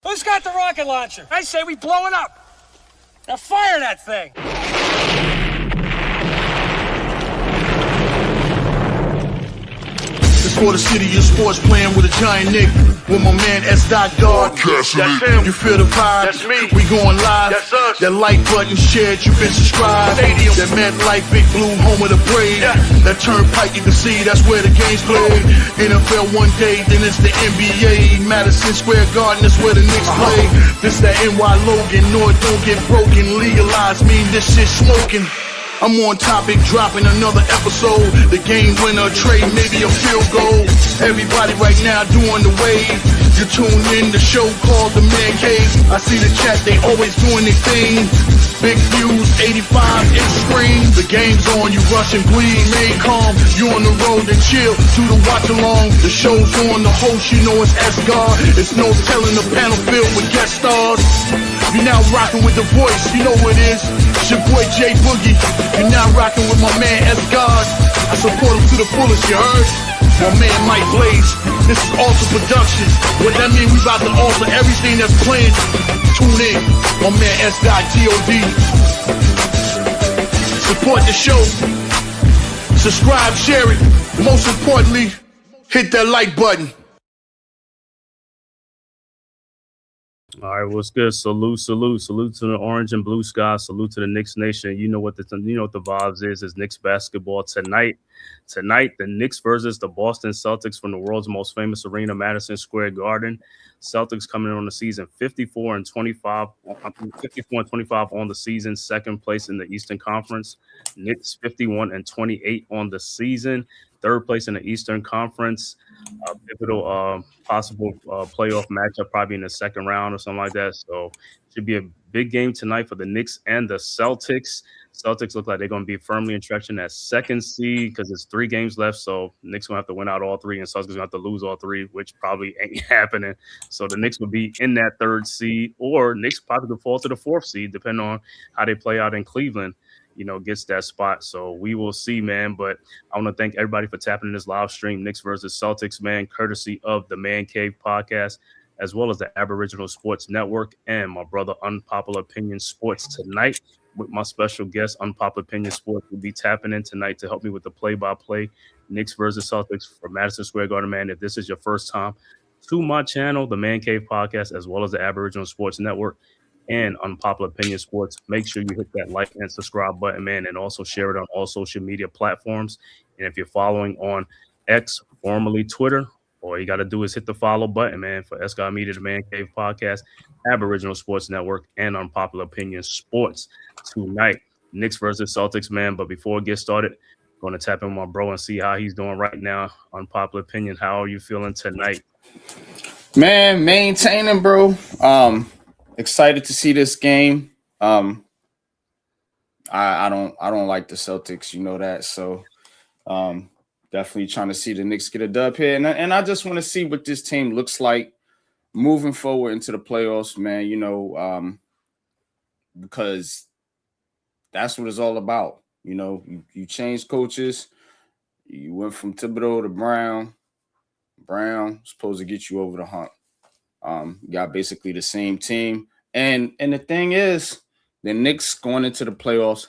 Who's got the rocket launcher? I say we blow it up. Now fire that thing. It's for the city of sports, playing with a giant Nick. With my man S. Dot God. That's him. You feel the vibe? That's me. We going live. That's us. That like button shared, you been subscribed. Stadium. That MetLife, Big Blue, home of the Braves. Yeah. That turnpike, you can see that's where the game's played. NFL one day, then it's the NBA. Madison Square Garden, that's where the Knicks play. This that NY Logan, North don't get broken. Legalized mean this shit smoking. I'm on topic, dropping another episode. The game winner, trade, maybe a field goal. Everybody right now doing the wave. You tune in, the show called The Man Cave. I see the chat, they always doing their thing. Big views, 85 inch screen. The game's on, you rush and bleed. Stay calm, you on the road and chill. Do the watch along. The show's on, the host, you know it's S-God. It's no telling the panel filled with guest stars. You're now rocking with the voice, you know who it is. It's your boy J Boogie. You're now rocking with my man S-God. I support him to the fullest, you heard? My man Mike Blaze. This is Alter Productions. What that mean, we about to alter everything that's playing. Tune in. My man S.God. Support the show. Subscribe, share it. Most importantly, hit that like button. All right, what's good? Salute to the orange and blue sky. Salute to the Knicks Nation. You know what the vibes is. It's Knicks basketball tonight. Tonight, the Knicks versus the Boston Celtics from the world's most famous arena, Madison Square Garden. Celtics coming in on the season 54 and 25 on the season, second place in the Eastern Conference. Knicks 51 and 28 on the season, third place in the Eastern Conference. Pivotal possible playoff matchup probably in the second round or something like that. So should be a big game tonight for the Knicks and the Celtics. Celtics look like they're going to be firmly entrenched in that second seed because there's 3 games left. So Knicks going to have to win out all 3 and Celtics going to have to lose all 3, which probably ain't happening. So the Knicks will be in that third seed, or Knicks probably could fall to the 4th seed depending on how they play out in Cleveland. Gets that spot. So we will see, man. But I want to thank everybody for tapping in this live stream, Knicks versus Celtics, man, courtesy of the Man Cave podcast, as well as the Aboriginal Sports Network and my brother Unpopular Opinion Sports tonight. With my special guest, Unpopular Opinion Sports, will be tapping in tonight to help me with the play-by-play Knicks versus Celtics for Madison Square Garden, man. If this is your first time to my channel, the Man Cave podcast, as well as the Aboriginal Sports Network, and Unpopular Opinion Sports, make sure you hit that like and subscribe button, man, and also share it on all social media platforms. And if you're following on X, formerly Twitter, all you got to do is hit the follow button, man, for S-God Media, the Man Cave Podcast, Aboriginal Sports Network, and Unpopular Opinion Sports tonight. Knicks versus Celtics, man. But before we get started, I'm going to tap in with my bro and see how he's doing right now. Unpopular Opinion, how are you feeling tonight? Man, maintaining, bro. Excited to see this game. I don't like the Celtics, you know that. So definitely trying to see the Knicks get a dub here. And I just want to see what this team looks like moving forward into the playoffs, man, because that's what it's all about. You change coaches. You went from Thibodeau to Brown. Brown supposed to get you over the hump. Got basically the same team. And the thing is, the Knicks going into the playoffs,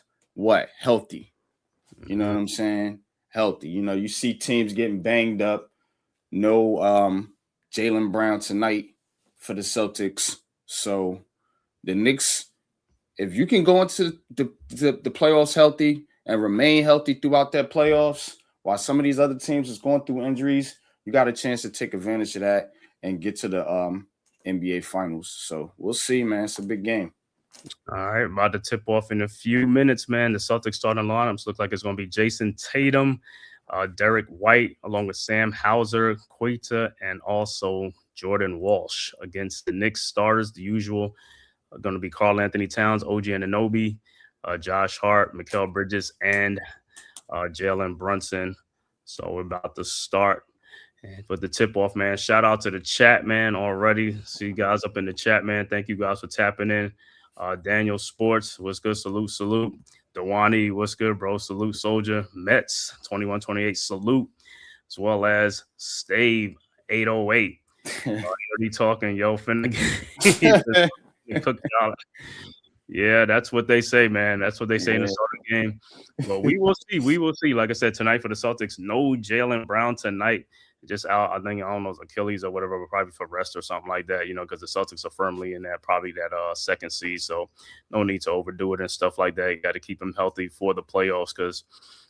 healthy. You know what I'm saying? Healthy. You see teams getting banged up. No Jaylen Brown tonight for the Celtics. So the Knicks, if you can go into the playoffs healthy and remain healthy throughout that playoffs, while some of these other teams is going through injuries, you got a chance to take advantage of that and get to the NBA Finals. So we'll see, man. It's a big game. All right, about to tip off in a few minutes, man. The Celtics starting lineups look like it's going to be Jason Tatum, Derek White, along with Sam Hauser, Queta, and also Jordan Walsh. Against the Knicks starters, the usual are going to be Karl Anthony Towns, OG Anunoby, Josh Hart, Mikal Bridges, and Jalen Brunson. So we're about to start. And for the tip-off, man, shout out to the chat, man, already. See you guys up in the chat, man. Thank you guys for tapping in. Daniel Sports, what's good? Salute. Dewani, what's good, bro? Salute, Soldier. Mets, 2128, salute. As well as Stave, 808. Dirty talking, yo, finna cook y'all. Yeah, that's what they say, man. That's what they say in the start of the game. But we will see. We will see. Like I said, tonight for the Celtics, no Jaylen Brown tonight. Just out, I think, I don't know, Achilles or whatever, but probably for rest or something like that, because the Celtics are firmly in that, probably that second seed. So no need to overdo it and stuff like that. You got to keep him healthy for the playoffs, because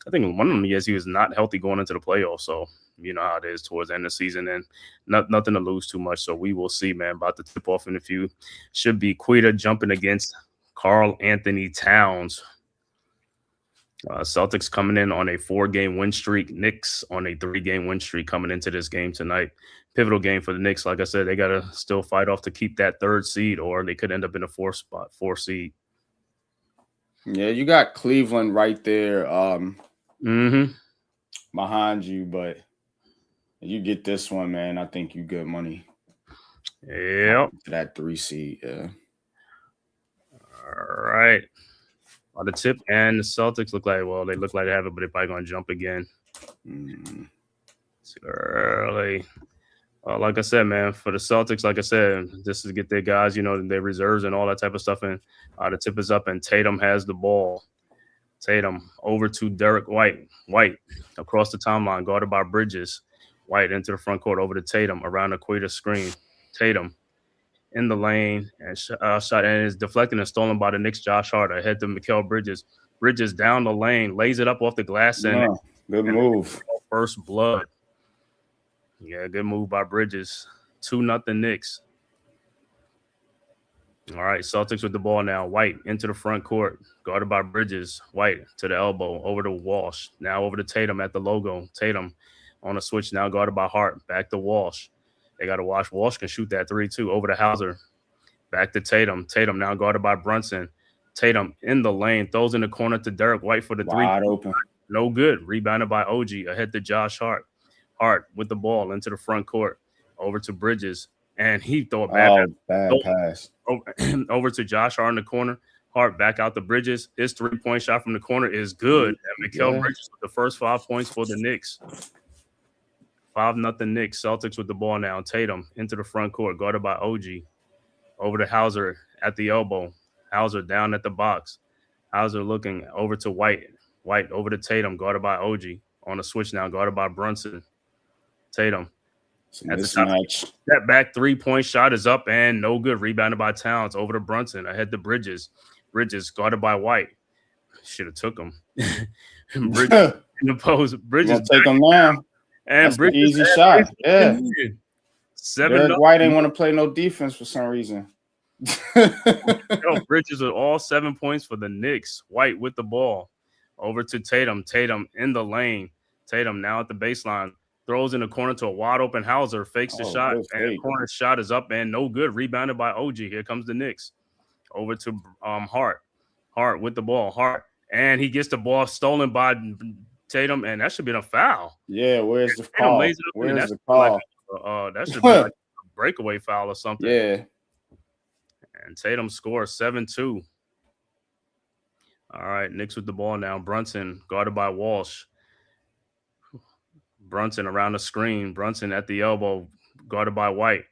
I think one of them years he was not healthy going into the playoffs. So you know how it is towards the end of the season, and nothing to lose too much. So we will see, man. About to tip off in a few. Should be Quita jumping against Karl Anthony Towns. Celtics coming in on a 4-game win streak. Knicks on a 3-game win streak coming into this game tonight. Pivotal game for the Knicks. Like I said, they got to still fight off to keep that 3rd seed, or they could end up in a 4th seed. Yeah, you got Cleveland right there behind you, but you get this one, man. I think you good money. Yep. That 3 seed, yeah. All right. On the tip, and the Celtics look like they have it, but they're probably going to jump again. It's early. Like I said, man, for the Celtics, like I said, just to get their guys, their reserves and all that type of stuff. And the tip is up, and Tatum has the ball. Tatum over to Derek White. White across the timeline, guarded by Bridges. White into the front court, over to Tatum, around the Quita screen. Tatum in the lane, and shot, and is deflected and stolen by the Knicks. Josh Hart ahead to Mikal Bridges. Bridges down the lane, lays it up off the glass. Yeah, good move. First blood. Yeah, good move by Bridges. 2-0 Knicks. All right, Celtics with the ball now. White into the front court, guarded by Bridges. White to the elbow, over to Walsh. Now over to Tatum at the logo. Tatum on a switch, now guarded by Hart. Back to Walsh. They got to watch. Walsh can shoot that 3 too. Over to Hauser. Back to Tatum. Tatum now guarded by Brunson. Tatum in the lane. Throws in the corner to Derek White for the 3. Wide open. No good. Rebounded by OG. Ahead to Josh Hart. Hart with the ball into the front court. Over to Bridges. And he throw it back. Bad pass. Over to Josh Hart in the corner. Hart back out the Bridges. His 3-point shot from the corner is good. And Mikal Bridges with the first 5 points for the Knicks. 5-0 Knicks. Celtics with the ball now. Tatum into the front court, guarded by OG. Over to Hauser at the elbow. Hauser down at the box. Hauser looking over to White. White over to Tatum, guarded by OG. On a switch now, guarded by Brunson. Tatum. At the top, step back 3-point shot is up and no good. Rebounded by Towns. Over to Brunson. Ahead to Bridges. Bridges guarded by White. Should have took him. Bridges in the post. Bridges take him down. And that's an easy shot. Yeah. 7. White ain't want to play no defense for some reason. Bridges with all 7 points for the Knicks. White with the ball. Over to Tatum. Tatum in the lane. Tatum now at the baseline. Throws in the corner to a wide open Hauser. Fakes the shot. And the corner shot is up and no good. Rebounded by OG. Here comes the Knicks. Over to Hart. Hart with the ball. Hart. And he gets the ball stolen by Tatum, and that should be a foul. Yeah, where's the call? Where's the call? That should be like a breakaway foul or something. Yeah. And Tatum scores 7-2. All right, Knicks with the ball now. Brunson guarded by Walsh. Brunson around the screen. Brunson at the elbow, guarded by White.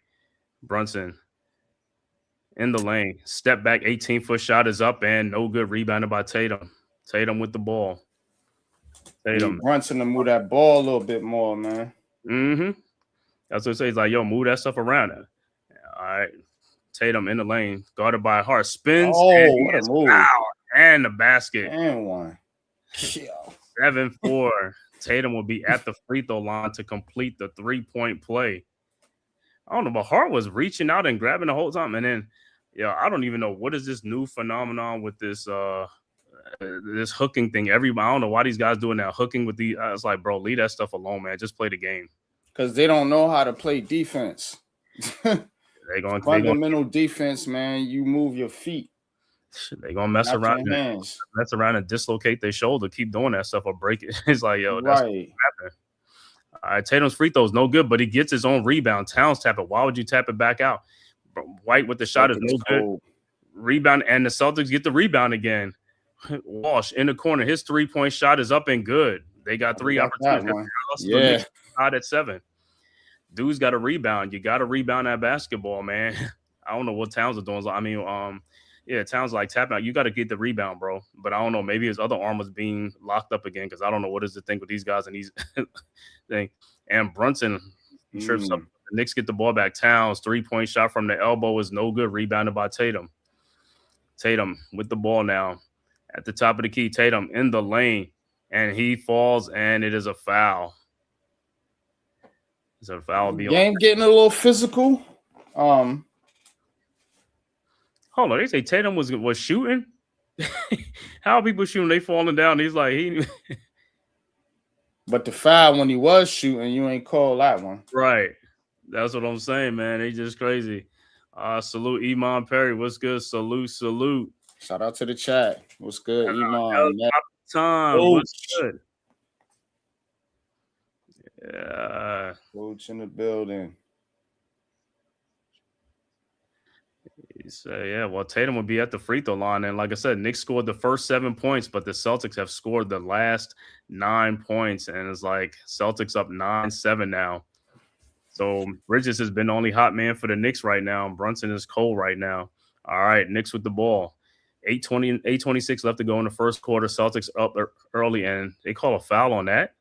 Brunson in the lane. Step back, 18-foot shot is up and no good. Rebounded by Tatum. Tatum with the ball. Tatum. Brunson to move that ball a little bit more, man. That's what it says. Like, yo, move that stuff around. All right. Tatum in the lane, guarded by Hart. Spins. Oh, what a move. And the basket. And one. 7-4. Tatum will be at the free throw line to complete the 3-point play. I don't know, but Hart was reaching out and grabbing the whole time. And then, I don't even know what is this new phenomenon with this this hooking thing. I don't know why these guys doing that hooking with the. It's like, bro, leave that stuff alone, man. Just play the game. Because they don't know how to play defense. Fundamental defense, man. You move your feet. They're gonna mess around and dislocate their shoulder. Keep doing that stuff or break it. It's like, yo, that's what's happening. All right, Tatum's free throw is no good, but he gets his own rebound. Towns tap it. Why would you tap it back out? White with the shot is no good. Rebound, and the Celtics get the rebound again. Walsh in the corner. His 3-point shot is up and good. They got 3 opportunities. Yeah. Tied at 7. dudes got to rebound. You got to rebound that basketball, man. I don't know what Towns are doing. I mean, yeah, Towns like tapping out. You got to get the rebound, bro. But I don't know. Maybe his other arm was being locked up again because I don't know what is the thing with these guys and these thing. And Brunson trips up. The Knicks get the ball back. Towns 3-point shot from the elbow is no good. Rebounded by Tatum. Tatum with the ball now at the top of the key. Tatum in the lane, and he falls, and it is a foul. It's a foul. Game getting a little physical. Hold on, they say Tatum was shooting. How are people shooting? They falling down. He's like But the foul when he was shooting, you ain't called that one. Right. That's what I'm saying, man. They just crazy. Salute Iman Perry. What's good? Salute. Shout out to the chat. What's good, Iman? Time. What's good? Yeah. Coach in the building. He said, yeah, well, Tatum would be at the free throw line. And like I said, Knicks scored the first 7 points, but the Celtics have scored the last 9 points. And it's like Celtics up 9-7 now. So Bridges has been the only hot man for the Knicks right now. Brunson is cold right now. All right, Knicks with the ball. 8:26 left to go in the first quarter. Celtics up early, and they call a foul on that.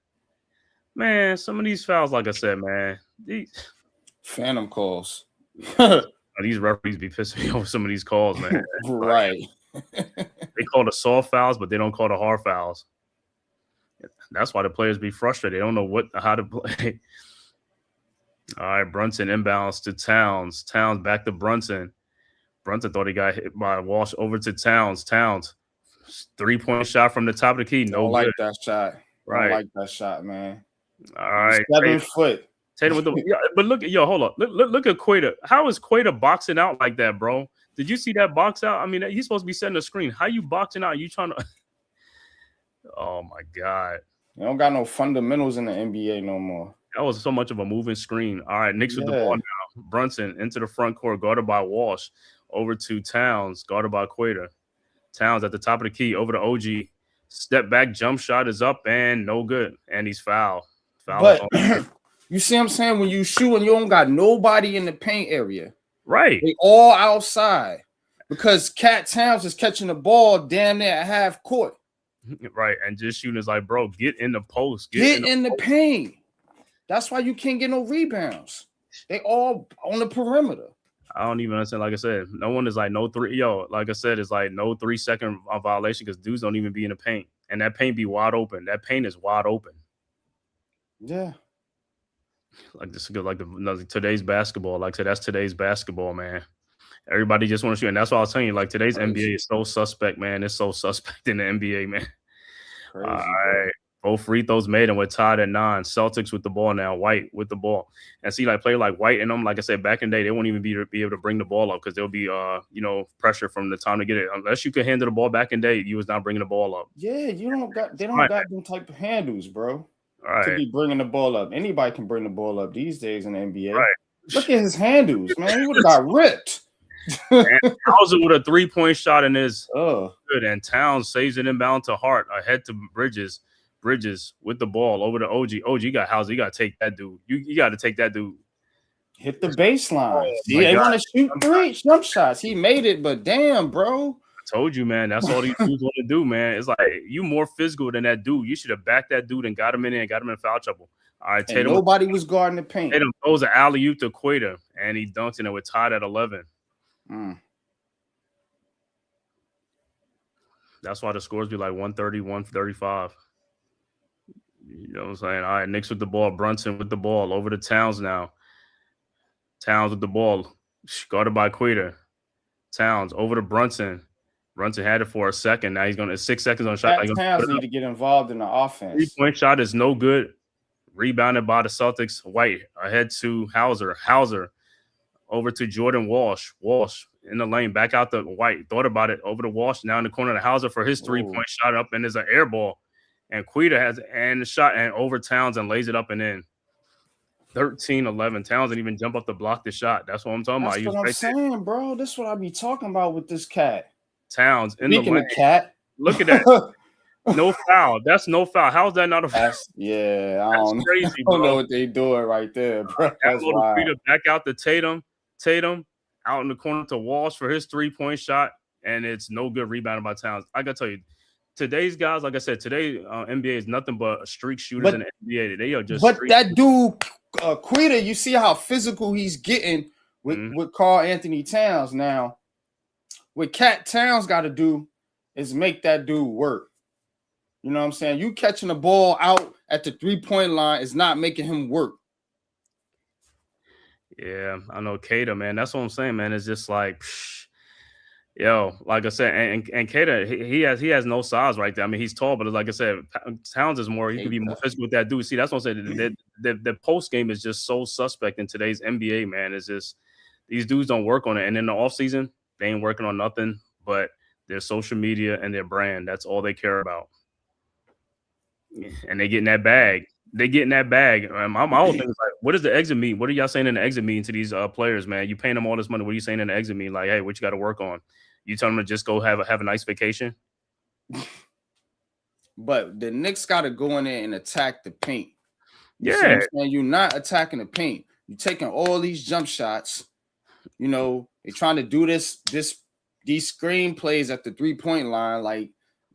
Man, some of these fouls, like I said, man, these phantom calls. These referees be pissing me off some of these calls, man. Right. They call the soft fouls, but they don't call the hard fouls. That's why the players be frustrated. They don't know how to play. All right, Brunson inbounds to Towns. Towns back to Brunson. Brunson thought he got hit by Walsh over to Towns. Towns, 3-point shot from the top of the key. No, like that shot. Right. I like that shot, man. All right. 7 foot. Tatum with the but look at hold on. Look at Quater. How is Quater boxing out like that, bro? Did you see that box out? I mean, he's supposed to be setting the screen. How you boxing out? You trying to Oh my God. You don't got no fundamentals in the NBA no more. That was so much of a moving screen. All right, Knicks with the ball now. Brunson into the front court, guarded by Walsh. Over to Towns, guarded by Quater. Towns at the top of the key, over to OG. Step back, jump shot is up and no good. And he's fouled. But you see what I'm saying? When you shoot and you don't got nobody in the paint area. Right. They all outside. Because Cat Towns is catching the ball damn near at half court. Right. And just shooting is like, bro, get in the post. Get in the paint. That's why you can't get no rebounds. They all on the perimeter. I don't even understand. Like I said, no one is like no three. Yo, like I said, it's like no 3-second violation because dudes don't even be in the paint. And that paint be wide open. That paint is wide open. Yeah. Like this is good. Like today's basketball. Like I said, that's today's basketball, man. Everybody just want to shoot. And that's why I was telling you, like today's NBA is so suspect, man. It's so suspect in the NBA, man. Crazy, all right. Both free throws made, and we're tied at 9. Celtics with the ball now. White with the ball. And see, like, play like White and them, like I said, back in the day, they won't even be able to bring the ball up because there'll be, pressure from the time to get it. Unless you could handle the ball back in the day, you was not bringing the ball up. Yeah, they don't got them type of handles, bro. All right. To be bringing the ball up. Anybody can bring the ball up these days in the NBA. Right. Look at his handles, man. He would have got ripped. And Hauser with a 3-point shot in his good. And Towns saves it inbound to Hart, ahead to Bridges. Bridges with the ball over to OG. OG got Hauser. You got to take that dude. You got to take that dude. Hit the baseline. They want to shoot 3 jump shots. He made it, but damn, bro. I told you, man. That's all these dudes want to do, man. It's like you more physical than that dude. You should have backed that dude and got him in there and got him in foul trouble. All right, Tatum. Nobody was guarding the paint. Tatum throws an alley-oop to Quater, and he dunks in it. We're tied at 11. That's why the scores be like 130, 135. You know what I'm saying? All right, Knicks with the ball. Brunson with the ball. Over to Towns now. Towns with the ball. Guarded by Quater. Towns over to Brunson. Brunson had it for a second. Now he's going to 6 seconds on the shot. Towns need to get involved in the offense. 3-point shot is no good. Rebounded by the Celtics. White ahead to Hauser. Hauser over to Jordan Walsh. Walsh in the lane. Back out to White. Thought about it. Over to Walsh. Now in the corner to Hauser for his 3-point shot up. And there's an air ball. And Quater has the shot and over Towns and lays it up and in. 13-11. Towns didn't even jump up to block the shot. That's what I'm talking about. That's what I'm saying, bro. This is what I be talking about with this cat. Towns in the lane. Cat. Look at that. No foul. That's no foul. How's that not a foul? That's Crazy, I don't bro. know what they doing right there, bro. That's wild. Back out to Tatum out in the corner to Walsh for his 3-point shot, and it's no good rebounding by Towns. I gotta tell you, today's guys, like I said, today NBA is nothing but streak shooters in the NBA. They are just. But that dude, Quita, you see how physical he's getting with Karl Anthony Towns now. What Cat Towns got to do is make that dude work. You know what I'm saying? You catching the ball out at the 3-point line is not making him work. Yeah, I know Kata, man. That's what I'm saying, man. It's just like, yo, like I said, and Kata, he has no size right there. I mean, he's tall, but like I said, Towns is more. He could be more physical with that dude. See, that's what I'm saying. The post game is just so suspect in today's NBA, man. It's just these dudes don't work on it, and in the offseason, they ain't working on nothing but their social media and their brand. That's all they care about, and they get in that bag. They get in that bag. My whole thing is like, what does the exit mean? What are y'all saying in the exit mean to these players, man? You paying them all this money. What are you saying in the exit mean? Like, hey, what you got to work on? You tell them to just go have a nice vacation? But the Knicks got to go in there and attack the paint. Yeah. You're not attacking the paint. You're taking all these jump shots. You know, they're trying to do these screen plays at the 3-point line. Like,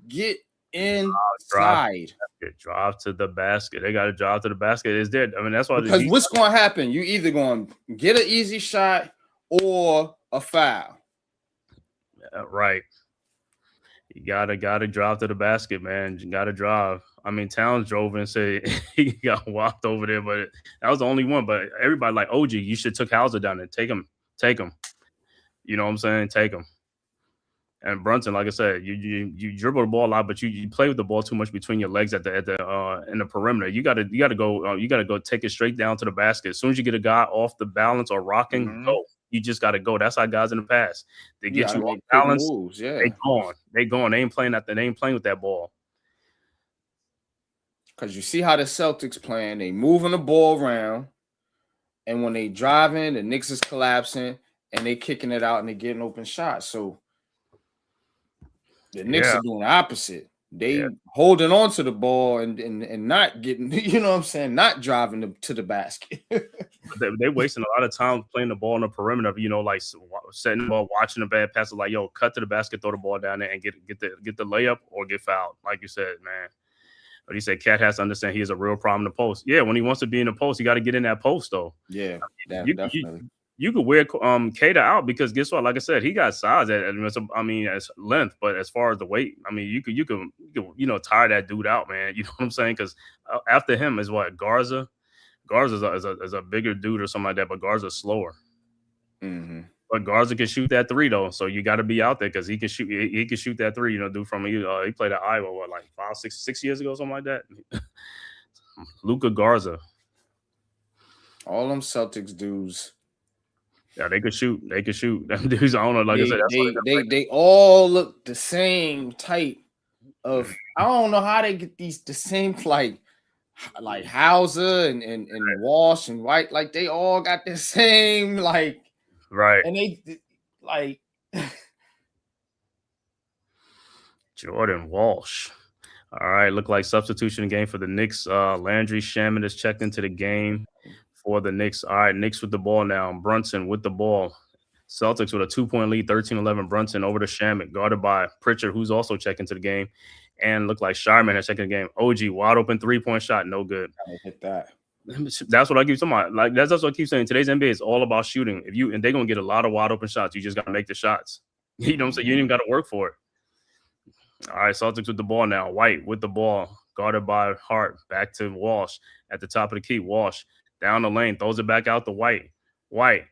get inside. Drive to the basket. They got to drive to the basket. It's dead. I mean, that's why. Because what's going to happen? You either going to get an easy shot or a foul. Right. You gotta drive to the basket, man. You gotta drive. I mean, Towns drove and said he got walked over there, but that was the only one. But everybody like, OG, you should took Hauser down there. Take him. You know what I'm saying? Take him. And Brunson, like I said, you dribble the ball a lot, but you play with the ball too much between your legs in the perimeter. You gotta go take it straight down to the basket. As soon as you get a guy off the balance or rocking, go. You just gotta go. That's how guys in the past. They get you off balance. Moves, yeah. They gone. They ain't playing with that ball. Because you see how the Celtics playing, they moving the ball around, and when they driving, the Knicks is collapsing, and they kicking it out and they getting open shots. So the Knicks are doing the opposite. They holding on to the ball and not getting, you know what I'm saying, not driving them to the basket. They wasting a lot of time playing the ball on the perimeter, you know, like setting the ball, watching the bad passes, like, yo, cut to the basket, throw the ball down there and get the layup or get fouled. Like you said, man. But he said Cat has to understand he is a real problem in the post. Yeah, when he wants to be in the post, he got to get in that post, though. Yeah, definitely. You could wear Kata out because guess what? Like I said, he got size. As length, but as far as the weight, I mean, you could tire that dude out, man. You know what I'm saying? Because after him is what Garza. Garza is a bigger dude or something like that, but Garza's slower. Mm-hmm. But Garza can shoot that 3 though, so you got to be out there because he can shoot. He can shoot that 3. You know, dude from he played at Iowa like 6 years ago, something like that. Luka Garza. All them Celtics dudes. Yeah, they could shoot. Them dudes, I don't know. Like I said, they all look the same type of. I don't know how they get the same like Hauser and Walsh and White. Like they all got the same like. Right. And they like Jordan Walsh. All right, look like substitution game for the Knicks. Landry Shaman is checked into the game for the Knicks. All right, Knicks with the ball now. Brunson with the ball. Celtics with a 2-point lead, 13-11. Brunson over to Shaman, guarded by Pritchard, who's also checked into the game. And look like Sharman is checking the game. OG, wide open 3-point shot, no good. I hit that. That's what I keep talking about. Like that's what I keep saying. Today's NBA is all about shooting. And they're gonna get a lot of wide open shots. You just gotta make the shots. You know what I'm saying? You ain't even gotta work for it. All right, Celtics with the ball now. White with the ball, guarded by Hart. Back to Walsh at the top of the key. Walsh down the lane, throws it back out to White. White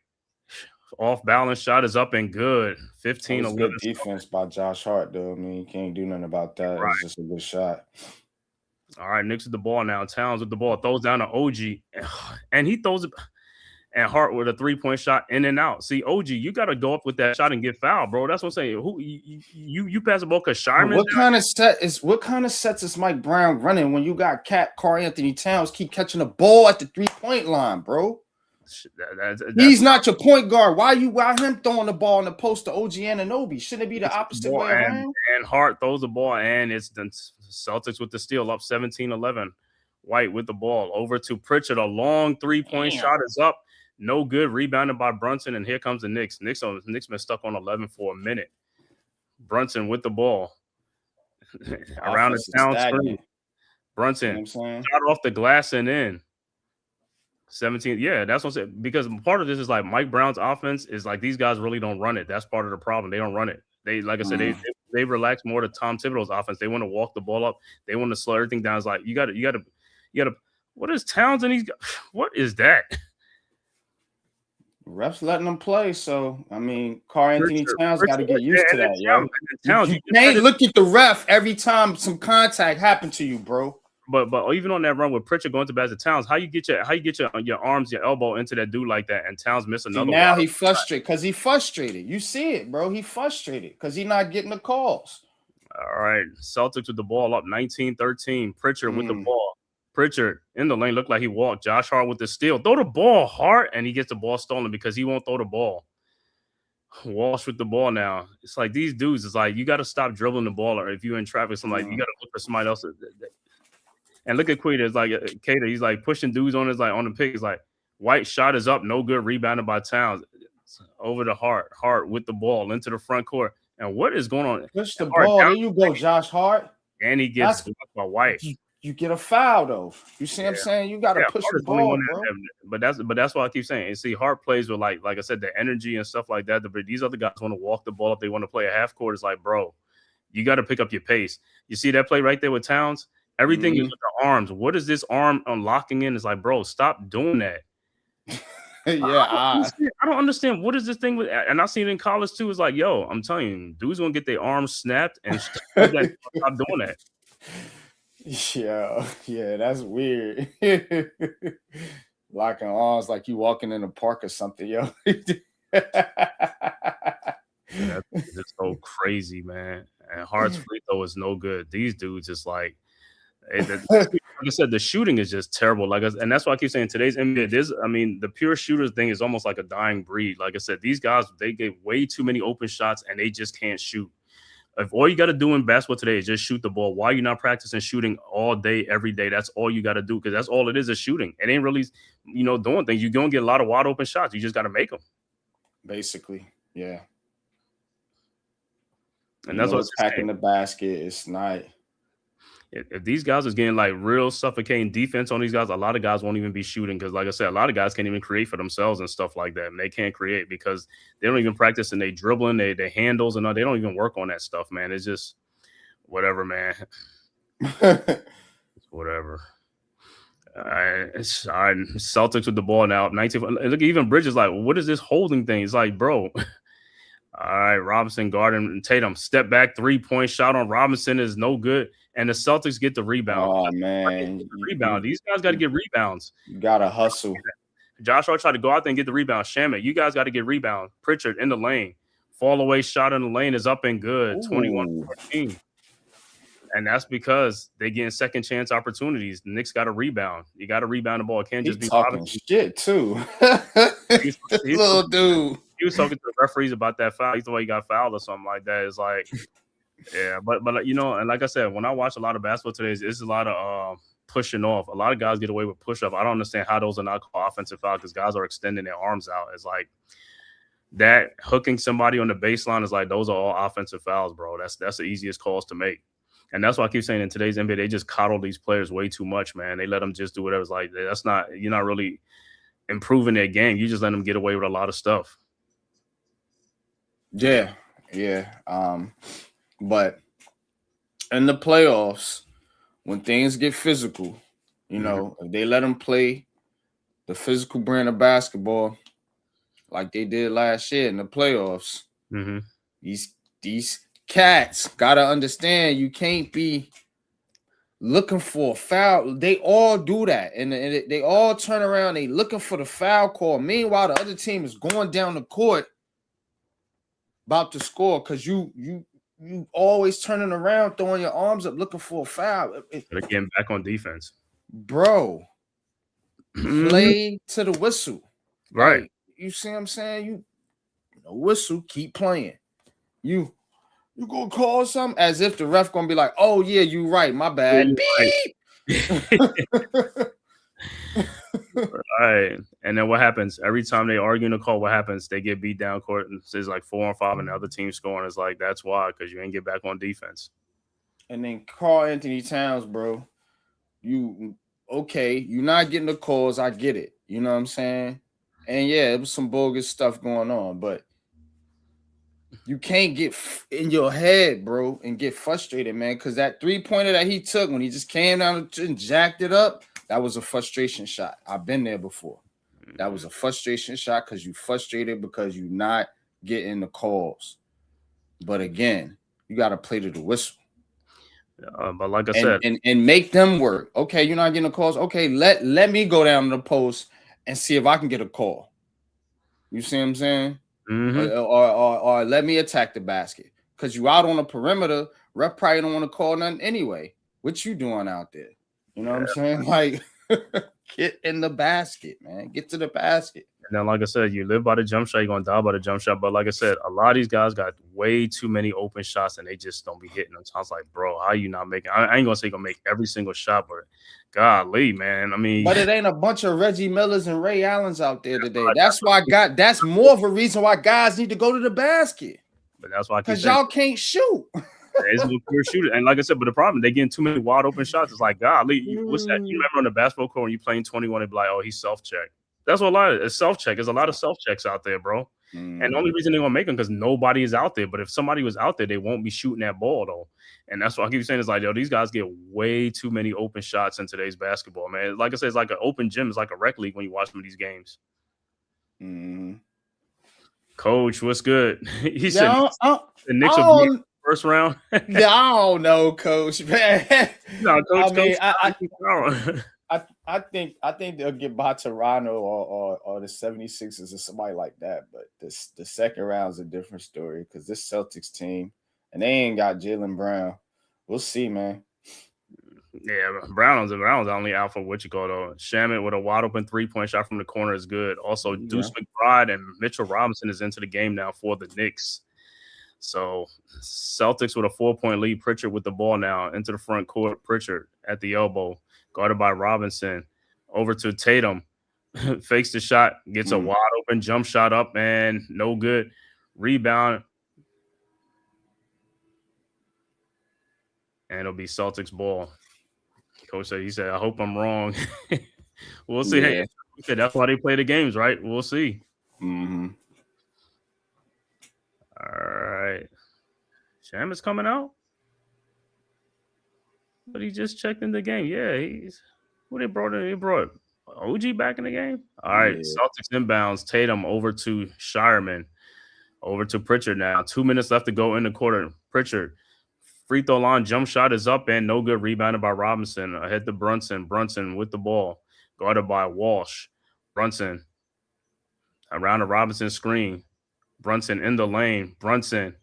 off balance shot is up and good. 15-11. Good defense by Josh Hart, though. I mean, you can't do nothing about that. Right. It's just a good shot. All right, Knicks with the ball now. Towns with the ball, throws down to OG, and he throws it. And Hart with a 3-point shot in and out. See, OG, you got to go up with that shot and get fouled, bro. That's what I'm saying. Who you pass the ball because Sharman? What kind of sets is Mike Brown running when you got Karl Anthony Towns keep catching the ball at the 3-point line, bro? He's not your point guard. Why him throwing the ball in the post to OG Anunoby? Shouldn't it be the opposite way around? And Hart throws the ball and it's Celtics with the steal, up 17-11. White with the ball over to Pritchard. A long 3-point shot is up. No good. Rebounded by Brunson, and here comes the Knicks. Knicks been stuck on 11 for a minute. Brunson with the ball. Around the town screen. Brunson, you know shot off the glass and in. 17. Yeah, that's what I'm saying. Because part of this is like Mike Brown's offense is like these guys really don't run it. That's part of the problem. They don't run it. They, like I said, they relax more to Tom Thibodeau's offense. They want to walk the ball up. They want to slow everything down. It's like you gotta. What is Towns and what is that? Refs letting them play, so I mean, Karl Anthony Towns got to get used to that, yo. You can't look at the ref every time some contact happened to you, bro. But even on that run with Pritchard going to basket, Towns, how you get your arms, your elbow into that dude like that, and Towns miss another. Now he frustrated because he frustrated. You see it, bro. He frustrated because he not getting the calls. All right, Celtics with the ball up 19-13. Pritchard with the ball. Pritchard in the lane looked like he walked. Josh Hart with the steal. Throw the ball, Hart, and he gets the ball stolen because he won't throw the ball. Walsh with the ball now. It's like these dudes. It's like you got to stop dribbling the ball, or if you're in traffic, somebody you got to look for somebody else. And look at Quita. It's like Cater. He's like pushing dudes on the pick. It's like White shot is up, no good. Rebounded by Towns. Over to Hart. Hart with the ball into the front court. And what is going on? Push the ball. There you go, Josh Hart. And he gets blocked by White. You get a foul though. You see what I'm saying? You got to push the ball, bro. But that's why I keep saying. And see, Hart plays with like I said, the energy and stuff like that. But these other guys want to walk the ball up. They want to play a half court. It's like, bro, you got to pick up your pace. You see that play right there with Towns? Everything is with the arms. What is this arm unlocking in? It's like, bro, stop doing that. I don't understand. What is this thing with? And I've seen it in college too. It's like, yo, I'm telling you, dudes gonna get their arms snapped and stop doing that. Yeah, that's weird. Locking arms like you walking in a park or something, yo. That's just so crazy, man. And Hart's free throw is no good. These dudes is like I said, the shooting is just terrible. And that's why I keep saying today's NBA. The pure shooter thing is almost like a dying breed. Like I said, these guys, they get way too many open shots and they just can't shoot. If all you got to do in basketball today is just shoot the ball, why are you not practicing shooting all day, every day? That's all you got to do, because that's all it is shooting. It ain't really, doing things. You're going to get a lot of wide open shots. You just got to make them. Basically, yeah. And that's what's packing the basket. It's not. If these guys is getting like real suffocating defense on these guys, a lot of guys won't even be shooting because, like I said, a lot of guys can't even create for themselves and stuff like that. And they can't create because they don't even practice and they dribbling, they handles and all. They don't even work on that stuff, man. It's just whatever, man. It's whatever. It's all right. Celtics with the ball now. 19. Look, even Bridges like, what is this holding thing? It's like, bro. All right, Robinson, Garden, and Tatum. Step back, 3-point shot on Robinson is no good. And the Celtics get the rebound. Oh, man. Rebound. These guys got to get rebounds. You got to hustle. Josh Hart tried to go out there and get the rebound. Shamet, you guys got to get rebound. Pritchard in the lane. Fall away shot in the lane is up and good. 21-14. And that's because they getting second chance opportunities. The Knicks got to rebound. You got to rebound the ball. It can't just be talking shit, too. Little dude. He was talking to the referees about that foul. He thought he got fouled or something like that. It's like, yeah, but and like I said, when I watch a lot of basketball today, it's a lot of pushing off. A lot of guys get away with push up. I don't understand how those are not called offensive foul because guys are extending their arms out. It's like that hooking somebody on the baseline is like those are all offensive fouls, bro. That's the easiest calls to make. And that's why I keep saying in today's NBA, they just coddle these players way too much, man. They let them just do whatever. It's like you're not really improving their game. You just let them get away with a lot of stuff. Yeah. But in the playoffs, when things get physical, if they let them play the physical brand of basketball like they did last year in the playoffs, these cats gotta understand you can't be looking for a foul. They all do that, and they all turn around. They looking for the foul call. Meanwhile, the other team is going down the court about to score because you always turning around, throwing your arms up, looking for a foul. They're getting back on defense, bro. Play to the whistle, right? You see what I'm saying? You whistle, keep playing. You You gonna call something? As if the ref gonna be like, oh yeah, you right, my bad. Beep. Right. And then what happens? Every time they argue in the call, what happens? They get beat down court and it's like 4-on-5 and the other team scoring. It's like, that's why, because you ain't get back on defense. And then Karl Anthony Towns, bro. You're not getting the calls. I get it. You know what I'm saying? And yeah, it was some bogus stuff going on, but you can't get in your head, bro, and get frustrated, man, because that 3-pointer that he took when he just came down and jacked it up, that was a frustration shot. I've been there before. That was a frustration shot because you frustrated because you're not getting the calls. But again, you got to play to the whistle. But like I said, and make them work. Okay, you're not getting the calls. Okay, let me go down to the post and see if I can get a call. You see what I'm saying? Mm-hmm. Or let me attack the basket because you out on the perimeter. Ref probably don't want to call nothing anyway. What you doing out there? You know what I'm saying? Like, get in the basket, man. Get to the basket. And then, like I said, you live by the jump shot, you're going to die by the jump shot. But like I said, a lot of these guys got way too many open shots and they just don't be hitting them. So I was like, bro, how you not making? I ain't going to say you're going to make every single shot, but golly, man. I mean. But it ain't a bunch of Reggie Millers and Ray Allens out there today. That's more of a reason why guys need to go to the basket. But that's why because y'all can't shoot. It's no pure shooter. And like I said, but the problem, they getting too many wide open shots. It's like, golly, what's that? You remember on the basketball court when you playing 21, it'd be like, oh, he's self-check. That's what a lot of it's self-check. There's a lot of self-checks out there, bro. And the only reason they're gonna make them because nobody is out there. But if somebody was out there, they won't be shooting that ball though. And that's why I keep saying, it's like, yo, these guys get way too many open shots in today's basketball, man. Like I said, it's like an open gym, it's like a rec league when you watch some of these games. Coach, what's good? He said the Knicks will be first round. Yeah, I don't know, Coach. Man. No, Coach. I think they'll get by Toronto or the 76ers or somebody like that. But the second round is a different story because this Celtics team and they ain't got Jaylen Brown. We'll see, man. Yeah, Brown's only out for what you call though. Shamet with a wide open 3-point shot from the corner is good. Also, Deuce McBride and Mitchell Robinson is into the game now for the Knicks. So Celtics with a 4-point lead. Pritchard with the ball now into the front court. Pritchard at the elbow, guarded by Robinson. Over to Tatum, fakes the shot, gets a wide open jump shot up, and no good. Rebound, and it'll be Celtics ball. Coach said, he said, I hope I'm wrong. We'll see. Yeah. He said, that's why they play the games, right? We'll see. All right. Sham is coming out. But he just checked in the game. Yeah, they brought in? He brought OG back in the game. All right, Celtics inbounds. Tatum over to Shireman. Over to Pritchard now. 2 minutes left to go in the quarter. Pritchard. Free throw line jump shot is up and no good. Rebounded by Robinson. Ahead to Brunson. Brunson with the ball. Guarded by Walsh. Brunson around the Robinson screen. Brunson in the lane. Brunson.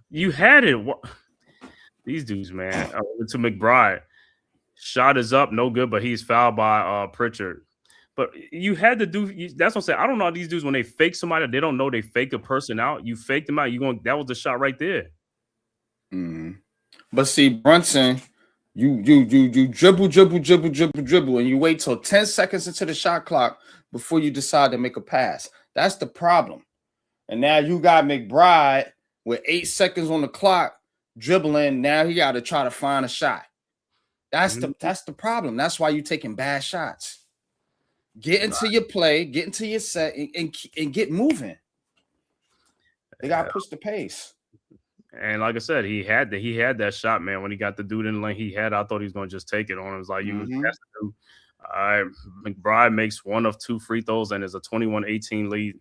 You had it. These dudes, man. To McBride. Shot is up. No good, but he's fouled by Pritchard. But you had to do. That's what I'm saying. I don't know how these dudes, when they fake somebody, they don't know they fake a person out. You faked them out. That was the shot right there. But see, Brunson, you dribble, and you wait till 10 seconds into the shot clock before you decide to make a pass. That's the problem. And now you got McBride with 8 seconds on the clock dribbling. Now he got to try to find a shot. That's the problem. That's why you're taking bad shots. Get into your play, get into your set, and get moving. They got to push the pace. And like I said, he had that shot, man. When he got the dude in the lane, I thought he was going to just take it on him. It was like, that's the dude. All right, McBride makes 1 of 2 free throws and is a 21-18 lead.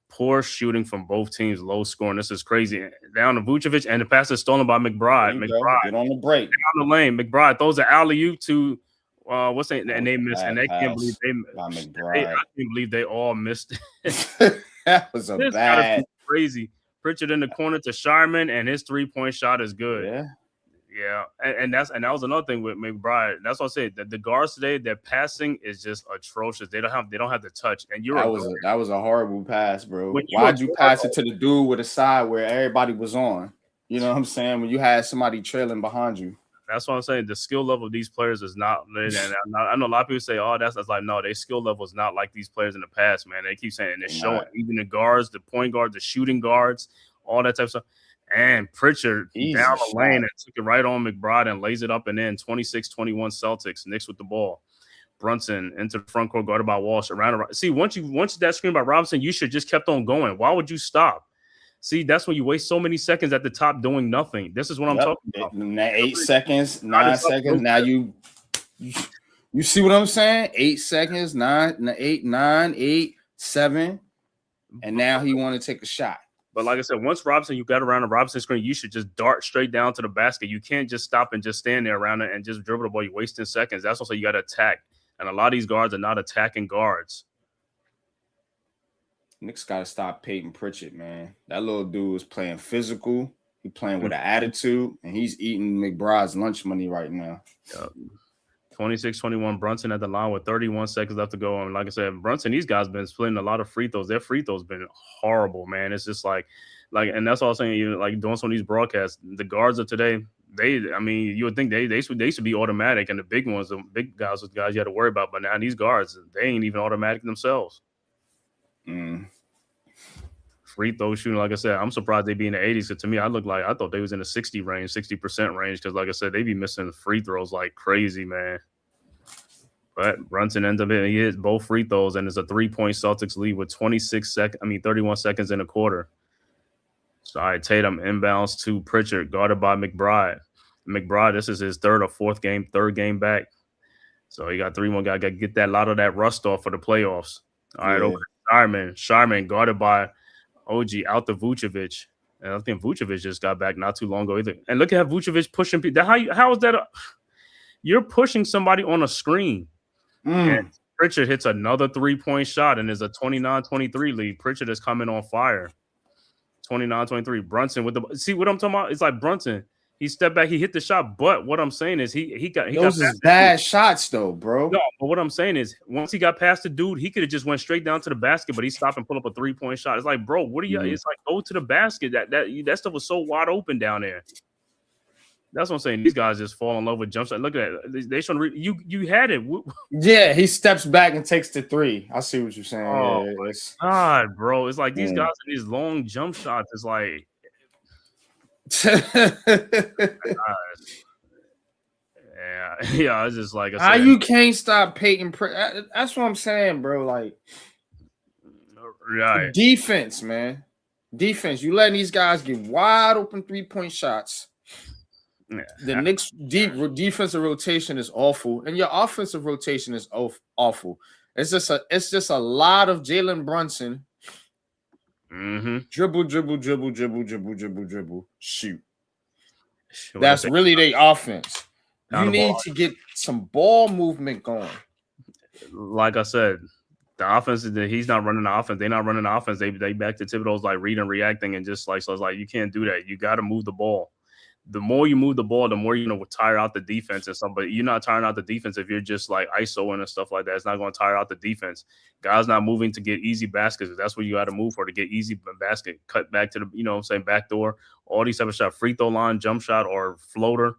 Poor shooting from both teams, low scoring. This is crazy. Down to Vucevic, and the pass is stolen by McBride. McBride get on the break. Down the lane. McBride throws an alley-oop to what's that? And they missed. And they can't believe I can't believe they all missed it. That was crazy. Pritchard in the corner to Shireman, and his 3-point shot is good. Yeah, and that was another thing with McBride. That's what I said. That the guards today, their passing is just atrocious. They don't have the touch. And that was a horrible pass, bro. when Why'd you pass it to the dude with the side where everybody was on? You know what I'm saying? When you had somebody trailing behind you. That's what I'm saying. The skill level of these players is not. And I know a lot of people say, "Oh, that's like no." Their skill level is not like these players in the past, man. They keep saying, and it's showing. Even the guards, the point guards, the shooting guards, all that type of stuff. And Pritchard down the lane and took it right on McBride and lays it up and in. 26-21 Celtics. Knicks with the ball. Brunson into the front court, guarded by Walsh. See, once that screen by Robinson, you should just kept on going. Why would you stop? See, that's when you waste so many seconds at the top doing nothing. This is what I'm talking about. 8 seconds, 9 seconds. Now you see what I'm saying? 8 seconds, 9, 8, 7. And now he want to take a shot. But like I said, once Robinson, you got around the Robinson screen, you should just dart straight down to the basket. You can't just stop and just stand there around it and just dribble the ball. You're wasting seconds. That's also you got to attack. And a lot of these guards are not attacking guards. Knicks got to stop Peyton Pritchard, man. That little dude is playing physical. He's playing with an attitude, and he's eating McBride's lunch money right now. 26-21 Brunson at the line with 31 seconds left to go. And like I said, Brunson, these guys been splitting a lot of free throws. Their free throws been horrible, man. It's just like, and that's all I'm saying. You like doing some of these broadcasts. The guards of today, you would think they should be automatic, and the big ones, the big guys, you had to worry about. But now these guards, they ain't even automatic themselves. Free throw shooting, like I said, I'm surprised they be in the 80s. Because to me, I thought they was in the 60% range. Because like I said, they be missing free throws like crazy, man. But Brunson ends up he hits both free throws, and it's a 3-point Celtics lead with 31 seconds in a quarter. So all right, Tatum inbounds to Pritchard, guarded by McBride. McBride, this is his third game back. So he got 3 more guys. Got to get a lot of that rust off for the playoffs. All right, okay. Sharman guarded by OG out to Vucevic. And I think Vucevic just got back not too long ago either. And look at how Vucevic pushing people. How is that? You're pushing somebody on a screen. And Pritchard hits another 3-point shot and is a 29-23 lead. Pritchard is coming on fire. 29-23. Brunson with the see what I'm talking about? It's like Brunson. He stepped back, he hit the shot, but what I'm saying is he got bad shots though, bro. No, but what I'm saying is once he got past the dude, he could have just went straight down to the basket, but he stopped and pulled up a 3-point shot. It's like, bro, what are you? It's like go to the basket. That stuff was so wide open down there. That's what I'm saying. These guys just fall in love with jump shot. Look at that. They shouldn't. You had it. Yeah, he steps back and takes the 3. I see what you're saying. Oh my God, bro! It's like these guys in these long jump shots. It's like. Yeah, it's just like I said. How you can't stop Peyton? That's what I'm saying, bro. Like, right. Defense, man. Defense. You letting these guys get wide open 3-point shots. Yeah. The Knicks' defensive rotation is awful, and your offensive rotation is awful. It's just a lot of Jalen Brunson. Dribble, shoot. That's really their offense. You need to get some ball movement going. Like I said, the offense is that he's not running the offense. They're not running the offense. They back to Thibodeau's like reading, reacting, and just like so. It's like you can't do that. You got to move the ball. The more you move the ball, the more tire out the defense and stuff. But you're not tiring out the defense if you're just like ISOing and stuff like that. It's not going to tire out the defense. Guys not moving to get easy baskets. That's what you got to move for to get easy basket. Cut back to the back door. All these type of shots, free throw line, jump shot, or floater.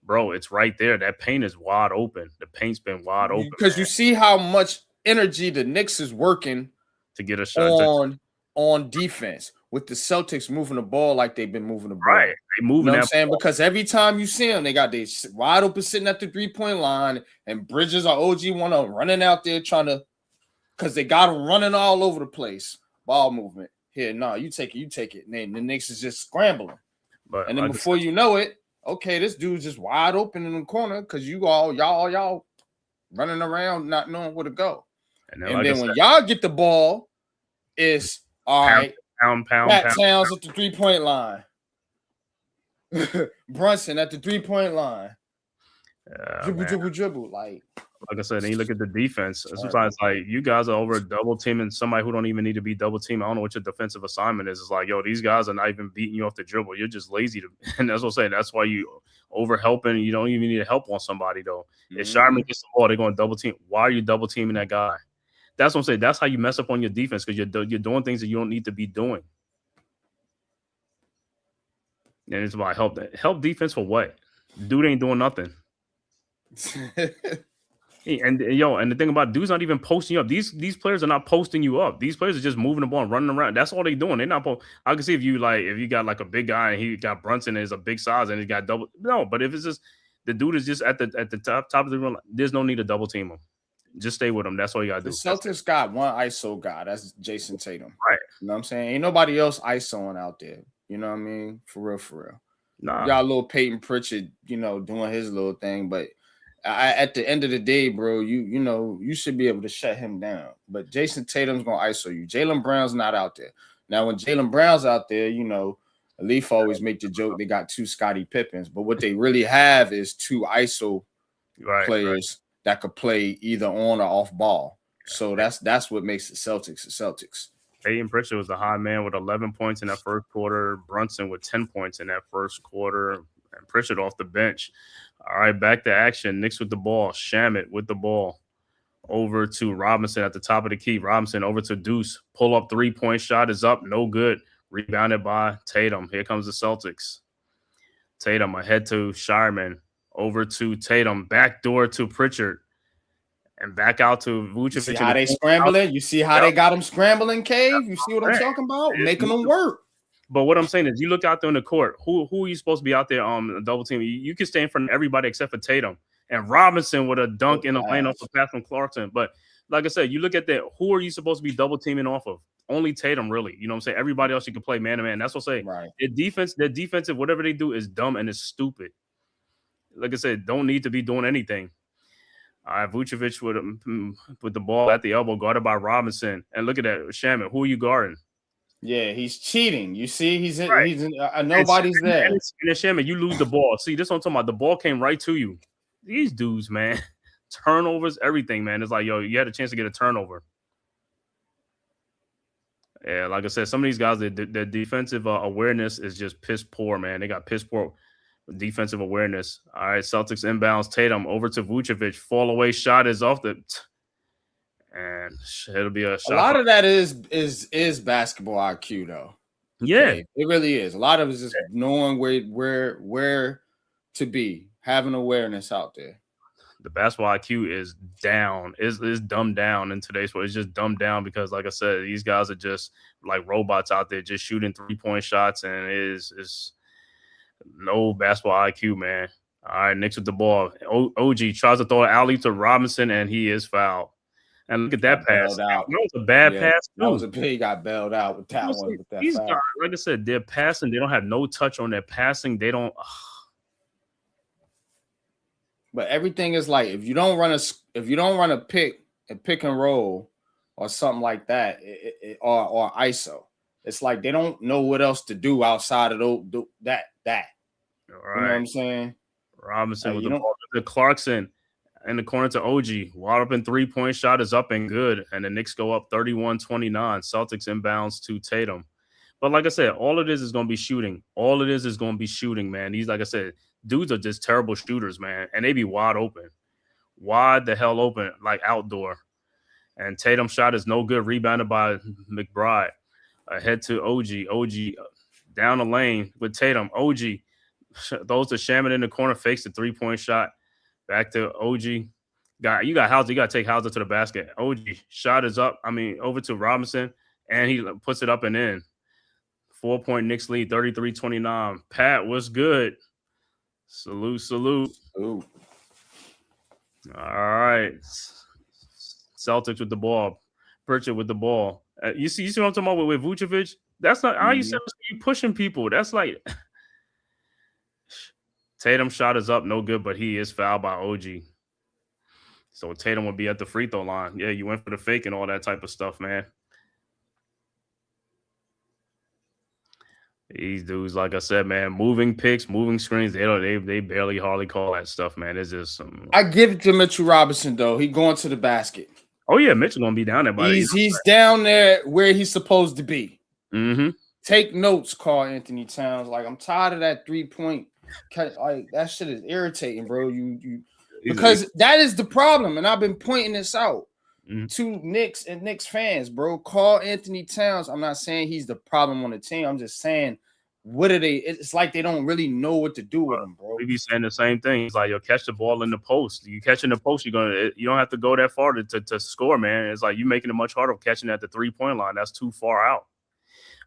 Bro, it's right there. That paint is wide open. The paint's been wide open. Because you see how much energy the Knicks is working to get a shot on defense. With the Celtics moving the ball like they've been moving the ball. Right. They moving you know what I'm saying? Ball. Because every time you see them, they got they wide open sitting at the 3-point line, and Bridges or OG want to running out there trying to because they got them running all over the place. Ball movement. Here, no, you take it. And then the Knicks is just scrambling. And then before you know it, okay, this dude's just wide open in the corner because y'all running around not knowing where to go. And then when y'all get the ball, it's all right. Pound. Towns at the 3-point line. Brunson at the 3-point line. Dribble. Like I said, then you look at the defense. Sometimes, like, you guys are over double teaming somebody who don't even need to be double teamed. I don't know what your defensive assignment is. It's like, yo, these guys are not even beating you off the dribble. You're just lazy and that's what I'm saying. That's why you over helping. You don't even need help on somebody though. If Sharman gets the ball, they're going to double team. Why are you double teaming that guy? That's what I'm saying. That's how you mess up on your defense because you're doing things that you don't need to be doing. And it's about help defense for what? Dude ain't doing nothing. And the thing about dude's not even posting you up. These players are not posting you up. These players are just moving the ball and running around. That's all they're doing. They're not. I can see if you got like a big guy and he got Brunson and is a big size and he got double. No, but if it's just the dude is just at the top of the room, there's no need to double team him. Just stay with him. That's all you gotta do. The Celtics got one ISO guy. That's Jason Tatum. Right. You know what I'm saying? Ain't nobody else ISOing out there. You know what I mean? For real. Nah. You got a little Peyton Pritchard, doing his little thing, but at the end of the day, bro, you should be able to shut him down. But Jason Tatum's gonna ISO you. Jaylen Brown's not out there. Now, when Jaylen Brown's out there, Leaf always make the joke they got 2 Scottie Pippins, but what they really have is 2 ISO players that could play either on or off ball. So that's what makes the Celtics. Peyton Pritchard was the high man with 11 points in that first quarter. Brunson with 10 points in that first quarter. And Pritchard off the bench. All right, back to action. Knicks with the ball. Shamet with the ball. Over to Robinson at the top of the key. Robinson over to Deuce. Pull up 3-point shot is up. No good. Rebounded by Tatum. Here comes the Celtics. Tatum ahead to Shireman. Over to Tatum. Backdoor to Pritchard. And back out to Vucevic. You see how they scrambling? You see how they got them scrambling, Cave? You see what I'm talking about? Making them work. But what I'm saying is, you look out there in the court. Who are you supposed to be out there double team? You can stay in front of everybody except for Tatum and Robinson with a dunk in the lane off the pass from Clarkson. But like I said, you look at that. Who are you supposed to be double teaming off of? Only Tatum, really. You know what I'm saying? Everybody else you can play man to man. That's what I'm saying. Right. Their defensive, whatever they do is dumb and it's stupid. Like I said, don't need to be doing anything. All right, Vucevic with the ball at the elbow, guarded by Robinson. And look at that, Shaman. Who are you guarding? Yeah, he's cheating. You see, he's nobody's there. And Shaman, you lose the ball. See, this is what I'm talking about. The ball came right to you. These dudes, man, turnovers, everything, man. It's like, yo, you had a chance to get a turnover. Yeah, like I said, some of these guys, their defensive awareness is just piss poor, man. They got piss poor defensive awareness. All right, Celtics inbounds. Tatum over to Vucevic. Fall away shot is off the. And it'll be a shot. A lot of that is basketball IQ, though. Yeah, okay. It really is. A lot of it is just knowing where to be, having awareness out there. The basketball IQ is down. Is dumbed down in today's world. It's just dumbed down because, like I said, these guys are just like robots out there, just shooting 3-point shots, and is no basketball IQ, man. All right, Knicks with the ball. OG tries to throw an alley to Robinson, and he is fouled. And look at that pass. That was a bad pass, too. He got bailed out with that one. With that foul. Guys, like I said, they're passing. They don't have no touch on their passing. They don't. But everything is like if you don't run a pick and roll or something like that, or ISO, it's like they don't know what else to do outside of that. All right. You know what I'm saying? Robinson with the ball to Clarkson in the corner to OG. Wide open 3-point shot is up and good, and the Knicks go up 31-29. Celtics inbounds to Tatum. But like I said, all it is going to be shooting. All it is going to be shooting, man. These, like I said, dudes are just terrible shooters, man, and they be wide open. Wide the hell open, like outdoor. And Tatum's shot is no good, rebounded by McBride. Ahead to OG. OG down the lane with Tatum. OG throws to Shaman in the corner, fakes the 3-point shot. Back to OG. You got Hauser. You got to take Hauser to the basket. OG shot is up. Over to Robinson, and he puts it up and in. 4-point Knicks lead, 33-29. Pat, what's good? Salute. Ooh. All right. Celtics with the ball. Pritchard with the ball. You see what I'm talking about with Vucevic? That's not how you say you pushing people. That's like Tatum shot is up, no good, but he is fouled by OG. So Tatum will be at the free throw line. Yeah, you went for the fake and all that type of stuff, man. These dudes, like I said, man, moving picks, moving screens, they barely hardly call that stuff, man. It's just some. I give it to Mitchell Robinson though. He going to the basket. Oh yeah, Mitchell gonna be down there, buddy. He's down there where he's supposed to be. Mm-hmm. Take notes, Karl Anthony Towns. Like, I'm tired of that 3-point. Like, that shit is irritating, bro. Because that is the problem, and I've been pointing this out to Knicks and Knicks fans, bro. Karl Anthony Towns. I'm not saying he's the problem on the team. I'm just saying, what are they? It's like they don't really know what to do with him, bro. We be saying the same thing. It's like, yo, catch the ball in the post. You catch in the post, you don't have to go that far to score, man. It's like you making it much harder catching at the 3-point line. That's too far out.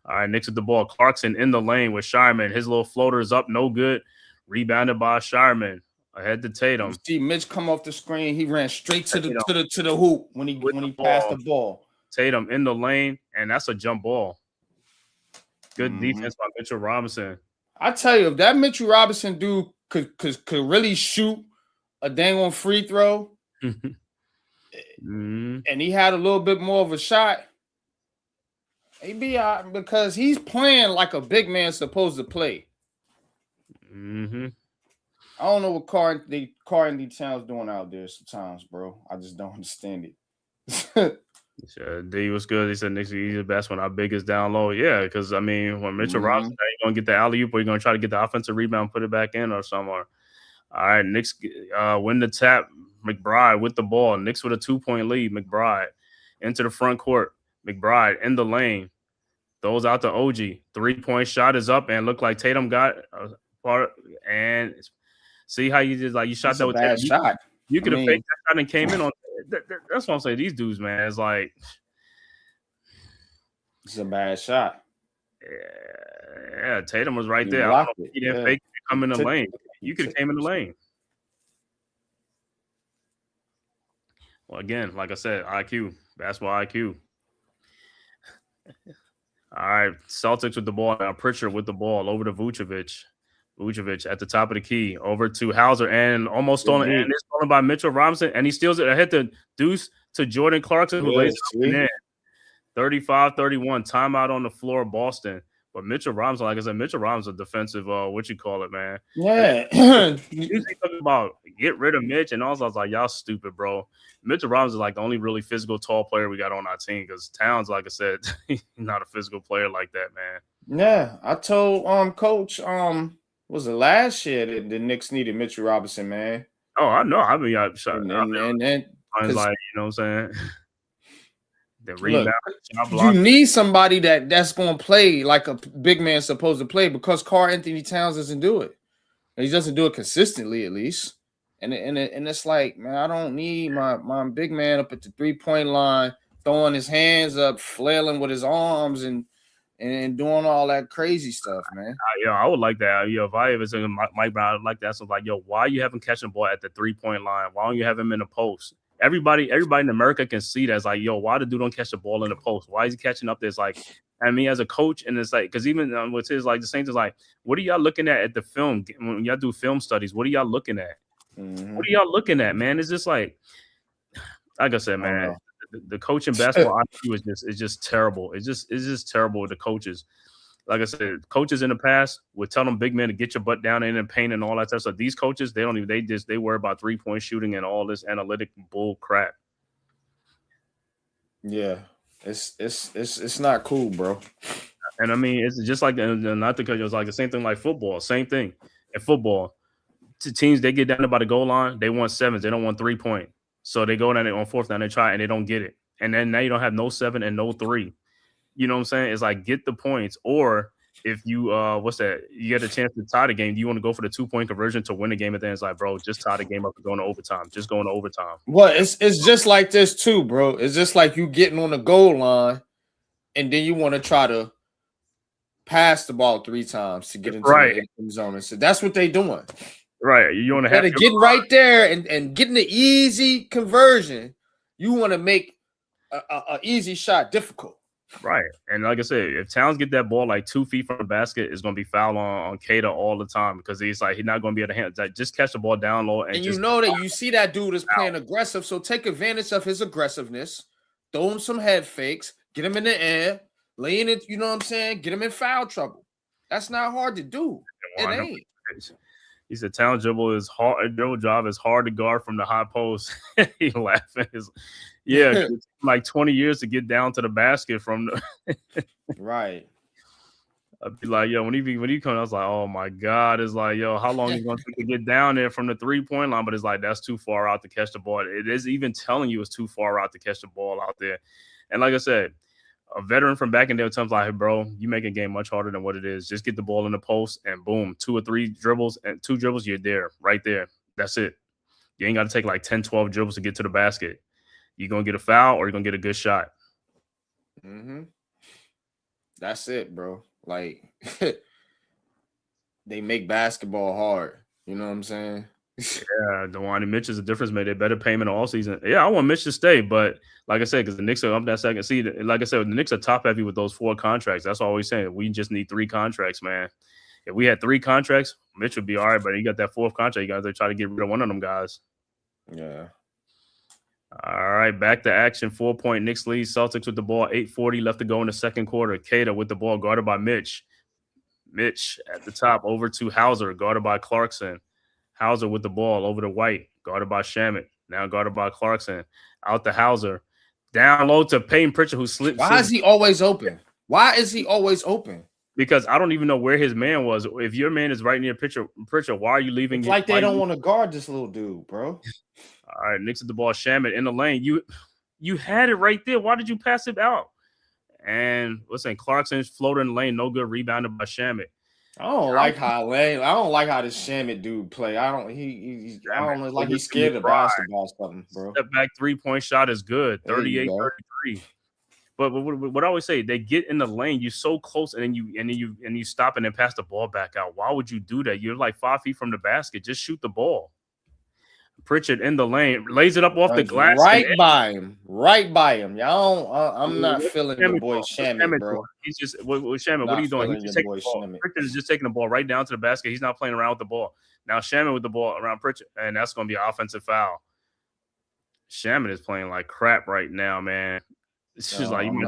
All right, Knicks with the ball. Clarkson in the lane with Shireman. His little floater is up, no good. Rebounded by Shireman. Ahead to Tatum. You see Mitch come off the screen. He ran straight to the hoop when he passed the ball. Tatum in the lane, and that's a jump ball. Good defense by Mitchell Robinson. I tell you, if that Mitchell Robinson dude could really shoot a dang on free throw, and he had a little bit more of a shot, he'd be out because he's playing like a big man supposed to play. I don't know what Karl Anthony Towns doing out there sometimes, bro. I just don't understand it. D was good. He said Knicks he's the best when our biggest down low. Yeah, because I mean, when Mitchell Robinson, you gonna get the alley oop, or you gonna try to get the offensive rebound, put it back in, or somewhere. All right, Knicks win the tap. McBride with the ball. Knicks with a 2-point lead. McBride into the front court. McBride in the lane. Throws out to OG. 3-point shot is up and looked like Tatum got a part. And see how you just like you shot that with bad Tatum. shot. You could have faked that shot and came in on. That's what I'm saying. These dudes, man, it's like it's a bad shot. Yeah, Tatum was right there. I don't know if he didn't fake it, come in the lane. You could have came in the lane. Well, again, like I said, IQ, basketball IQ. All right, Celtics with the ball now. Pritchard with the ball over to Vucevic. Vucevic at the top of the key over to Hauser and almost stolen. And it's stolen by Mitchell Robinson, and he steals it ahead to Deuce to Jordan Clarkson, who lays it in. 35-31, timeout on the floor, Boston. But Mitchell Robinson, like I said, Mitchell Robinson's a defensive, what you call it, man. Yeah. Usually talking about get rid of Mitch, and also I was like, y'all stupid, bro. Mitchell Robinson is like the only really physical, tall player we got on our team because Towns, like I said, he's not a physical player like that, man. Yeah, I told Coach was it last year that the Knicks needed Mitchell Robinson, man. Oh, I know. I mean, like, you know what I'm saying? The rebound. Look, you need somebody that's going to play like a big man supposed to play because Karl Anthony Towns doesn't do it. He doesn't do it consistently, at least. And it's like, man, I don't need my big man up at the 3-point line, throwing his hands up, flailing with his arms, and doing all that crazy stuff, man. I would like that. If I ever say Mike Brown, I'd like that. So like, why you haven't catching the ball at the 3-point line? Why don't you have him in the post? Everybody in America can see that. It's like, why the dude don't catch the ball in the post? Why is he catching up there? It's like, I mean, as a coach, and it's like, because even with his like the Saints is like, what are y'all looking at the film when y'all do film studies? What are y'all looking at? What are y'all looking at, man? It's just like I said, man, the coaching basketball IQ is just terrible. It's just terrible with the coaches. Like I said, coaches in the past would tell them big men to get your butt down in and paint and all that stuff. So these coaches, they worry about 3-point shooting and all this analytic bull crap. Yeah, it's not cool, bro. And I mean, it's just like not because it was like the same thing like football. Same thing in football. Teams they get down by the goal line, they want 7s. They don't want 3-point. So they go down there on 4th down, they try and they don't get it. And then now you don't have no 7 and no 3. You know what I'm saying? It's like get the points, or if you you get a chance to tie the game, you want to go for the 2-point conversion to win the game. At the end, it's like, bro, just tie the game up and go into overtime. Just go into overtime. Well, it's just like this too, bro. It's just like you getting on the goal line, and then you want to try to pass the ball 3 times to get into the end zone. So that's what they doing. Right. You want to have to get right there and getting the easy conversion. You want to make a easy shot difficult. Right. And like I said, if Towns get that ball like 2 feet from the basket, it's going to be foul on Kata all the time because he's not going to be able to handle that. Just catch the ball down low. And you know that you see that dude is playing aggressive, so take advantage of his aggressiveness. Throw him some head fakes. Get him in the air. Lay in it, you know what I'm saying? Get him in foul trouble. That's not hard to do. It ain't. He said, "Town dribble is hard. Dribble job is hard to guard from the high post." He laughing. Yeah, like 20 years to get down to the basket from the right. I'd be like, yo, when he come, I was like, oh my God. It's like, yo, how long is it going to take to get down there from the 3-point line? But it's like, that's too far out to catch the ball. It is even telling you it's too far out to catch the ball out there. And like I said, a veteran from back in there times like, hey, bro, you make a game much harder than what it is. Just get the ball in the post and boom, 2 or 3 dribbles and 2 dribbles, you're there, right there. That's it. You ain't got to take like 10, 12 dribbles to get to the basket. You're going to get a foul or you're going to get a good shot. Mm-hmm. That's it, bro. Like, they make basketball hard. You know what I'm saying? Yeah, DeWanne Mitch is a difference maker. Better payment all season. Yeah, I want Mitch to stay, but like I said, because the Knicks are up that second seed. Like I said, the Knicks are top heavy with those 4 contracts. That's all we're saying. We just need 3 contracts, man. If we had 3 contracts, Mitch would be all right. But you got that 4th contract. You got to try to get rid of one of them guys. Yeah. All right, back to action. 4-point Knicks lead. Celtics with the ball. 8:40 left to go in the second quarter. Cater with the ball, guarded by Mitch. Mitch at the top over to Hauser, guarded by Clarkson. Hauser with the ball over to White, guarded by Shamet. Now guarded by Clarkson. Out to Hauser. Down low to Peyton Pritchard, who slipped. Why is he always open? Why is he always open? Because I don't even know where his man was. If your man is right near Pritchard, why are you leaving? It's like they don't want to guard this little dude, bro. All right, Knicks at the ball. Shamet in the lane. You had it right there. Why did you pass it out? And listen, Clarkson's floater in the lane, no good, rebounded by Shamet. I don't like how this Shamet dude play. I don't like he's scared of basketball or something, bro. Step back 3-point shot is good. 38-33. But what I always say, they get in the lane, you're so close, and then you stop and then pass the ball back out. Why would you do that? You're like 5 feet from the basket. Just shoot the ball. Pritchard in the lane, lays it up off the glass. Right by him. Y'all, I'm not feeling the boy Shamet, bro. He's just, Shamet, what are you doing? He's just taking the ball. Pritchard is just taking the ball right down to the basket. He's not playing around with the ball. Now Shamet with the ball around Pritchard, and that's going to be an offensive foul. Shamet is playing like crap right now, man. It's just like I'm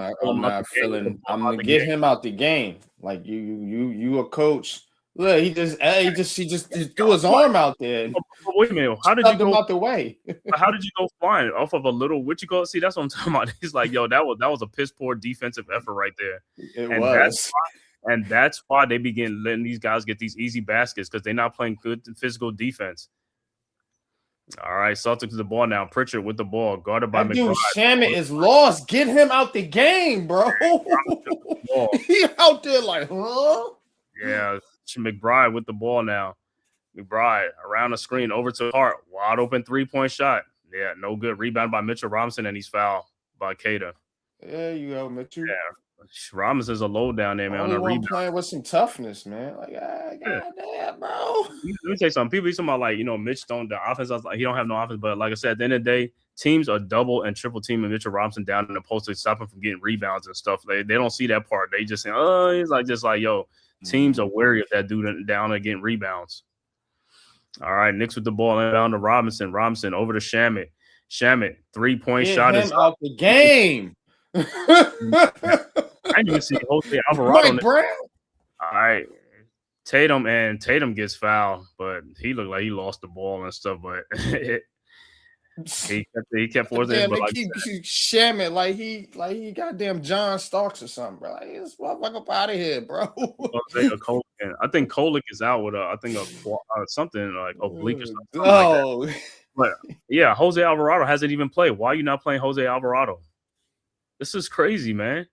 gonna get him out the game. Like you a coach. Look, he just threw his arm out there. Wait a minute. How did you go out the way? How did you go flying off of a little? What you go see? That's what I'm talking about. He's like, yo, that was a piss poor defensive effort right there. That's why they begin letting these guys get these easy baskets because they're not playing good physical defense. All right, Celtics with the ball now. Pritchard with the ball, guarded by McBride. Dude, Shamet is lost. Get him out the game, bro. He out there like, huh? Yeah, McBride with the ball now. McBride around the screen over to Hart. Wide open 3-point shot. Yeah, no good. Rebound by Mitchell Robinson, and he's fouled by Cater. Yeah, you go, Mitchell. Yeah. Robinson's a low down there, man. On the rebound, playing with some toughness, man. Like, goddamn, bro. Let me tell you something. People be talking about like, Mitch don't the offense. Like he don't have no offense, but like I said, at the end of the day, teams are double and triple teaming Mitchell Robinson down in the post to stop him from getting rebounds and stuff. They don't see that part. They just say, oh, he's like just like yo. Teams are wary of that dude down and getting rebounds. All right, Knicks with the ball down to Robinson. Robinson over to Shamet. Shamet 3-point shot is out the game. I didn't even see Jose Alvarado. Mike Brown. All right. Tatum gets fouled, but he looked like he lost the ball and stuff. But he kept forcing it. But like Shamet like he goddamn John Starks or something, bro. Like this motherfucker up out of here, bro. I think Kolick is out with something like oblique or something. Oh, like that. But yeah, Jose Alvarado hasn't even played. Why are you not playing Jose Alvarado? This is crazy, man.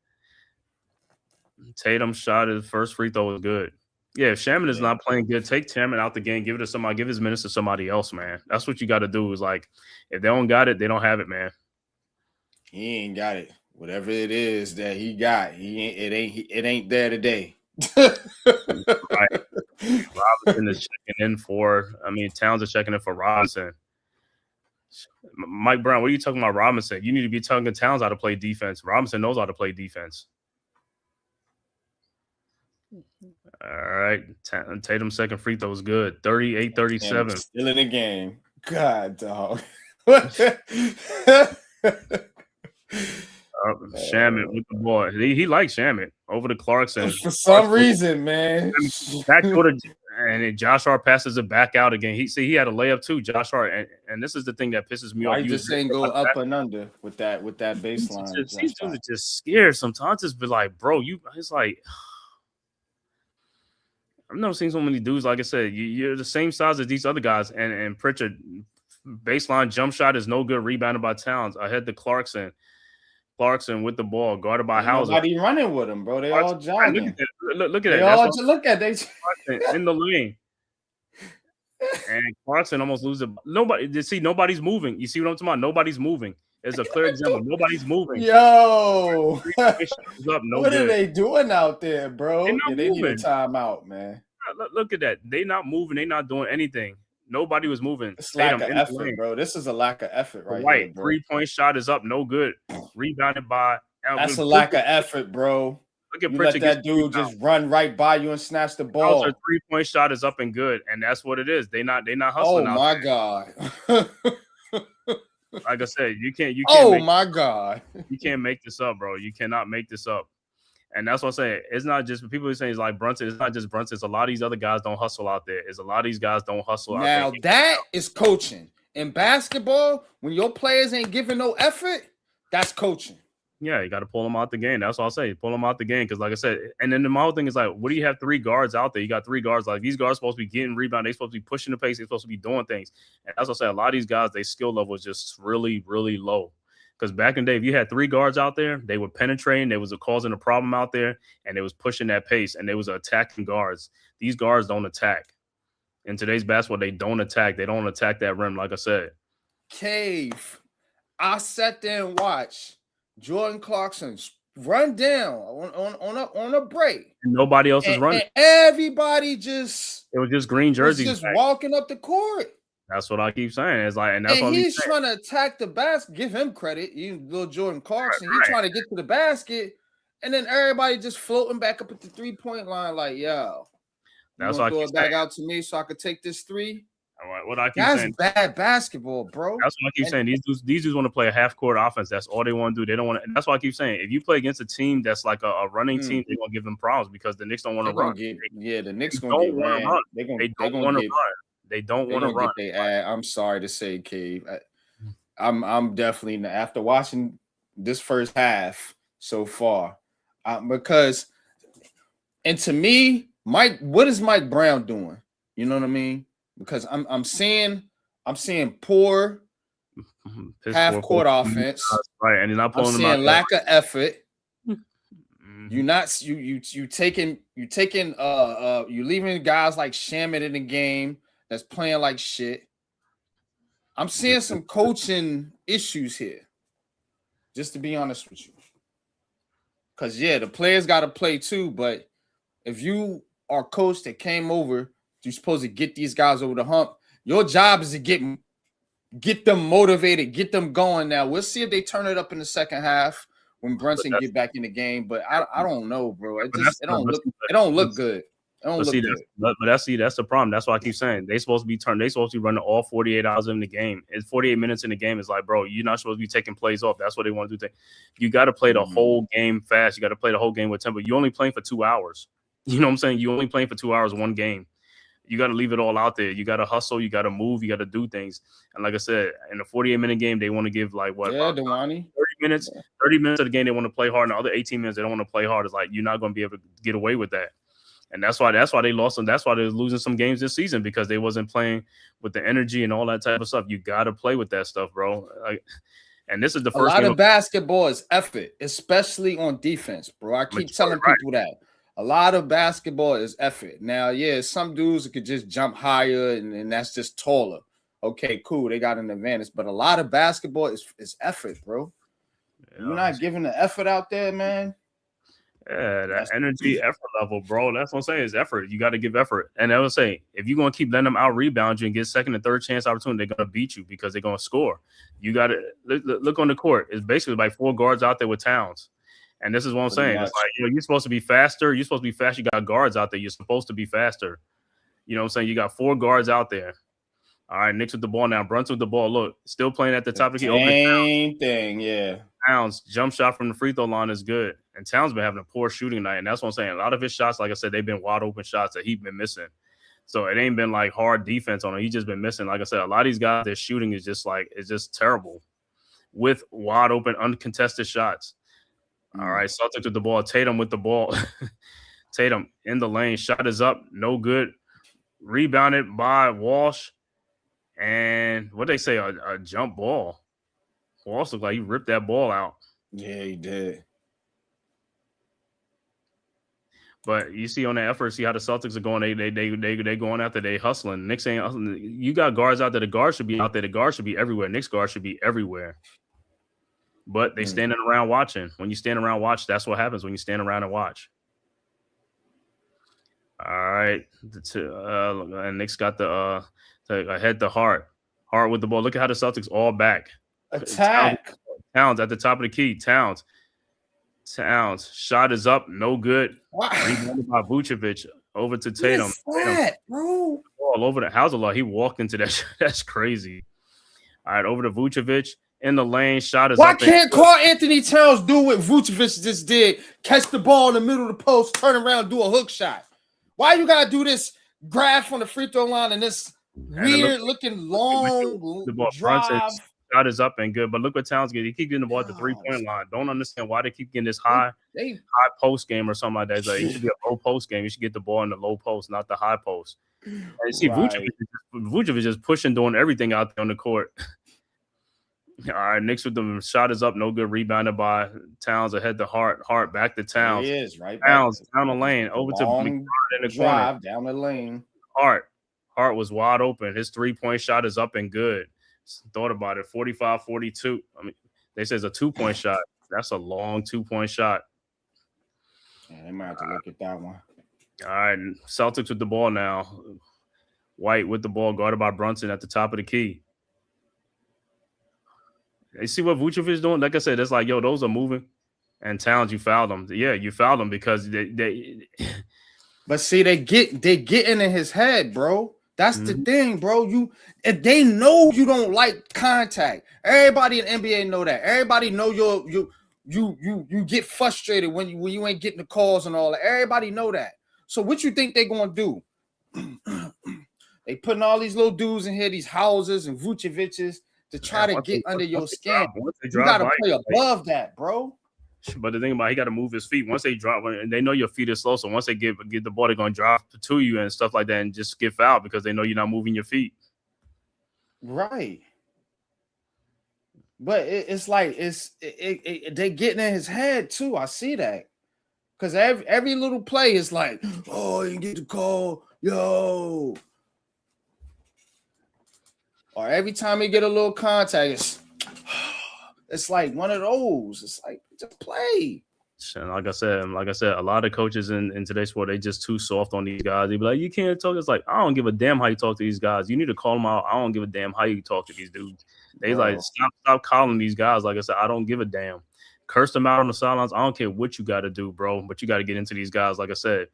Tatum shot his first free throw was good. Yeah, if Shaman is not playing good, take Shaman out the game, give it to somebody, give his minutes to somebody else, man. That's what you got to do. Is like, if they don't got it, they don't have it, man. He ain't got it. Whatever it is that he got, it ain't there today. Right. Robinson is checking in Towns is checking in for Robinson. Mike Brown, what are you talking about, Robinson? You need to be telling Towns how to play defense. Robinson knows how to play defense. All right. Tatum's second free throw was good. 38-37. Still in the game. God, dog. Shamit with the ball. He likes Shamit over to Clarkson. For some reason, man. Back to the and then Josh Hart passes it back out again. He had a layup too, Josh Hart, and this is the thing that pisses me off. I just saying go up and under with that baseline. These dudes are just scared sometimes. Just be like, bro, it's like I've never seen so many dudes. Like I said, you're the same size as these other guys, and Pritchard baseline jump shot is no good. Rebounded by Towns. Ahead to Clarkson with the ball, guarded by Hauser. Nobody running with him, bro. They all jogging. Look at they that. Look at they in the lane. And Clarkson almost loses. Nobody's moving. You see what I'm talking about? Nobody's moving. It's a clear example. Nobody's moving. Yo, what are they doing out there, bro? They need a timeout, man. Look at that. They not moving. They not doing anything. Nobody was moving. It's lack of effort, bro. This is a lack of effort right here, bro. 3-point shot is up. No good. Rebounded by. That's a lack of effort, bro. Look at let that dude just run right by you and snatch the ball. 3-point shot is up and good, and that's what it is. They not hustling. Oh my god! Like I said, you can't. Oh my god! You can't make this up, bro. You cannot make this up. And that's what I'm saying. It's not just people are saying it's like Brunson. It's not just Brunson. It's a lot of these other guys don't hustle out there. It's a lot of these guys don't hustle out there. Now that is coaching. In basketball, when your players ain't giving no effort, that's coaching. Yeah, you got to pull them out the game. That's all I say. Pull them out the game because, like I said, and then the whole thing is like, what do you have 3 guards out there? You got 3 guards. Like these guards supposed to be getting rebound. They're supposed to be pushing the pace. They're supposed to be doing things. And that's what I say. A lot of these guys, their skill level is just really, really low. Because back in the day, if you had 3 guards out there, they were penetrating, they was causing a problem out there, and they was pushing that pace, and they was attacking guards. These guards don't attack. In today's basketball, they don't attack. They don't attack that rim, like I said. Cave. I sat there and watched Jordan Clarkson run down on a break. And nobody else is running. And everybody just it was just green jerseys. Just walking up the court. That's what I keep saying. It's like, and that's what he's trying to attack the basket. Give him credit. You little Jordan Clarkson. He's trying to get to the basket, and then everybody just floating back up at the 3-point line, like, yo. That's why I throw keep it back saying. out to me so I could take this 3. What I keep That's saying. bad basketball, bro. That's what I keep saying. These dudes want to play a half-court offense. That's all they want to do. They don't want to. And that's why I keep saying, if you play against a team that's like a running team, they're gonna give them problems because the Knicks don't want to run. The Knicks gonna get ran. They don't want to run. They don't want to run. I'm sorry to say, Cave. I'm definitely after watching this first half so far, because, and to me, what is Mike Brown doing? You know what I mean? Because I'm seeing poor half-court offense. Right, and you're not pulling them out. I'm seeing lack of effort. You're not you leaving guys like Shamit in the game that's playing like shit. I'm seeing some coaching issues here, just to be honest with you. Because, the players got to play too, but if you are a coach that came over, you're supposed to get these guys over the hump. Your job is to get them motivated, get them going. Now, we'll see if they turn it up in the second half when Brunson get back in the game, but I don't know, bro. It don't look good. That's the problem. That's why I keep saying they're supposed to be running all 48 hours in the game. It's 48 minutes in the game. It's like, bro, you're not supposed to be taking plays off. That's what they want to do. You got to play the whole game fast. You got to play the whole game with tempo. You're only playing for 2 hours. You know what I'm saying? You're only playing for 2 hours, one game. You got to leave it all out there. You got to hustle. You got to move. You got to do things. And like I said, in a 48-minute game, they want to give 30 minutes. 30 minutes of the game, they want to play hard. And the other 18 minutes, they don't want to play hard. It's like you're not going to be able to get away with that. And that's why they lost them. That's why they're losing some games this season, because they wasn't playing with the energy and all that type of stuff. You got to play with that stuff, bro. And this is the first. A lot of basketball is effort, especially on defense, bro. I keep telling people that. A lot of basketball is effort. Now, some dudes could just jump higher and that's just taller. Okay, cool. They got an advantage. But a lot of basketball is effort, bro. You're not giving the effort out there, man. Yeah, that energy, effort level, bro. That's what I'm saying, is effort. You got to give effort. And I would say, if you're going to keep letting them out-rebound you and get second and third chance opportunity, they're going to beat you because they're going to score. You got to look on the court. It's basically like 4 guards out there with Towns. And this is what I'm saying. It's like, you're supposed to be faster. You're supposed to be fast. You got guards out there. You're supposed to be faster. You know what I'm saying? You got 4 guards out there. All right, Knicks with the ball now. Brunson with the ball. Look, still playing at the top of the key. Same thing, yeah. Towns jump shot from the free throw line is good, and Towns been having a poor shooting night, and that's what I'm saying. A lot of his shots, like I said, they've been wide open shots that he's been missing. So it ain't been like hard defense on him. He's just been missing. Like I said, a lot of these guys, their shooting is just like it's just terrible with wide open, uncontested shots. All right, Celtics with the ball. Tatum with the ball. Tatum in the lane. Shot is up. No good. Rebounded by Walsh. And what they say, a jump ball. Walsh looked like he ripped that ball out. Yeah, he did. But you see on the effort, see how the Celtics are going. They going out there. They hustling. Knicks ain't hustling. You got guards out there. The guards should be out there. The guards should be everywhere. Knicks guards should be everywhere. But they standing around watching. When you stand around watch, that's what happens when you stand around and watch. All right. And Knicks got the head to Hart. Hart with the ball. Look at how the Celtics all back. Attack. Towns at the top of the key. Towns. Shot is up. No good. Wow. Rebounded by Vucevic over to Tatum. What is that, bro? All over the house a lot. He walked into that. That's crazy. All right. Over to Vucevic. In the lane, shot is Why up. can't Karl Anthony Towns do what Vucevic just did? Catch the ball in the middle of the post, turn around, do a hook shot. Why you gotta do this graph on the free throw line and this weird looking long the ball drive? Shot is up and good, but look what Towns get. He keep getting the ball at the 3-point line. Don't understand why they keep getting this high post game or something like that. It's like, it should be a low post game. You should get the ball in the low post, not the high post. And you see Vucevic just pushing, doing everything out there on the court. All right, Knicks with them. Shot is up, no good. Rebounded by Towns ahead to Hart. Hart back to Towns. He is right. Towns down the lane, over to McBride in the corner. Down the lane. Hart was wide open. His 3-point shot is up and good. Thought about it. 45-42. I mean, they say it's a 2-point shot. That's a long 2-point shot. Yeah, they might have to look at that one. All right, Celtics with the ball now. White with the ball, guarded by Brunson at the top of the key. You see what Vucevic is doing? Like I said, it's like, yo, those are moving. And Towns, you fouled them. Yeah, you fouled them because they But see, they getting in his head, bro. That's the thing, bro. If they know you don't like contact. Everybody in NBA know that. Everybody know you get frustrated when you ain't getting the calls and all that. Everybody know that. So what you think they gonna do? They putting all these little dudes in here, these houses and Vucevic's, to try to get under your skin. You gotta play above that, bro. But the thing about it, he got to move his feet. Once they drop, and they know your feet are slow, so once they get the ball, they're gonna drop to you and stuff like that, and just get fouled because they know you're not moving your feet. Right. But it's like they getting in his head too. I see that because every little play is like, oh, you get the call, yo. Or every time he get a little contact, it's like one of those. It's like, just play. And like I said, a lot of coaches in today's sport, they just too soft on these guys. They be like, you can't talk. It's like, I don't give a damn how you talk to these guys. You need to call them out. I don't give a damn how you talk to these dudes. They like, stop calling these guys. Like I said, I don't give a damn. Curse them out on the sidelines. I don't care what you got to do, bro. But you got to get into these guys. Like I said,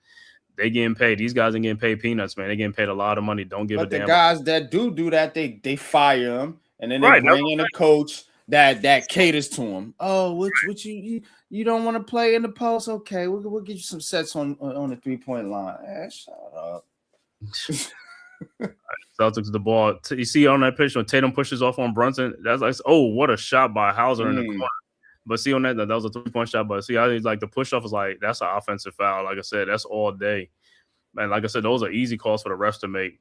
they getting paid. These guys ain't getting paid peanuts, man. They getting paid a lot of money. Don't give a damn. But the guys that do that, they fire them, and then they bring in a coach that caters to them. Oh, what you don't want to play in the post? Okay, we'll get you some sets on the 3-point line. Shut up. Celtics the ball. You see on that pitch when Tatum pushes off on Brunson. That's like, oh, what a shot by Hauser in the corner. But see on that was a 3-point shot. But see how he's like the push off is like that's an offensive foul. Like I said, that's all day. Man, like I said, those are easy calls for the refs to make.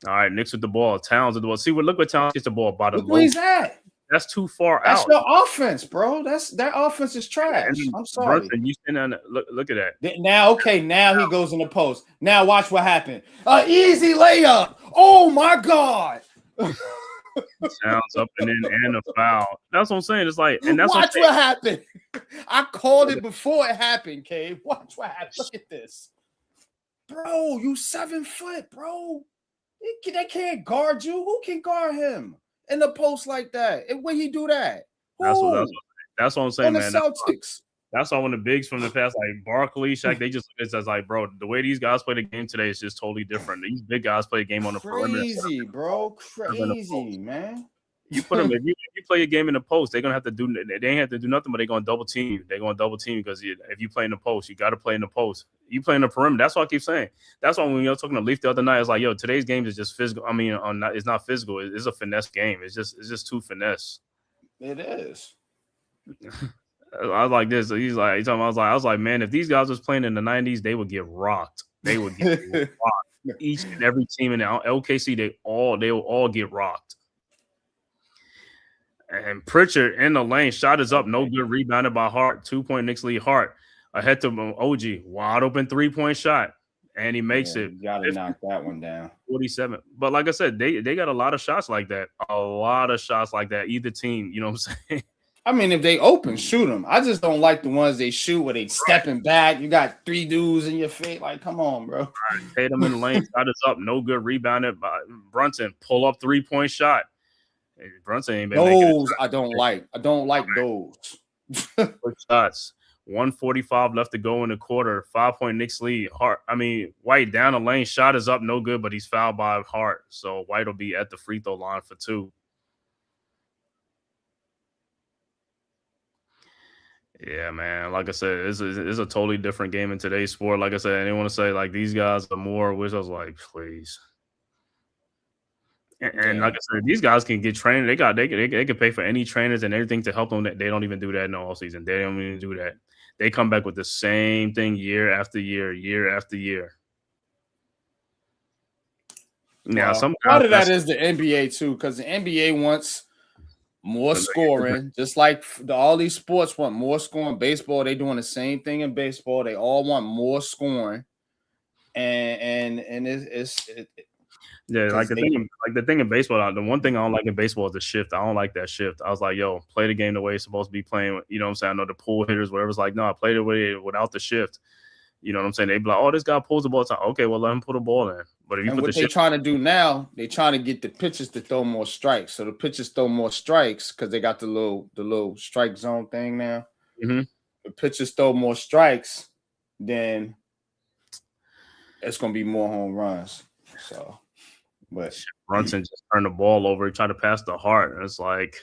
All right, Knicks with the ball. Towns with the ball. See look what Towns gets the ball by the look where he's at. That's too far that's out. That's your offense, bro. That offense is trash. I'm sorry. Brunson, you stand on look at that. Now he goes in the post. Now watch what happened. Easy layup. Oh my God. Towns up and in and a foul. That's what I'm saying. It's like, and that's watch what happened. I called it before it happened, Cave. Watch what happened. Look at this. Bro, you 7 foot, bro. They can't guard you. Who can guard him in the post like that? And when he do that? That's what I'm saying, on the man. Celtics. That's all when the bigs from the past, like Barkley, Shaq, they just it's as like, bro, the way these guys play the game today is just totally different. These big guys play the game on the perimeter. Crazy, bro. Crazy, man. You put them if you play a game in the post, they're gonna have to do. They ain't have to do nothing, but they're gonna double team you. They're gonna double team because if you play in the post, you got to play in the post. You play in the perimeter. That's what I keep saying. That's why when you're talking to Leaf the other night, it's like, yo, today's game is just physical. I mean, it's not physical. It's a finesse game. It's just too finesse. It is. I was like this. He's talking. I was like, man, if these guys was playing in the '90s, they would get rocked. They would get rocked. Each and every team in the LKC, they will all get rocked. And Pritchard in the lane, shot is up, no good, rebounded by Hart. 2-point Knicks lead. Hart ahead to OG, wide open 3-point shot, and he makes it. You gotta knock that one down. 47. But like I said, they got a lot of shots like that. A lot of shots like that. Either team, you know what I'm saying? I mean, if they open, shoot them. I just don't like the ones they shoot where they stepping back. You got 3 dudes in your face. Like, come on, bro. Tatum in the lane, shot is up, no good, rebounded by Brunson. Pull up 3-point shot. Brunson ain't been those I don't like. I don't like those. Shots. 1:45 left to go in the quarter. 5-point Knicks lead. White down the lane. Shot is up, no good, but he's fouled by Hart. So White will be at the free throw line for 2. Yeah, man. Like I said, it's a totally different game in today's sport. Like I said, I didn't want to say like these guys are more. Which I was like, please. And like I said, these guys can get trained. They can pay for any trainers and everything to help them. They don't even do that in the all season. They don't even do that. They come back with the same thing year after year, year after year. Now, part of that is the NBA too, because the NBA wants more scoring, just like all these sports want more scoring. Baseball, they doing the same thing in baseball. They all want more scoring, and it's yeah, like the thing in baseball. The one thing I don't like in baseball is the shift. I don't like that shift. I was like, yo, play the game the way it's supposed to be playing. You know what I'm saying? I know the pull hitters, whatever's like, no, I played it without the shift. You know what I'm saying? They be like, oh, this guy pulls the ball. Okay, well, let him put the ball in. But if you put they're trying to do now, they trying to get the pitchers to throw more strikes. So the pitchers throw more strikes because they got the little strike zone thing now. Mm-hmm. The pitchers throw more strikes, then it's gonna be more home runs. So, but Brunson just turned the ball over, tried to pass the Hart, and it's like.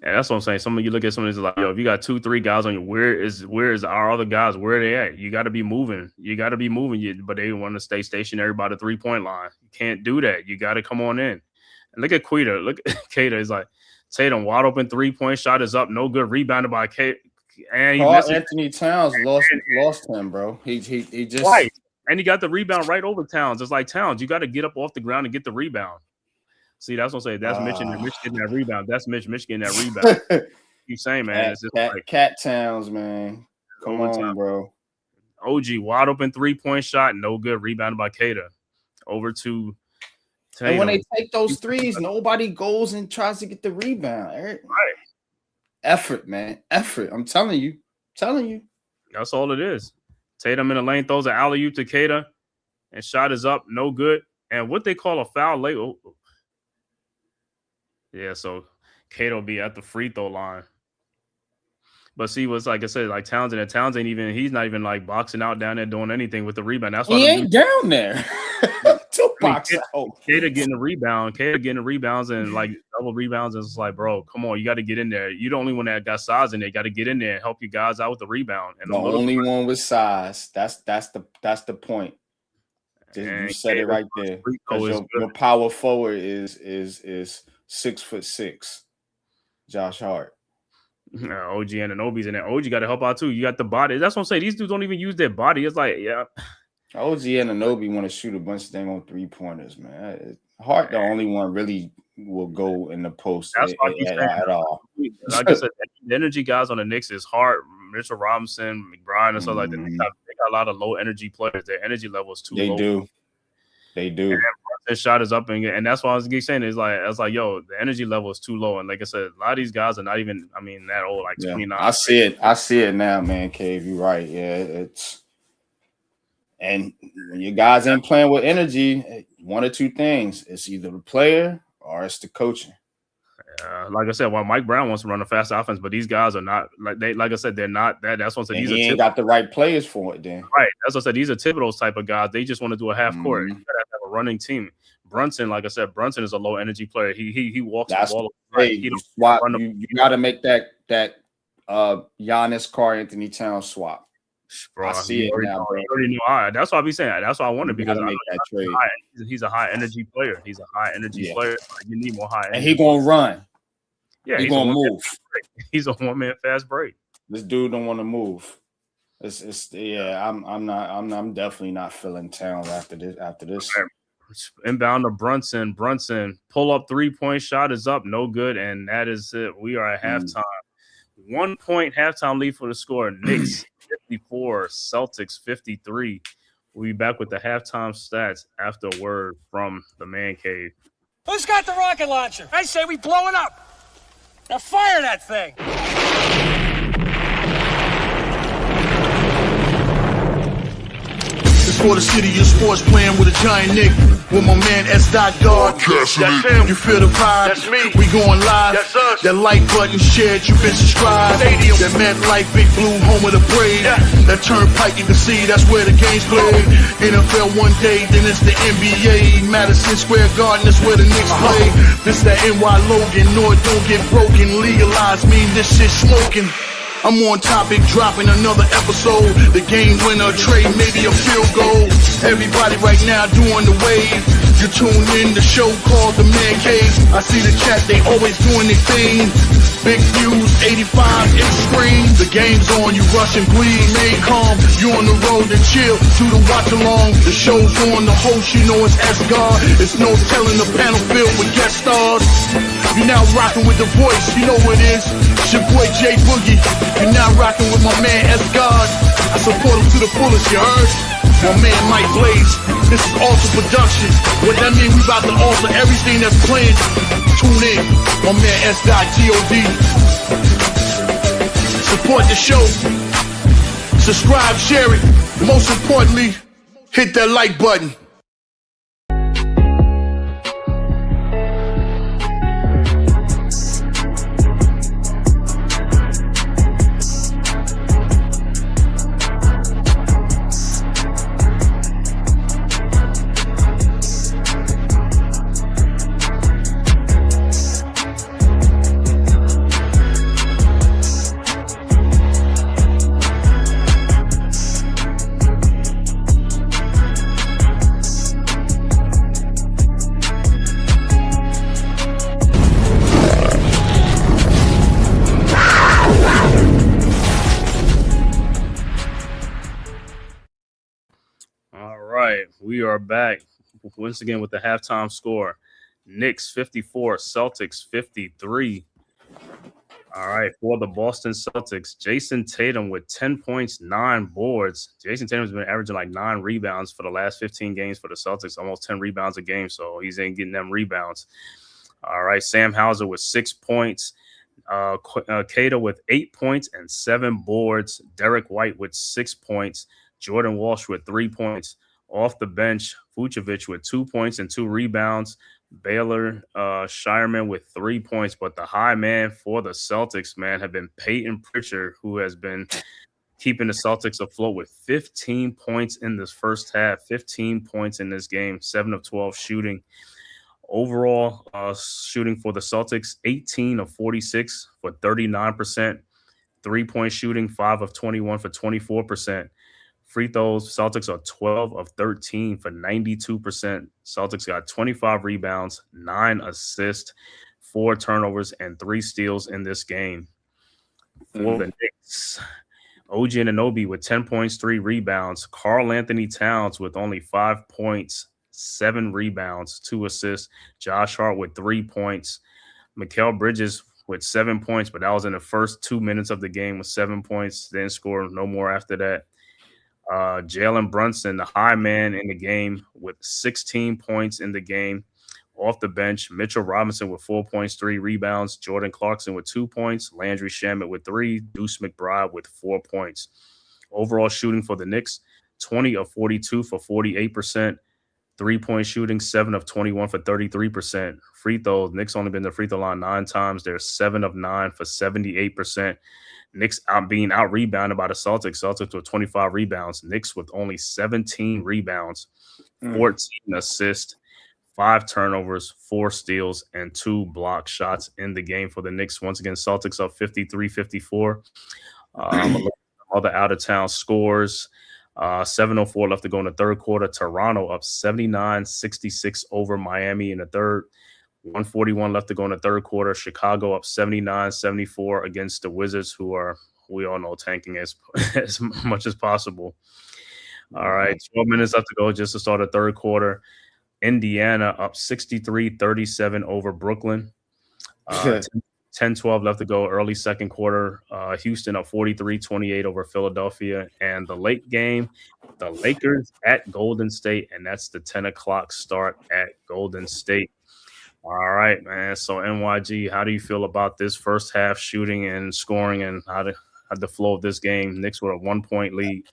Yeah, that's what I'm saying. Some of you look at some of these like, yo, if you got 2-3 guys on you, where is our other guys? Where are they at? You got to be moving. But they want to stay stationary by the 3-point line. You can't do that. You got to come on in. And look at Quita. Look at Kata. He's like, Tatum, wide open 3-point shot is up, no good, rebounded by Kata. And Anthony Towns lost him, bro. He just right. And he got the rebound right over Towns. It's like Towns, you got to get up off the ground and get the rebound. See, that's what I'm saying. That's Mitch getting that rebound. That's Mitch getting that rebound. You saying, man? It's just like Cat Towns, man. Come on, bro. OG wide open 3-point shot, no good. Rebounded by Kata. Over to Tatum. And when they take those threes, nobody goes and tries to get the rebound. Right. Effort, man. Effort. I'm telling you. That's all it is. Tatum in the lane throws an alley-oop to Kata, and shot is up, no good. And what they call a foul late. Yeah, so Kata will be at the free throw line. But see, what's like I said, like Towns ain't even, he's not even like boxing out down there doing anything with the rebound. That's why he ain't down there. Box out. Kata getting the rebounds and like double rebounds. And it's like, bro, come on, you got to get in there. You the only one that got size in there. You got to get in there and help you guys out with the rebound. And the only one with size. That's the point. You said it right there. Because your power forward is 6'6", Josh Hart. OG and Ananobi's in there. OG got to help out too. You got the body. That's what I'm saying. These dudes don't even use their body. It's like, yeah. OG and Ananobi want to shoot a bunch of them on 3-pointers, man. Hart, the only one really will go in the post at all. Like I said, the energy guys on the Knicks is Hart, Mitchell Robinson, McBride, and stuff like that. They got a lot of low energy players. Their energy level is too low. They do. And their shot is up, and that's why I was saying is like, I was like, yo, the energy level is too low. And like I said, a lot of these guys are not even, that old, like 29. I see it now, man. Cave, you're right. Yeah, it's. And when your guys ain't playing with energy, one or two things. It's either the player or it's the coaching. Like I said, Mike Brown wants to run a fast offense, but these guys are not like I said, they're not that. That's what I said. He ain't got the right players for it then. Right. That's what I said. These are Thibodeau's type of guys. They just want to do a half court. You gotta have a running team. Brunson, like I said, Brunson is a low energy player. He walks That's the ball. hey, He you swap. You got to make that Giannis Carl Anthony Towns swap. Bro, I see it now, bro. You already know. That's why I be saying. That's why I wanted because make that trade. He's a high energy player. He's a high energy player. You need more high energy. And he gonna run. Yeah, he's gonna move. He's a 1-man fast break. This dude don't want to move. I'm definitely not feeling Towns after this. Inbound to Brunson. Brunson pull up 3-point shot is up, no good, and that is it. We are at halftime. 1 point halftime lead for the score. Knicks 54, Celtics 53. We'll be back with the halftime stats after a word from the man cave. Who's got the rocket launcher? I say we blow it up. Now fire that thing. For the city of sports, playing with a giant Nick. With my man S. God. That's him. You feel the vibe? That's me. We going live. That's us. That like button shared, you been subscribed. Stadium. That MetLife, Big Blue, home of the Braves. Yeah. That Turnpike, you can see that's where the game's played. NFL one day, then it's the NBA. Madison Square Garden, that's where the Knicks play. This that NY Logan, no it don't get broken. Legalize, mean this shit smoking. I'm on topic, dropping another episode. The game winner, trade, maybe a field goal. Everybody right now doing the wave. You tune in, the show called The Man Cave. I see the chat, they always doing their thing. Big views, 85 inch screen. The game's on, you rush and bleed. Stay calm, you on the road and chill. Do the watch along. The show's on, the host, you know it's S-God. It's no telling the panel filled with guest stars. You're now rocking with the voice, you know what it is. It's your boy J Boogie. You're now rocking with my man S-God. I support him to the fullest, you heard? My man Mike Blaze. This is Alter Production. What that mean, we about to alter everything that's playing. Tune in. My man S.T.O.D. Support the show. Subscribe, share it. Most importantly, hit that like button. We are back once again with the halftime score. Knicks 54, Celtics 53. All right, for the Boston Celtics, Jason Tatum with 10 points, 9 boards. Jason Tatum's been averaging like 9 rebounds for the last 15 games for the Celtics, almost 10 rebounds a game, so he's ain't getting them rebounds. All right, Sam Hauser with 6 points. Cato with 8 points and 7 boards. Derek White with 6 points. Jordan Walsh with 3 points. Off the bench, Vucevic with 2 points and 2 rebounds. Baylor Shireman with 3 points. But the high man for the Celtics, man, have been Peyton Pritchard, who has been keeping the Celtics afloat with 15 points in this first half. 15 points in this game, 7 of 12 shooting. Overall shooting for the Celtics, 18 of 46 for 39%. 3-point shooting, 5 of 21 for 24%. Free throws, Celtics are 12 of 13 for 92%. Celtics got 25 rebounds, 9 assists, 4 turnovers, and 3 steals in this game. For the Knicks, OG Anunoby with 10 points, 3 rebounds. Karl Anthony Towns with only 5 points, 7 rebounds, 2 assists. Josh Hart with 3 points. Mikal Bridges with 7 points, but that was in the first 2 minutes of the game with 7 points. Didn't score no more after that. Jalen Brunson, the high man in the game, with 16 points in the game. Off the bench, Mitchell Robinson with 4 points, 3 rebounds. Jordan Clarkson with 2 points. Landry Shamet with 3. Deuce McBride with 4 points. Overall shooting for the Knicks, 20 of 42 for 48%. 3-point shooting, 7 of 21 for 33%. Free throws, Knicks only been to the free throw line 9 times. They're 7 of 9 for 78%. Knicks being out rebounded by the Celtics. Celtics with 25 rebounds. Knicks with only 17 rebounds, 14 assists, 5 turnovers, 4 steals, and 2 block shots in the game for the Knicks. Once again, Celtics up 53-54. Other out-of-town scores. 7:04 left to go in the third quarter. Toronto up 79-66 over Miami in the third. 141 left to go in the third quarter. Chicago up 79-74 against the Wizards, who are, we all know, tanking as much as possible. All right, 12 minutes left to go just to start the third quarter. Indiana up 63-37 over Brooklyn. 10-12 left to go early second quarter. Houston up 43-28 over Philadelphia. And the late game, the Lakers at Golden State, and that's the 10 o'clock start at Golden State. All right, man. So NYG, how do you feel about this first half shooting and scoring, and how the flow of this game? Knicks with a 1-point lead.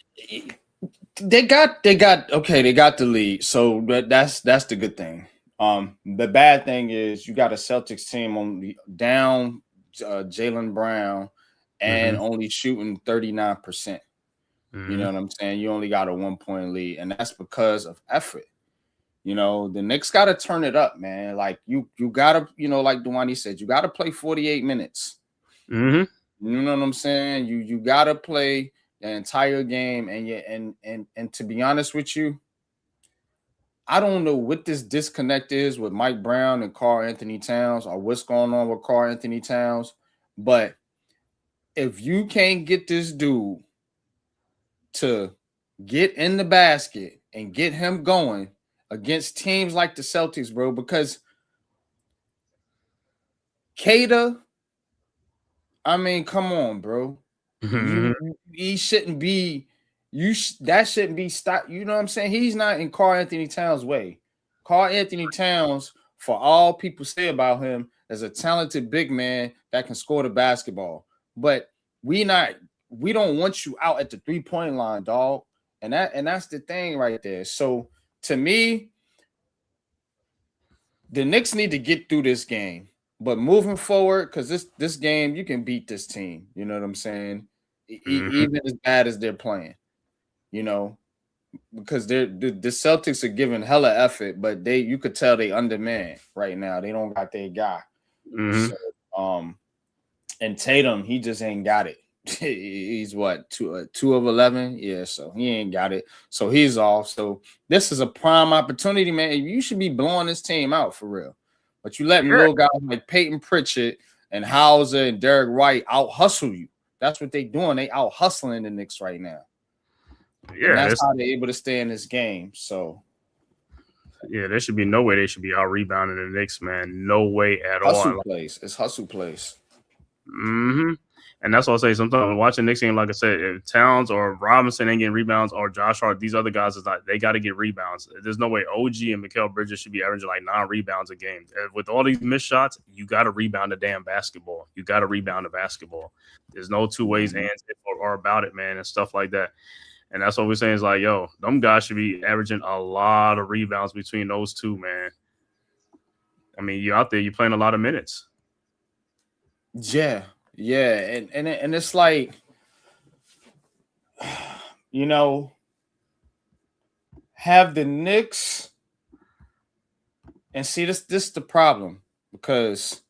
They got the lead. So that's the good thing. The bad thing is you got a Celtics team on down Jaylen Brown and only shooting 39%. You know what I'm saying? You only got a 1-point lead, and that's because of effort. You know, the Knicks got to turn it up, man. Like you got to, you know, like Dwayne said, you got to play 48 minutes. You know what I'm saying? You got to play the entire game, and to be honest with you, I don't know what this disconnect is with Mike Brown and Karl-Anthony Towns, or what's going on with Karl-Anthony Towns, but if you can't get this dude to get in the basket and get him going against teams like the Celtics, bro, because Kata, I mean, come on, bro. He shouldn't be. That shouldn't be stopped. You know what I'm saying? He's not in Karl-Anthony Towns' way. Karl-Anthony Towns, for all people say about him, is a talented big man that can score the basketball. But we don't want you out at the 3-point line, dog. And that's the thing right there. So to me, the Knicks need to get through this game. But moving forward, because this game, you can beat this team. You know what I'm saying? Even as bad as they're playing. You know, because the Celtics are giving hella effort, but you could tell they undermanned right now. They don't got their guy. So, and Tatum, he just ain't got it. He's what, 2 of 11? Yeah, so he ain't got it. So he's off. So this is a prime opportunity, man. You should be blowing this team out for real. But you letting little guys like Peyton Pritchard and Hauser and Derek White out hustle you. That's what they doing. They out hustling the Knicks right now. Yeah, and that's how they're able to stay in this game. So, yeah, there should be no way they should be out rebounding the Knicks, man. No way at hustle all. Plays. It's hustle plays. And that's what I say. Sometimes watching Knicks game, like I said, if Towns or Robinson ain't getting rebounds, or Josh Hart, these other guys they got to get rebounds. There's no way OG and Mikal Bridges should be averaging like 9 rebounds a game. With all these missed shots, you got to rebound the damn basketball. You got to rebound the basketball. There's no two ways ands or about it, man, and stuff like that. And that's what we're saying is like, yo, them guys should be averaging a lot of rebounds between those two, man. I mean, you're out there, you're playing a lot of minutes. Yeah, and it's like, you know, have the Knicks, and see this is the problem, because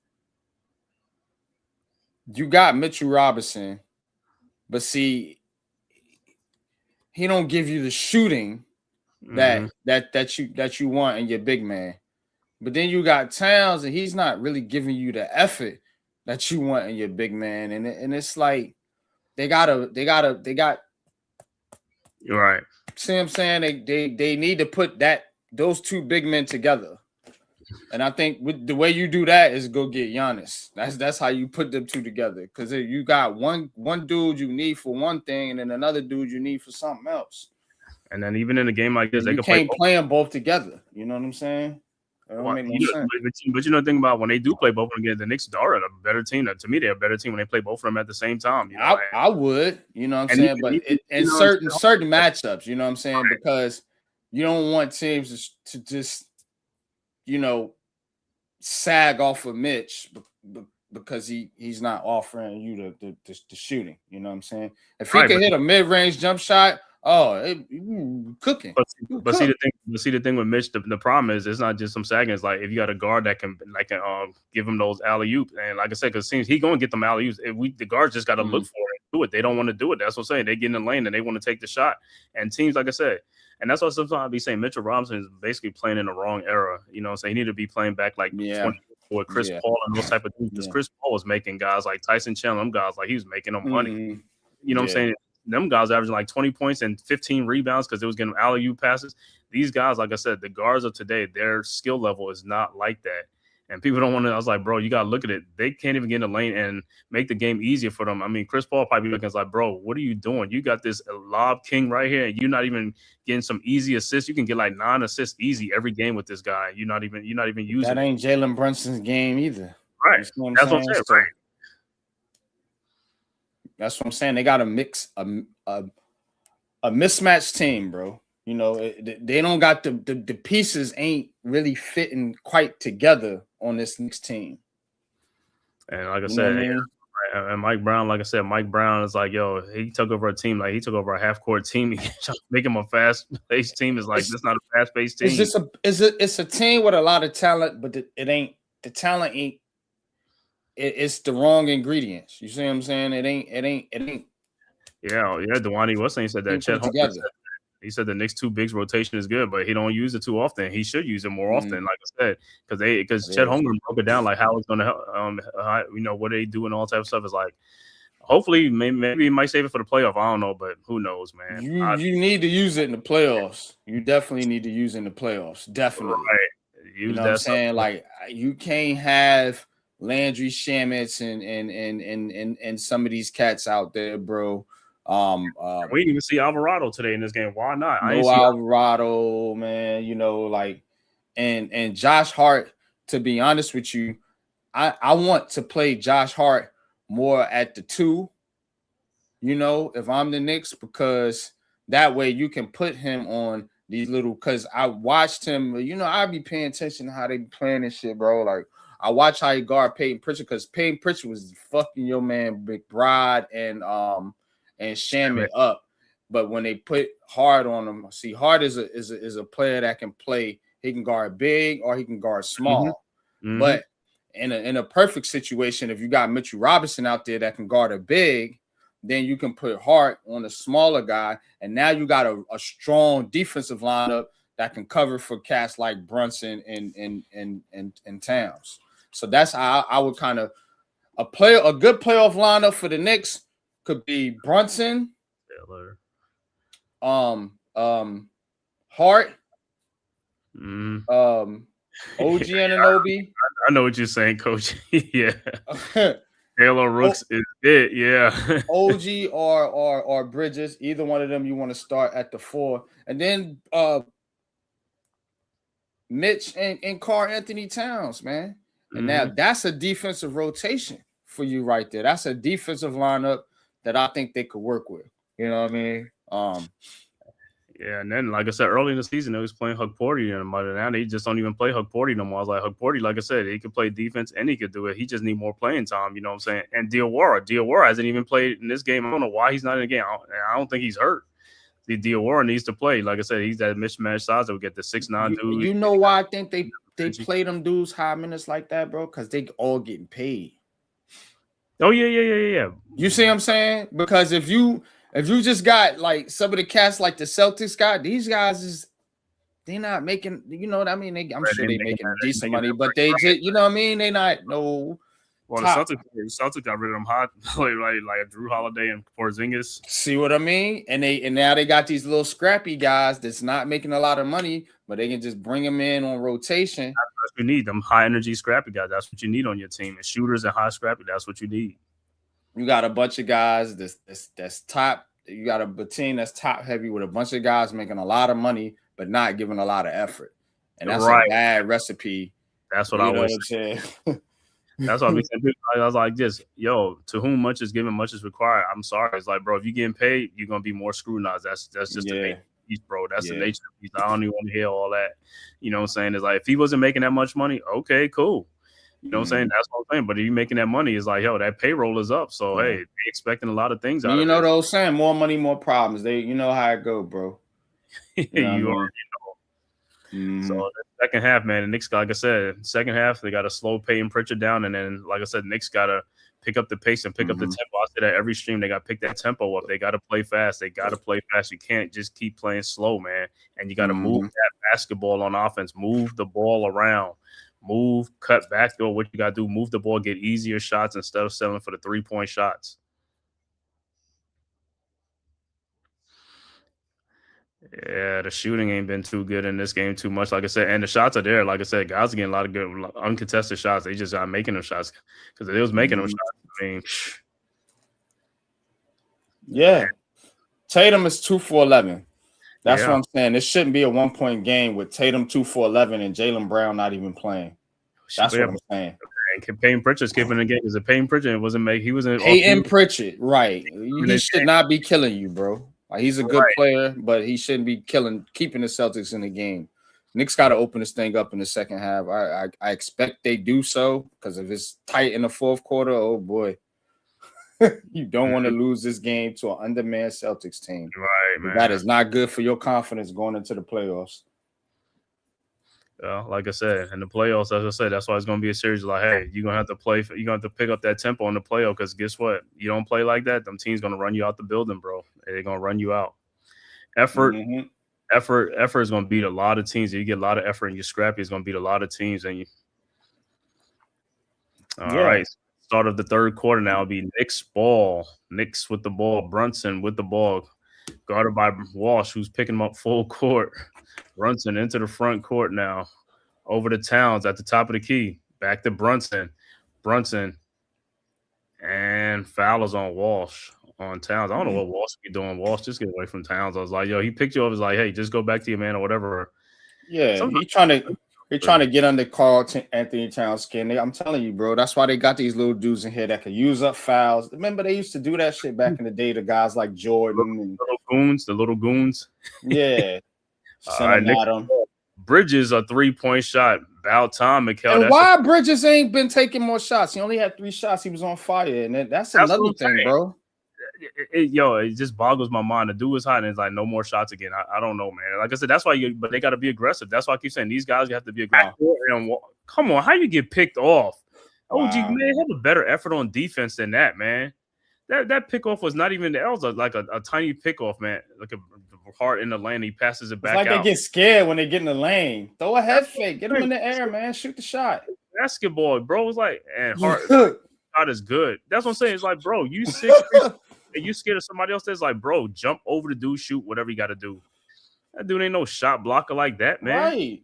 you got Mitchell Robinson, but see, he don't give you the shooting that you want in your big man. But then you got Towns, and he's not really giving you the effort that you want in your big man. And it's like they got you're right. See what I'm saying? They need to put those two big men together. And I think with the way you do that is go get Giannis. That's how you put them two together. Because you got one dude you need for one thing, and then another dude you need for something else. And then even in a game like this, they can't play them both together. You know what I'm saying? But you know the thing about when they do play both of them again, the Knicks are a better team. To me, they're a better team when they play both of them at the same time. You know? I would, you know what I'm saying? But in certain matchups, you know what I'm saying? Right. Because you don't want teams to just, you know, sag off of Mitch because he's not offering you the shooting. You know what I'm saying? If he can hit a mid-range jump shot, Cooking. But see the thing with Mitch, the problem is it's not just some sagging. It's like if you got a guard that can give him those alley oops, and like I said, because it seems he gonna get them alley oops. The guards just got to look for it, do it. They don't want to do it. That's what I'm saying. They get in the lane and they want to take the shot. And teams, like I said, and that's why sometimes I be saying Mitchell Robinson is basically playing in the wrong era. You know what I'm saying? He need to be playing back like 20 or Chris Paul and those type of things. Because Chris Paul was making guys like Tyson Chandler, them guys like he was making them money. You know what I'm saying? Them guys averaging like 20 points and 15 rebounds because they was getting alley-oop passes. These guys, like I said, the guards of today, their skill level is not like that. And people don't want to – I was like, bro, you got to look at it. They can't even get in the lane and make the game easier for them. I mean, Chris Paul probably looking like, bro, what are you doing? You got this lob king right here, and you're not even getting some easy assists. You can get like 9 assists easy every game with this guy. You're not even using that. Ain't Jalen Brunson's game either. Right. That's what I'm saying, right? That's what I'm saying. They got to mix a mismatched team, bro. You know, they don't got the pieces ain't really fitting quite together on this Knicks team. And like I said, and Mike Brown, like I said, Mike Brown is like, yo, he took over a team, like he took over a half-court team. He make him a fast-paced team. Is like this not a fast-paced team. It's a team with a lot of talent, but the talent ain't. It's the wrong ingredients. You see what I'm saying? It ain't. Yeah. Dewani Weston said that. Chet Holmgren said, he said the Knicks 2 bigs rotation is good, but he don't use it too often. He should use it more often, like I said, because Chet Holmgren broke it down like how it's going to help. What they do and all type of stuff is like. Hopefully, maybe he might save it for the playoff. I don't know, but who knows, man? You need to use it in the playoffs. You definitely need to use it in the playoffs. Definitely. Right. You know what I'm saying? Like you can't have Landry Shamet and some of these cats out there, bro. We didn't even see Alvarado today in this game. Why not? No Alvarado, man. You know, like and Josh Hart. To be honest with you, I want to play Josh Hart more at the 2. You know, if I'm the Knicks, because that way you can put him on these little. Because I watched him. You know, I be paying attention to how they be playing this shit, bro. Like. I watch how he guard Peyton Pritchard because Peyton Pritchard was fucking your man McBride and Shamet up. But when they put Hard on him, see, Hard is a player that can play. He can guard big or he can guard small. Mm-hmm. But in a perfect situation, if you got Mitchell Robinson out there that can guard a big, then you can put Hart on a smaller guy, and now you got a strong defensive lineup that can cover for cats like Brunson and Towns. So that's how I would kind of a good playoff lineup for the Knicks could be Brunson, Hart, OG Anunoby. I know what you're saying, Coach. Yeah. Taylor Rooks is it, yeah. OG or Bridges, either one of them you want to start at the 4. And then Mitch and Karl Anthony Towns, man. And now that's a defensive rotation for you right there. That's a defensive lineup that I think they could work with. You know what I mean? Yeah, and then like I said, early in the season, they was playing Hug Porty, and now they just don't even play Hug Porty no more. I was like, Hug Porty, like I said, he could play defense and he could do it. He just need more playing time, you know what I'm saying? And Diawara hasn't even played in this game. I don't know why he's not in the game. I don't think he's hurt. The Diawara needs to play. Like I said, he's that mismatch size that will get the 6'9" dude. You know why I think they play them dudes high minutes like that, bro? Because they all getting paid. Oh, yeah. You see what I'm saying? Because if you just got like some of the cats like the Celtics got, these guys they're not making, you know what I mean? I'm sure they're making decent money, but they just, you know what I mean? They not no. Well, the Celtics got rid of them hot, like Drew Holiday and Porzingis. See what I mean? And now they got these little scrappy guys that's not making a lot of money, but they can just bring them in on rotation. That's what you need, them high energy scrappy guys. That's what you need on your team. And shooters and high scrappy, that's what you need. You got a bunch of guys that's top. You got a team that's top heavy with a bunch of guys making a lot of money, but not giving a lot of effort. And that's a bad recipe. That's what I was saying. That's what I was like, just, to whom much is given, much is required. I'm sorry. It's like, bro, if you're getting paid, you're going to be more scrutinized. That's just the nature of the beast, bro. That's the nature of the beast. I don't even want to hear all that. You know what I'm saying? It's like, if he wasn't making that much money, okay, cool. You know what I'm saying? That's what I'm saying. But if you making that money, it's like, yo, that payroll is up. So hey, they expecting a lot of things out of it. You know the old saying, more money, more problems. You know how it go, bro. You already know. So the second half, man, the Knicks, like I said, second half, they got to slow Peyton Pritchard down. And then, like I said, Knicks got to pick up the pace and pick up the tempo. I said that every stream, they got to pick that tempo up. They got to play fast. They got to play fast. You can't just keep playing slow, man. And you got to move that basketball on offense. Move the ball around. Move, cut back door. What you got to do, move the ball, get easier shots instead of settling for the 3-point shots. Yeah, the shooting ain't been too good in this game too much. Like I said, and the shots are there. Like I said, guys are getting a lot of good uncontested shots. They just aren't making them shots because they was making them shots. I mean, yeah. Tatum is 2 for 11. That's what I'm saying. This shouldn't be a 1-point game with Tatum 2 for 11 and Jaylen Brown not even playing. That's what I'm saying. And Peyton Pritchard's keeping the game because Peyton Pritchard wasn't make. He wasn't. Peyton Pritchard, right? He should not be killing you, bro. Like, he's a good player, but he shouldn't be keeping the Celtics in the game. Knicks got to open this thing up in the second half. I expect they do so because if it's tight in the fourth quarter, oh boy, you don't want to lose this game to an undermanned Celtics team. Right, man. That is not good for your confidence going into the playoffs. Like I said, in the playoffs, as I said, that's why it's going to be a series like, hey, you're going to have to play. You're going to have to pick up that tempo in the playoff because guess what? You don't play like that, them teams going to run you out the building, bro. They're going to run you out. Effort is going to beat a lot of teams. If you get a lot of effort and you're scrappy, it's going to beat a lot of teams. And All right. Start of the third quarter now will be Knicks ball. Knicks with the ball. Brunson with the ball. Guarded by Walsh, who's picking him up full court. Brunson into the front court now. Over to Towns at the top of the key. Back to Brunson. And foul is on Walsh. On Towns. I don't know what Walsh be doing. Walsh, just get away from Towns. I was like, yo, he picked you up. He was like, hey, just go back to your man or whatever. Yeah, he's trying to get under Carl Anthony Towns' skin. I'm telling you, bro, that's why they got these little dudes in here that can use up fouls. Remember, they used to do that shit back in the day to guys like Jordan and the little goons. Yeah. All right, Bridges a 3-point shot. About time, Mikal. And why Bridges ain't been taking more shots? He only had 3 shots. He was on fire, and that's another thing, bro. It just boggles my mind. The dude was hot, and it's like no more shots again. I don't know, man. Like I said, that's why but they got to be aggressive. That's why I keep saying these guys have to be aggressive. Come on, how you get picked off? OG, man, have a better effort on defense than that, man. That pickoff was not even. That was like a tiny pickoff, man. Like a heart in the lane. He passes it back out. They get scared when they get in the lane. Throw a head fake. Get him in the air, man. Shoot the shot. Basketball, bro. Was like, and Hart shot is good. That's what I'm saying. It's like, bro, you 6'3", and you scared of somebody else. That's like, bro, jump over the dude, shoot whatever you got to do. That dude ain't no shot blocker like that, man. Right.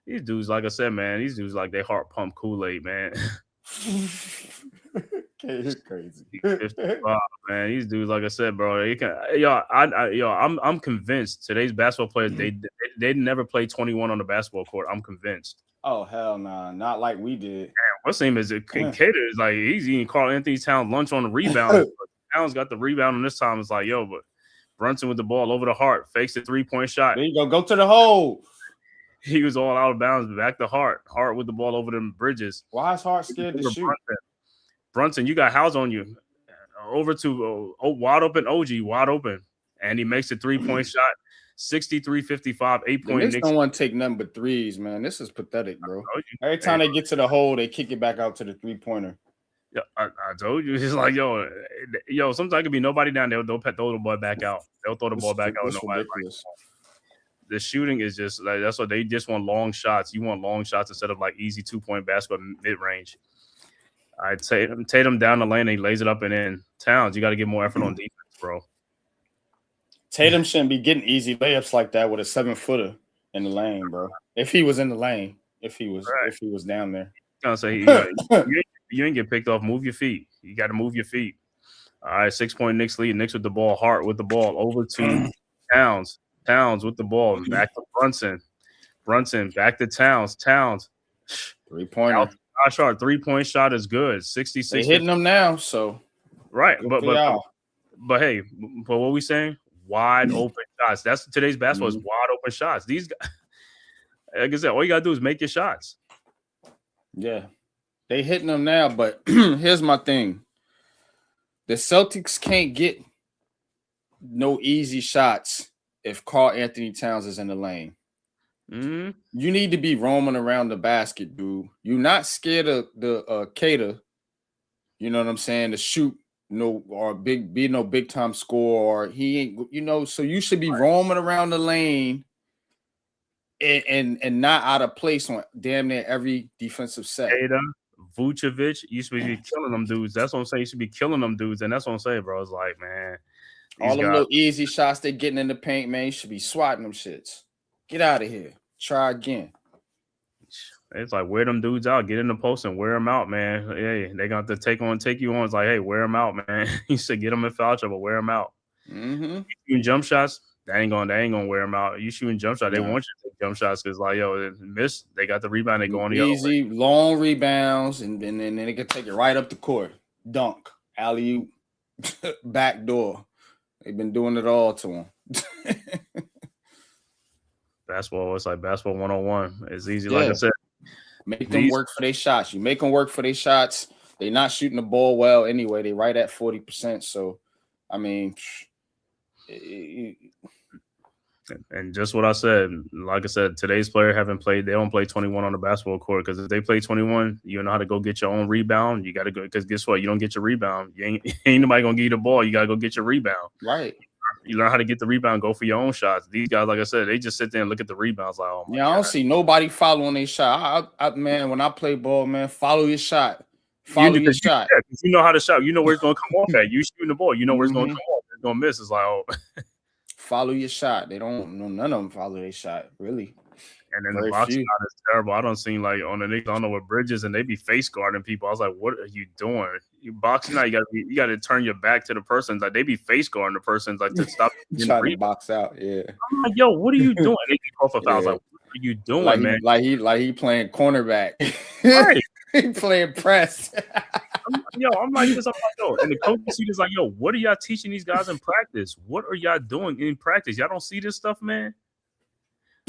These dudes, like I said, man, these dudes like they heart pump Kool-Aid, man. It's crazy. 55, man. These dudes, like I said, bro, they can. I'm convinced today's basketball players they never play 21 on the basketball court. I'm convinced. Oh hell nah, not like we did. Man, what's his name is it? Cater is like he's eating Carl Anthony Towns lunch on the rebound. Towns got the rebound, and this time it's like, yo, but Brunson with the ball over the Hart, fakes the 3-point shot. There you go to the hole. He was all out of bounds, back to Hart. Hart with the ball over them Bridges. Why is Hart scared to shoot? Brunson, you got House on you. Over to wide open OG, wide open. And he makes a 3-point shot. 63-55, 8-point. Knicks don't want to take nothing but threes, man. This is pathetic, bro. Every time they get to the hole, they kick it back out to the 3-pointer. Yeah, I told you. It's like, yo, sometimes it could be nobody down there. They'll throw the ball back out. They'll throw the ball back out. Nobody. The shooting is just like that's what they just want long shots. You want long shots instead of like easy 2-point basketball mid range. I'd say Tatum down the lane and he lays it up and in. Towns, you got to get more effort on defense, bro. Tatum shouldn't be getting easy layups like that with a 7-footer in the lane, bro. If he was in the lane, if he was down there. I was gonna say you ain't get picked off. Move your feet. You got to move your feet. All right, 6-point Knicks lead. Knicks with the ball. Hart with the ball over to Towns. Towns with the ball. Back to Brunson. Brunson back to Towns. 3-pointer. Shot 3-point shot is good. 66. They hitting them now, so right. But hey, but what we saying? Wide open shots. That's today's basketball is wide open shots. These guys, like I said, all you gotta do is make your shots. Yeah. They hitting them now, but here's my thing. The Celtics can't get no easy shots if Karl Anthony Towns is in the lane. Mm-hmm. You need to be roaming around the basket, dude. You're not scared of the Cater, you know what I'm saying, to shoot or be no big time score, or he ain't, so you should be roaming around the lane and not out of place on damn near every defensive set. Cater, Vucevic, you should be killing them dudes. That's what I'm saying. You should be killing them dudes, and that's what I'm saying, bro. It's like, man, all them little easy shots they getting in the paint, man. You should be swatting them shits. Get out of here. Try again. It's like, wear them dudes out. Get in the post and wear them out, man. Hey, they got to take you on. It's like, hey, wear them out, man. You said get them in foul trouble, wear them out. Mm-hmm. You shooting jump shots, they ain't gonna wear them out. You shooting jump shots, they want you to take jump shots because, like, yo, miss, they got the rebound, they go on the easy, long rebounds, and then they can take it right up the court. Dunk, alley-oop, back door. They've been doing it all to them. Basketball, it's like basketball 101. It's easy, like I said. Make them work for their shots. You make them work for their shots. They're not shooting the ball well anyway. They right at 40%. So, I mean, and just what I said, like I said, today's player haven't played. They don't play 21 on the basketball court because if they play 21, you know how to go get your own rebound. You got to go because guess what? You don't get your rebound. You ain't nobody gonna give you the ball. You got to go get your rebound. Right. You learn how to get the rebound, go for your own shots. These guys, like I said, they just sit there and look at the rebounds like, oh my God. I don't see nobody following their shot. Man, when I play ball, man, follow your shot. Follow your shot. You know how to shot. You know where it's going to come off at. You shooting the ball. You know where it's going to come off. It's going to miss. It's like, oh. Follow your shot. They don't know. None of them follow their shot, really. And then the boxing out is terrible. I don't see like on the Knicks, I don't know what Bridges, and they be face guarding people. I was like, what are you doing? You boxing out, you got to turn your back to the person. Like they be face guarding the person like to stop trying to box out. Yeah. I'm like, yo, what are you doing? They call for fouls. Like, what are you doing, man? He playing cornerback. Right. He playing press. I'm like this. I'm like, yo, and the coach is like, yo, what are y'all teaching these guys in practice? What are y'all doing in practice? Y'all don't see this stuff, man.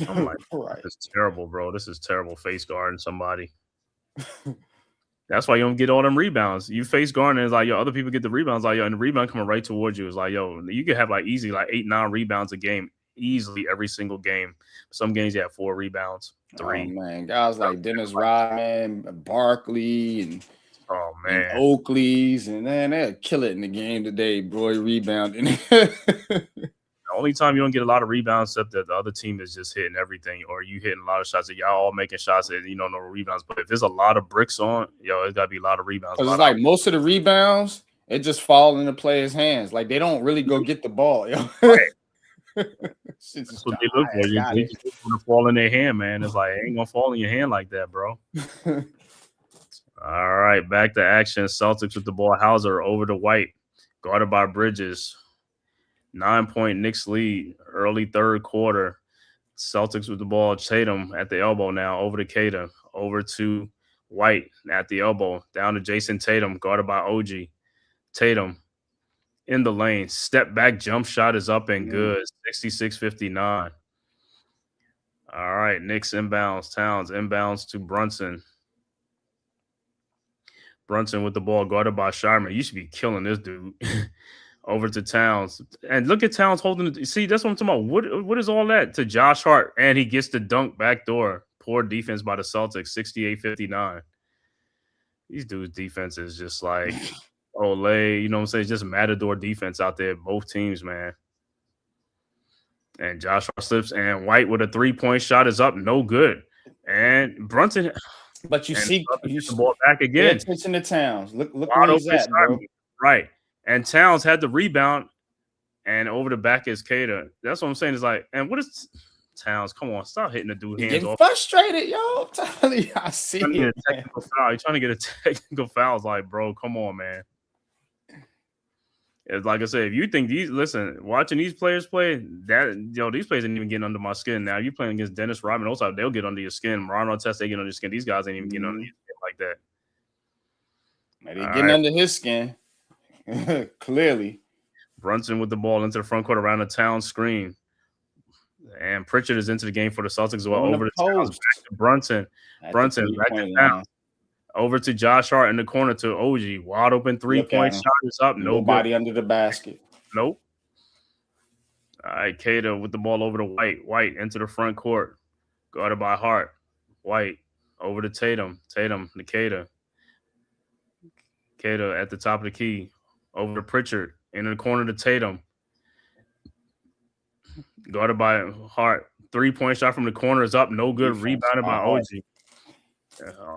I'm like, this is terrible, bro. This is terrible face guarding somebody. That's why you don't get all them rebounds. You face guarding, and it's like, yo, other people get the rebounds. Like, yo, and the rebound coming right towards you. It's like, yo, you could have like easily like 8-9 rebounds a game, easily every single game. Some games you have 4 rebounds, 3. Oh, man, guys like Dennis Rodman, Barkley, and Oakley's, and then they'll kill it in the game today, boy. Rebounding. The only time you don't get a lot of rebounds except that the other team is just hitting everything, or you hitting a lot of shots that y'all all making shots that no rebounds. But if there's a lot of bricks on, it's got to be a lot of rebounds. Because it's like most of the rebounds, it just fall into players' hands. Like they don't really go get the ball. Right. That's what they look for. They just want to fall in their hand, man. It's like, it ain't going to fall in your hand like that, bro. All right, back to action. Celtics with the ball. Hauser over to White, guarded by Bridges. 9-point Knicks lead, early third quarter. Celtics with the ball. Tatum at the elbow now, over to Cater, over to White at the elbow, down to Jason Tatum, guarded by OG. Tatum in the lane, step back jump shot is up and good, 66-59. All right, Knicks inbounds, Towns inbounds to Brunson. Brunson with the ball, guarded by Sharman. You should be killing this dude. Over to Towns. And look at Towns holding it. See, that's what I'm talking about. What is all that? To Josh Hart. And he gets the dunk back door. Poor defense by the Celtics, 68-59. These dudes' defense is just like Olay, you know what I'm saying? It's just matador defense out there, both teams, man. And Josh Hart slips, and White with a 3-point shot is up, no good. And Brunson. But you see the ball back again. Pay attention to Towns. Look where he's at, bro. Right. And Towns had the rebound, and over the back is Cater. That's what I'm saying. Is like, and what is Towns? Come on, stop hitting the dude hands getting off. Frustrated, yo. I'm telling you, I see it. You're trying to get a technical foul. It's like, bro, come on, man. It's like I said, if you think watching these players play, these players ain't even getting under my skin. Now you playing against Dennis Rodman, also they'll get under your skin. Ron Artest, they get under your skin. These guys ain't even getting under your skin like that. They're getting under his skin. Clearly. Brunson with the ball into the front court around the Towns screen. And Pritchard is into the game for the Celtics as well. Over the Towns. Back to Brunson. Brunson back to Towns. Over to Josh Hart in the corner to OG. Wide open 3-point shot is up. Nobody good. under the basket. Nope. All right, Kata with the ball over to White. White into the front court. Guarded by Hart. White over to Tatum. Tatum to Kata. Kata at the top of the key. Over to Pritchard. In the corner to Tatum. Guarded by Hart. 3-point shot from the corner is up. No good. Rebounded by OG.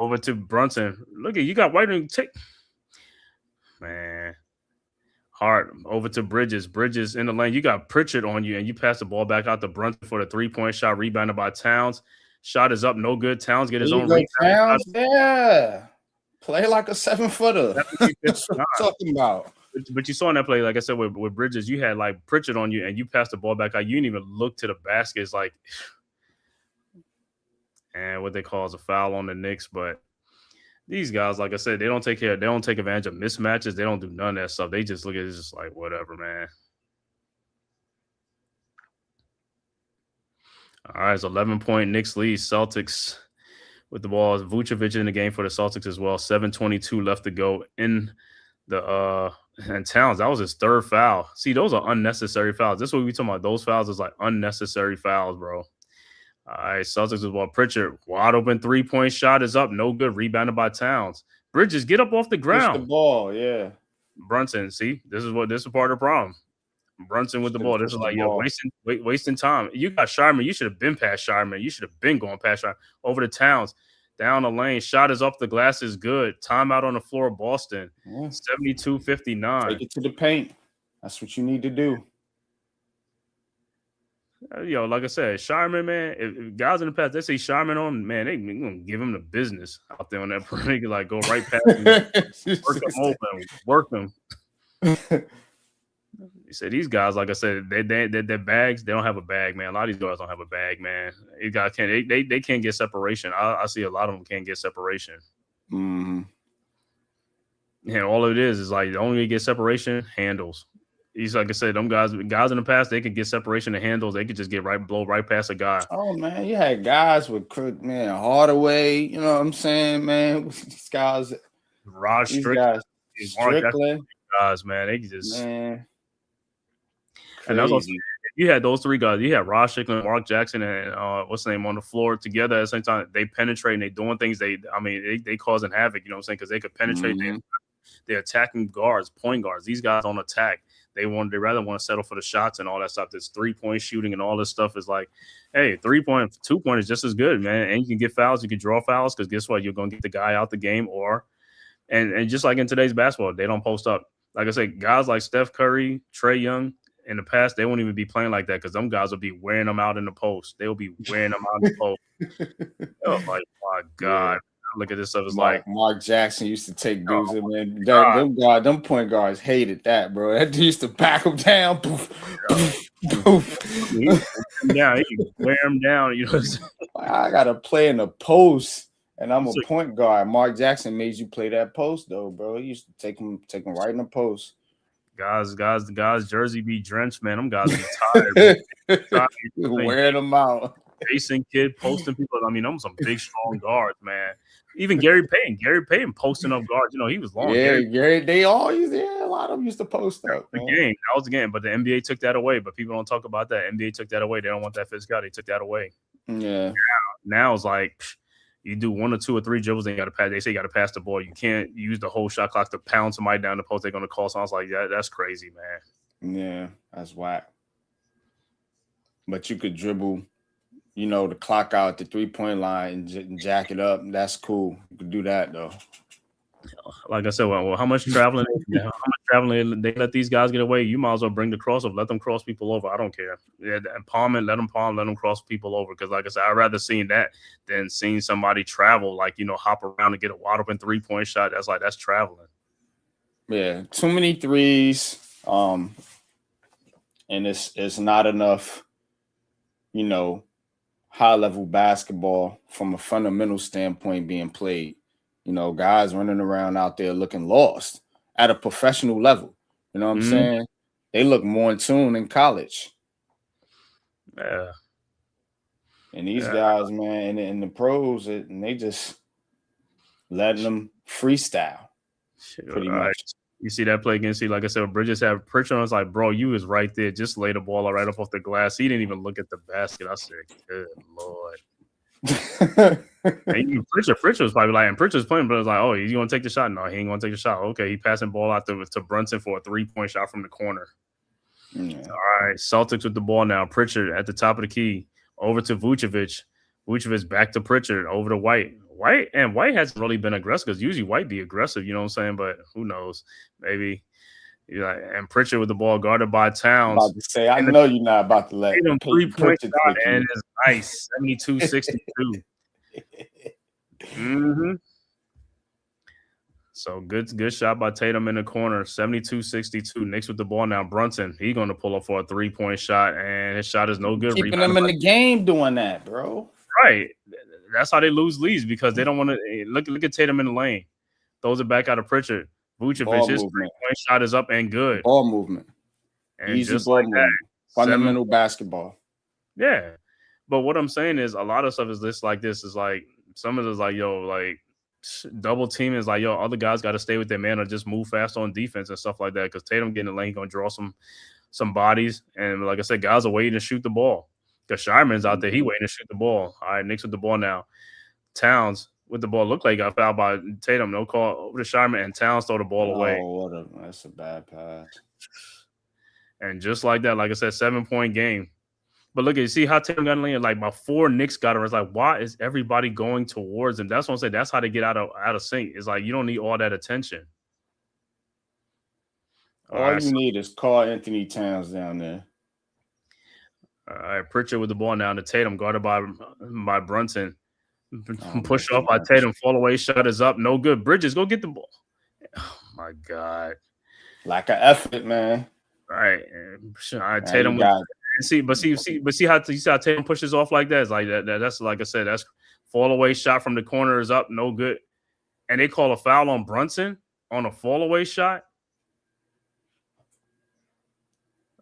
Over to Brunson. Look at you got White and take. Man. Hart over to Bridges. Bridges in the lane. You got Pritchard on you, and you pass the ball back out to Brunson for the 3-point shot. Rebounded by Towns. Shot is up. No good. Towns get his own rebound. Towns, yeah. Play like a 7-footer. That's what I'm talking about. But you saw in that play, like I said, with Bridges, you had like Pritchard on you, and you passed the ball back out. You didn't even look to the basket. It's like, and what they call is a foul on the Knicks. But these guys, like I said, they don't take advantage of mismatches. They don't do none of that stuff. They just look at it just like, whatever, man. All right, it's 11-point Knicks lead. Celtics with the ball. Vucevic in the game for the Celtics as well. 7:22 left to go in the and Towns. That was his third foul. See, those are unnecessary fouls. This is what we talking about. Those fouls is like unnecessary fouls, bro. All right, Celtics with the ball. Pritchard, wide open 3-point shot is up. No good. Rebounded by Towns. Bridges, get up off the ground. Push the ball, yeah. Brunson, see, this is part of the problem. Brunson with the ball. This is like, wasting time. You got Sharman. You should have been past Sharman. You should have been going past Sharman. Over to Towns. Down the lane. Shot is off the glass is good. Timeout on the floor of Boston. 72-59. Take it to the paint. That's what you need to do. Like I said, Sharman, man, if guys in the past, they say Sharman on, man, they going to give him the business out there on that perimeter. Like, go right past him. Work them open. Work them. He said these guys, like I said, their bags, they don't have a bag, man. A lot of these guys don't have a bag, man. These guys they can't get separation. I see a lot of them can't get separation. Mm-hmm. And all it is like the only way to get separation, handles. He's like I said, them guys in the past, they could get separation and handles. They could just blow right past a guy. Oh man, you had guys with Hardaway. You know what I'm saying, man? These guys, Rod Strickland, guys, man, they just man. And that's also, you had those three guys. You had Rod Strickland, Mark Jackson, and what's the name on the floor together at the same time. They penetrate and they doing things. They causing havoc. You know what I'm saying? Because they could penetrate. Mm-hmm. They're attacking guards, point guards. These guys don't attack. They rather want to settle for the shots and all that stuff. This 3-point shooting and all this stuff is like, hey, 3-point, 2-point is just as good, man. And you can get fouls, you can draw fouls because guess what? You're gonna get the guy out the game, and just like in today's basketball, they don't post up. Like I said, guys like Steph Curry, Trae Young, in the past, they won't even be playing like that because them guys will be wearing them out in the post. They'll be wearing them out in the post. Oh my God. Yeah. Look at this stuff. It's like Mark Jackson used to take dudes in, man. Them point guards hated that, bro. That dude used to back them down. Poof, poof, poof. He wear them down. You know what I'm saying? I got to play in the post, and I'm a point guard. Mark Jackson made you play that post, though, bro. He used to take them right in the post. Guys, jersey be drenched, man. Them guys be tired. Wearing them out. Facing kid, posting people. I mean, them some big, strong guards, man. Even Gary Payton posting up guards. You know, he was long. Yeah, Gary, they all used a lot of them used to post up. That was the game, but the NBA took that away. But people don't talk about that. NBA took that away. They don't want that physicality. They took that away. Yeah. Now it's like you do 1 or 2 or 3 dribbles, and you got to pass. They say you got to pass the ball. You can't use the whole shot clock to pound somebody down the post. They're going to call. So I was like, yeah, that's crazy, man. Yeah, that's whack. But you could dribble. You know, the clock out the 3-point line and jack it up. That's cool. You can do that, though. Like I said, well, how much traveling they let these guys get away? You might as well bring the crossover. Let them cross people over. I don't care. Yeah, and let them cross people over. Because, like I said, I'd rather seeing that than seeing somebody travel, like, you know, hop around and get a wide open 3-point shot. That's traveling. Yeah, too many threes. And it's not enough, you know, high-level basketball from a fundamental standpoint being played. You know, guys running around out there looking lost at a professional level. You know what I'm saying? They look more in tune in college. Yeah. And these guys, man, and the pros, and they just letting them freestyle. Pretty much. You see that play again? See, like I said, Bridges had Pritchard. I was like, bro, you was right there. Just lay the ball right up off the glass. He didn't even look at the basket. I said, good Lord. And Pritchard was probably like, and Pritchard was playing, but I was like, oh, he's going to take the shot? No, he ain't going to take the shot. Okay, he passing ball out to Brunson for a 3-point shot from the corner. Yeah. All right, Celtics with the ball now. Pritchard at the top of the key. Over to Vucevic. Vucevic back to Pritchard. Over to White. White hasn't really been aggressive because usually White be aggressive, you know what I'm saying? But who knows? Maybe. And Pritchard with the ball guarded by Towns. I'm about to say, I know you're not about to let him 3-point shot, and it's nice. 72-62. Mm-hmm. So good shot by Tatum in the corner. 72-62. Knicks with the ball now. Brunson, he's going to pull up for a 3-point shot, and his shot is no good. Keeping them in the game doing that, bro. Right. That's how they lose leads because they don't want to look at Tatum in the lane. Throws it back out of Pritchard. Vucevic, his 3-point shot is up and good. Ball movement. And easy just ball like movement. that. Fundamental basketball. Yeah. But what I'm saying is a lot of stuff is this like this is like some of it is like, yo, like double team is like, yo, other guys got to stay with their man or just move fast on defense and stuff like that. Because Tatum getting in the lane, he's going to draw some bodies. And like I said, guys are waiting to shoot the ball. Because Shireman's out there, he waiting to shoot the ball. All right, Knicks with the ball now. Towns with the ball looked like he got fouled by Tatum. No call over to Shireman, and Towns throw the ball away. That's a bad pass. And just like that, like I said, 7-point game. But look, you see how Tatum got in the lane? Like, my 4 Knicks got him. It's like, why is everybody going towards him? That's what I'm saying. That's how they get out of sync. It's like, you don't need all that attention. All you need is call Anthony Towns down there. All right, Pritchard with the ball now to Tatum, guarded by Brunson. Push off by Tatum. Fall away shot is up. No good. Bridges, go get the ball. Oh, my God. Lack of effort, man. All right. All right, Tatum. See how Tatum pushes off like that? It's like that. That's like I said, that's fall away shot from the corner is up. No good. And they call a foul on Brunson on a fall away shot.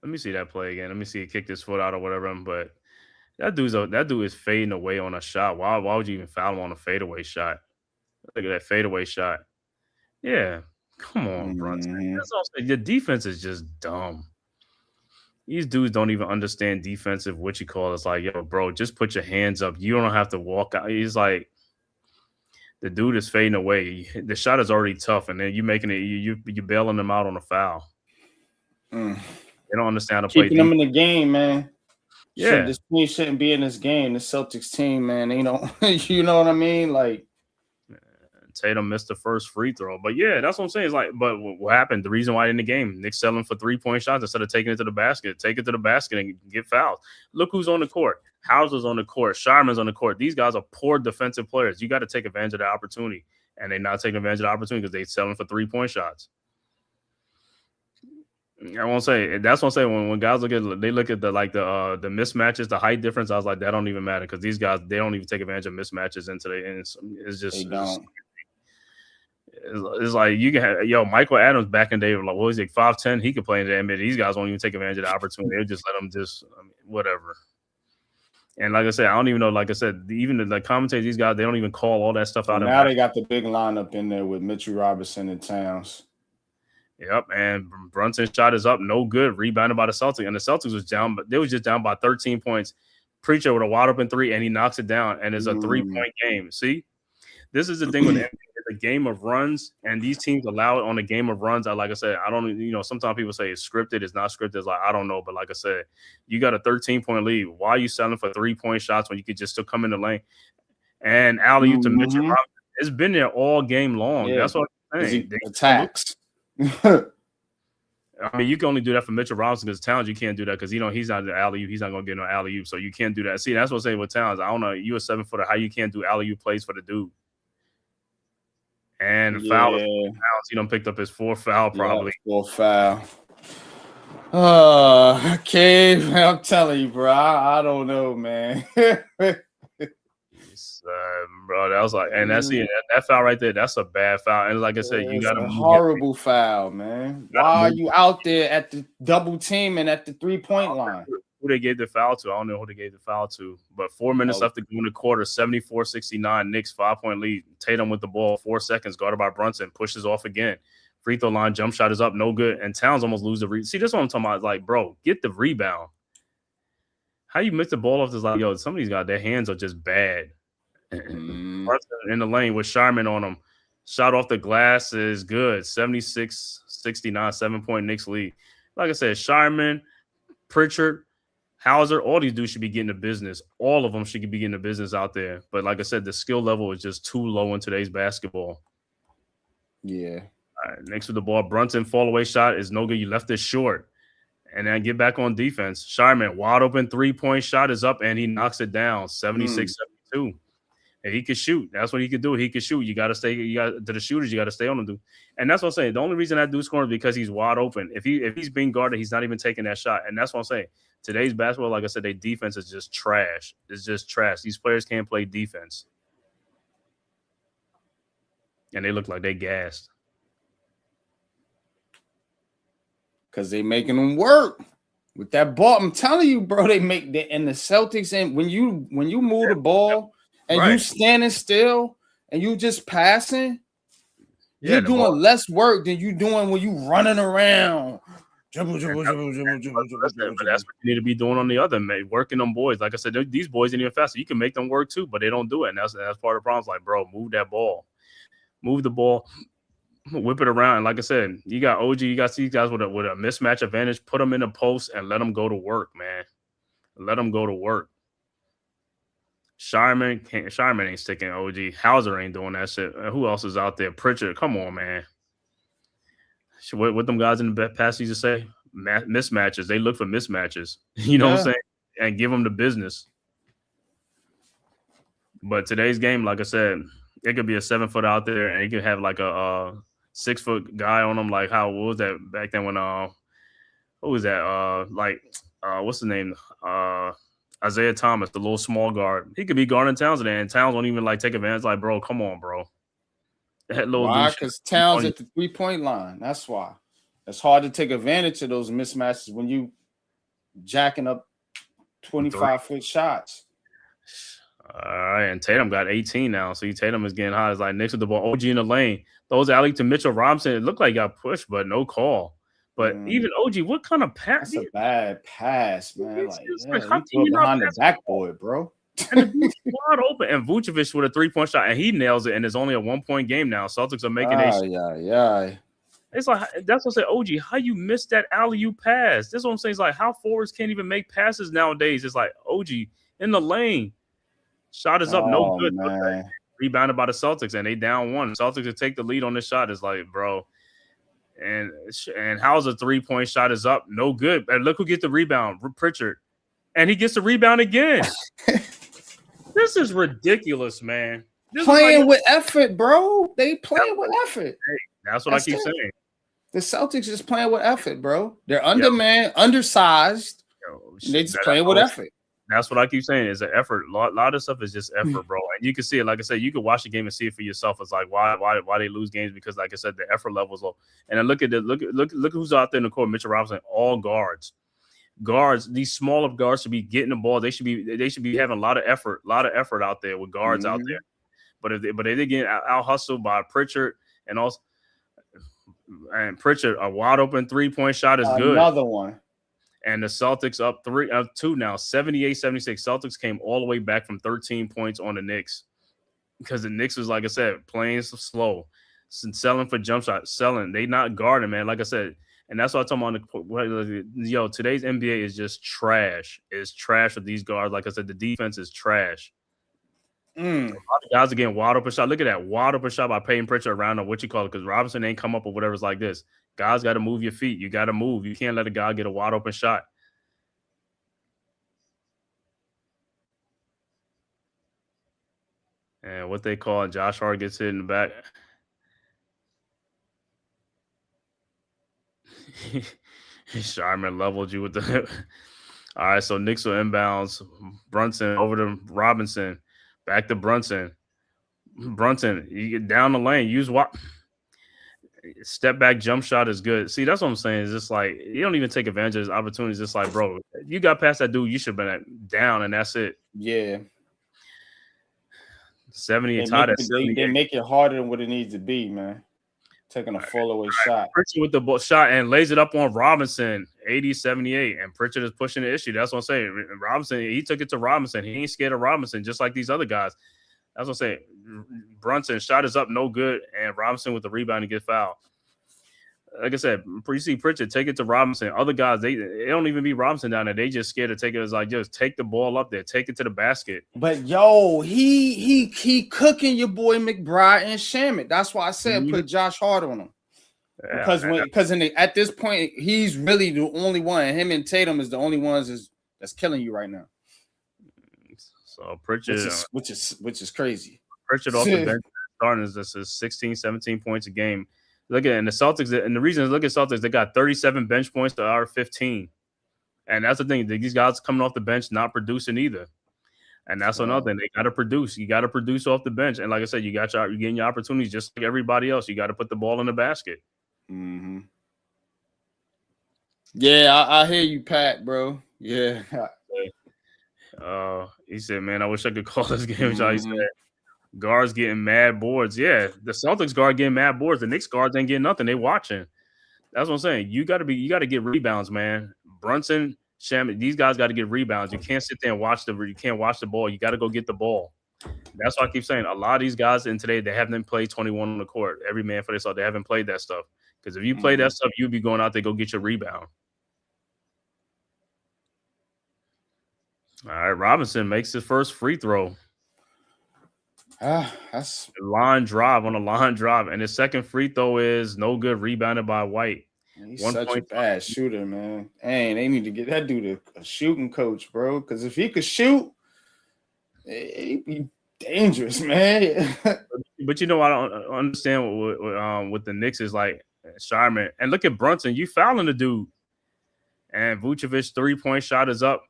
Let me see that play again. Let me see he kicked his foot out or whatever. But that dude is fading away on a shot. Why would you even foul him on a fadeaway shot? Look at that fadeaway shot. Yeah. Come on, Brunson. That's also, your defense is just dumb. These dudes don't even understand defensive, what you call it. It's like, yo, bro, just put your hands up. You don't have to walk out. He's like, the dude is fading away. The shot is already tough, and then you making it, you bailing them out on a foul. They don't understand how to play. Keeping them in the game, man. Yeah, this team shouldn't be in this game. The Celtics team, man, they don't. You know what I mean? Like Tatum missed the first free throw, but yeah, that's what I'm saying. It's like, but what happened? The reason why in the game, Knicks selling for 3-point shots instead of taking it to the basket. Take it to the basket and get fouled. Look who's on the court. Hauser's on the court. Sharman's on the court. These guys are poor defensive players. You got to take advantage of the opportunity, and they're not taking advantage of the opportunity because they're selling for 3-point shots. I won't say that's what I'm saying. When guys look at the mismatches, the height difference, I was like, that don't even matter because these guys, they don't even take advantage of mismatches into the end. It's just they don't. It's like you can have Michael Adams back in the day, like what was he, 5'10"? He could play in the NBA. These guys won't even take advantage of the opportunity. They just let them whatever. And like I said, I don't even know. Like I said, even the commentators, these guys, they don't even call all that stuff out. Now they got the big lineup in there with Mitchell Robinson and Towns. Yep, and Brunson's shot is up, no good. Rebounded by the Celtics, and the Celtics was down, but they was just down by 13 points. Preacher with a wide open 3, and he knocks it down, and it's a 3-point game. See, this is the thing with the NBA. It's a game of runs, and these teams allow it on a game of runs. Like I said, I don't, sometimes people say it's scripted, it's not scripted. It's like, I don't know, but like I said, you got a 13-point lead. Why are you selling for 3-point shots when you could just still come in the lane? And alley-oop to Mitchell Robinson. It's been there all game long. Yeah. That's what I'm saying. Attacks. I mean, you can only do that for Mitchell Robinson because Towns, you can't do that because he's not the alley-oop. He's not going to get no alley-oop, so you can't do that. See, that's what I'm saying with Towns. I don't know. You a 7-footer, how you can't do alley-oop plays for the dude? And foul. Towns, he done picked up his 4th foul probably. 4th foul. Okay, I'm telling you, bro. I don't know, man. Bro, that was like, and that's it. That foul right there, that's a bad foul. And like I said, you got a horrible foul, man. Why are you out there at the double team and at the 3-point line? who they gave the foul to. I don't know who they gave the foul to. But 4 minutes left to go in the quarter, 74-69. Knicks 5-point lead. Tatum with the ball, 4 seconds, guarded by Brunson, pushes off again. Free throw line, jump shot is up, no good. And Towns almost lose the rebound. See, that's what I'm talking about. Like, bro, get the rebound. How you miss the ball off this? Like, yo, some of these guys, their hands are just bad. Brunson in the lane with Sharman on him. Shot off the glass is good. 76-69, 7-point Knicks lead. Like I said, Sharman, Pritchard, Hauser, all these dudes should be getting the business. All of them should be getting the business out there. But like I said, the skill level is just too low in today's basketball. Yeah. All right, next with the ball, Brunson fall-away shot is no good. You left it short. And then get back on defense. Sharman, wide open 3-point shot is up, and he knocks it down, 76-72. And he could shoot. That's what he could do. He could shoot. You got to stay. You got to the shooters. You got to stay on them, dude. And that's what I'm saying. The only reason that dude's scoring is because he's wide open. If he's being guarded, he's not even taking that shot. And that's what I'm saying. Today's basketball, like I said, their defense is just trash. It's just trash. These players can't play defense, and they look like they gassed. Because they making them work with that ball. I'm telling you, bro. They make the and the Celtics. And when you move the ball. And you standing still and you just passing, you're doing less work than you doing when you running around. Dribble. But that's what you need to be doing on the other, man. Working on boys. Like I said, these boys ain't even faster. You can make them work too, but they don't do it. And that's part of the problem. It's like, bro, move that ball. Move the ball. Whip it around. And like I said, you got OG, you got these guys with a mismatch advantage. Put them in the post and let them go to work, man. Let them go to work. Sharman ain't sticking OG. Hauser ain't doing that shit. Who else is out there? Pritchard. Come on, man. What them guys in the past used to say? Mismatches. They look for mismatches. You know what I'm saying? And give them the business. But today's game, like I said, it could be a 7-foot out there, and you could have like a 6-foot guy on them. Like what was that back then when who was that? What's the name? Isaiah Thomas, the little small guard. He could be guarding Towns today, and Towns won't even like take advantage. Like, bro, come on, bro. That little why? Because Towns at the 3-point line. That's why. It's hard to take advantage of those mismatches when you jacking up 25-foot shots. All right, and Tatum got 18 now. So Tatum is getting hot. It's like Knicks with the ball. OG in the lane. Those alley to Mitchell Robinson. It looked like he got pushed, but no call. But even OG, what kind of pass? That's a bad pass, man. How can you behind the backboard, bro? And the dude's wide open. And Vucevic with a 3-point shot, and he nails it. And it's only a 1-point game now. Celtics are making It's like that's what I say, OG. How you missed that alley-oop pass? This is what I'm saying. It's like how forwards can't even make passes nowadays. It's like OG in the lane, shot is up, no good. Rebounded by the Celtics, and they down 1. Celtics to take the lead on this shot is like, bro. And how's a 3-point shot is up, no good. And look who gets the rebound, Pritchard, and he gets the rebound again. This is ridiculous, man. Playing with effort, bro. They playing with effort. Hey, that's what I keep saying. The Celtics is playing with effort, bro. They're undermanned, undersized. They just playing with effort. That's what I keep saying. Is an effort. A lot of stuff is just effort, bro. And you can see it. Like I said, you can watch the game and see it for yourself. It's like why they lose games because, like I said, the effort level is low. And then look who's out there in the court. Mitchell Robinson, all guards. These smaller guards should be getting the ball. They should be having a lot of effort out there with guards out there. But if they get out hustled by Pritchard and Pritchard, a wide open 3-point shot is good. Another one. And the Celtics up 2 now, 78-76. Celtics came all the way back from 13 points on the Knicks because the Knicks was, like I said, playing slow, selling for jump shots, They not guarding, man. Like I said, and that's what I'm talking about. Today's NBA is just trash. It's trash with these guards. Like I said, the defense is trash. A lot of guys are getting wide open shot. Look at that wide open shot by Payton Pritchard around on what you call it because Robinson ain't come up or whatever's like this. Guys got to move your feet. You got to move. You can't let a guy get a wide open shot. And what they call it, Josh Hart gets hit in the back. Sharman leveled you with the. All right, so Knicks will inbounds. Brunson over to Robinson. Back to Brunson. You get down the lane. Use what? step back jump shot is good. See, that's what I'm saying. It's just like you don't even take advantage of his opportunities. It's like, bro, you got past that dude, you should have been down, and that's it. Yeah. 70 tied at 78. They make it harder than what it needs to be, man. Taking a full away shot. Pritchard with the shot and lays it up on Robinson, 80-78, and Pritchard is pushing the issue. That's what I'm saying. Robinson, he took it to Robinson. He ain't scared of Robinson, just like these other guys. That's what I'm saying. Brunson shot is up, no good, and Robinson with the rebound and get fouled. Like I said, you see Pritchard take it to Robinson. Other guys, they don't even be Robinson down there. They just scared to take it. It's like, just take the ball up there, take it to the basket. But yo, he cooking your boy McBride and Shamet. That's why I said put Josh Hart on him. Because at this point, he's really the only one. Him and Tatum is the only ones that's killing you right now. So Pritchard, which is crazy. Pritchard off the bench starting is 16, 17 points a game. Look at the Celtics, and the reason is look at Celtics. They got 37 bench points to our 15, and that's the thing. These guys coming off the bench not producing either, and that's another thing. They got to produce. You got to produce off the bench, and like I said, you're getting your opportunities just like everybody else. You got to put the ball in the basket. Mm-hmm. Yeah, I hear you, Pat, bro. Yeah. He said, "Man, I wish I could call this game." He said. Guards getting mad boards. Yeah, the Celtics guard getting mad boards. The Knicks guards ain't getting nothing. They watching. That's what I'm saying. You got to get rebounds, man. Brunson, Shamet, these guys got to get rebounds. You can't sit there and you can't watch the ball. You got to go get the ball. That's why I keep saying a lot of these guys in today, they haven't played 21 on the court. Every man for themselves. They haven't played that stuff. Because if you play that stuff, you'll be going out there, go get your rebound. All right, Robinson makes his first free throw. That's a line drive, and his second free throw is no good, rebounded by White. He's such a bad shooter, man. Hey, they need to get that dude a shooting coach, bro. Because if he could shoot, he'd be dangerous, man. But I don't understand what the Knicks is like, Sharman. And look at Brunson, you fouling the dude. And Vucevic's 3-point shot is up,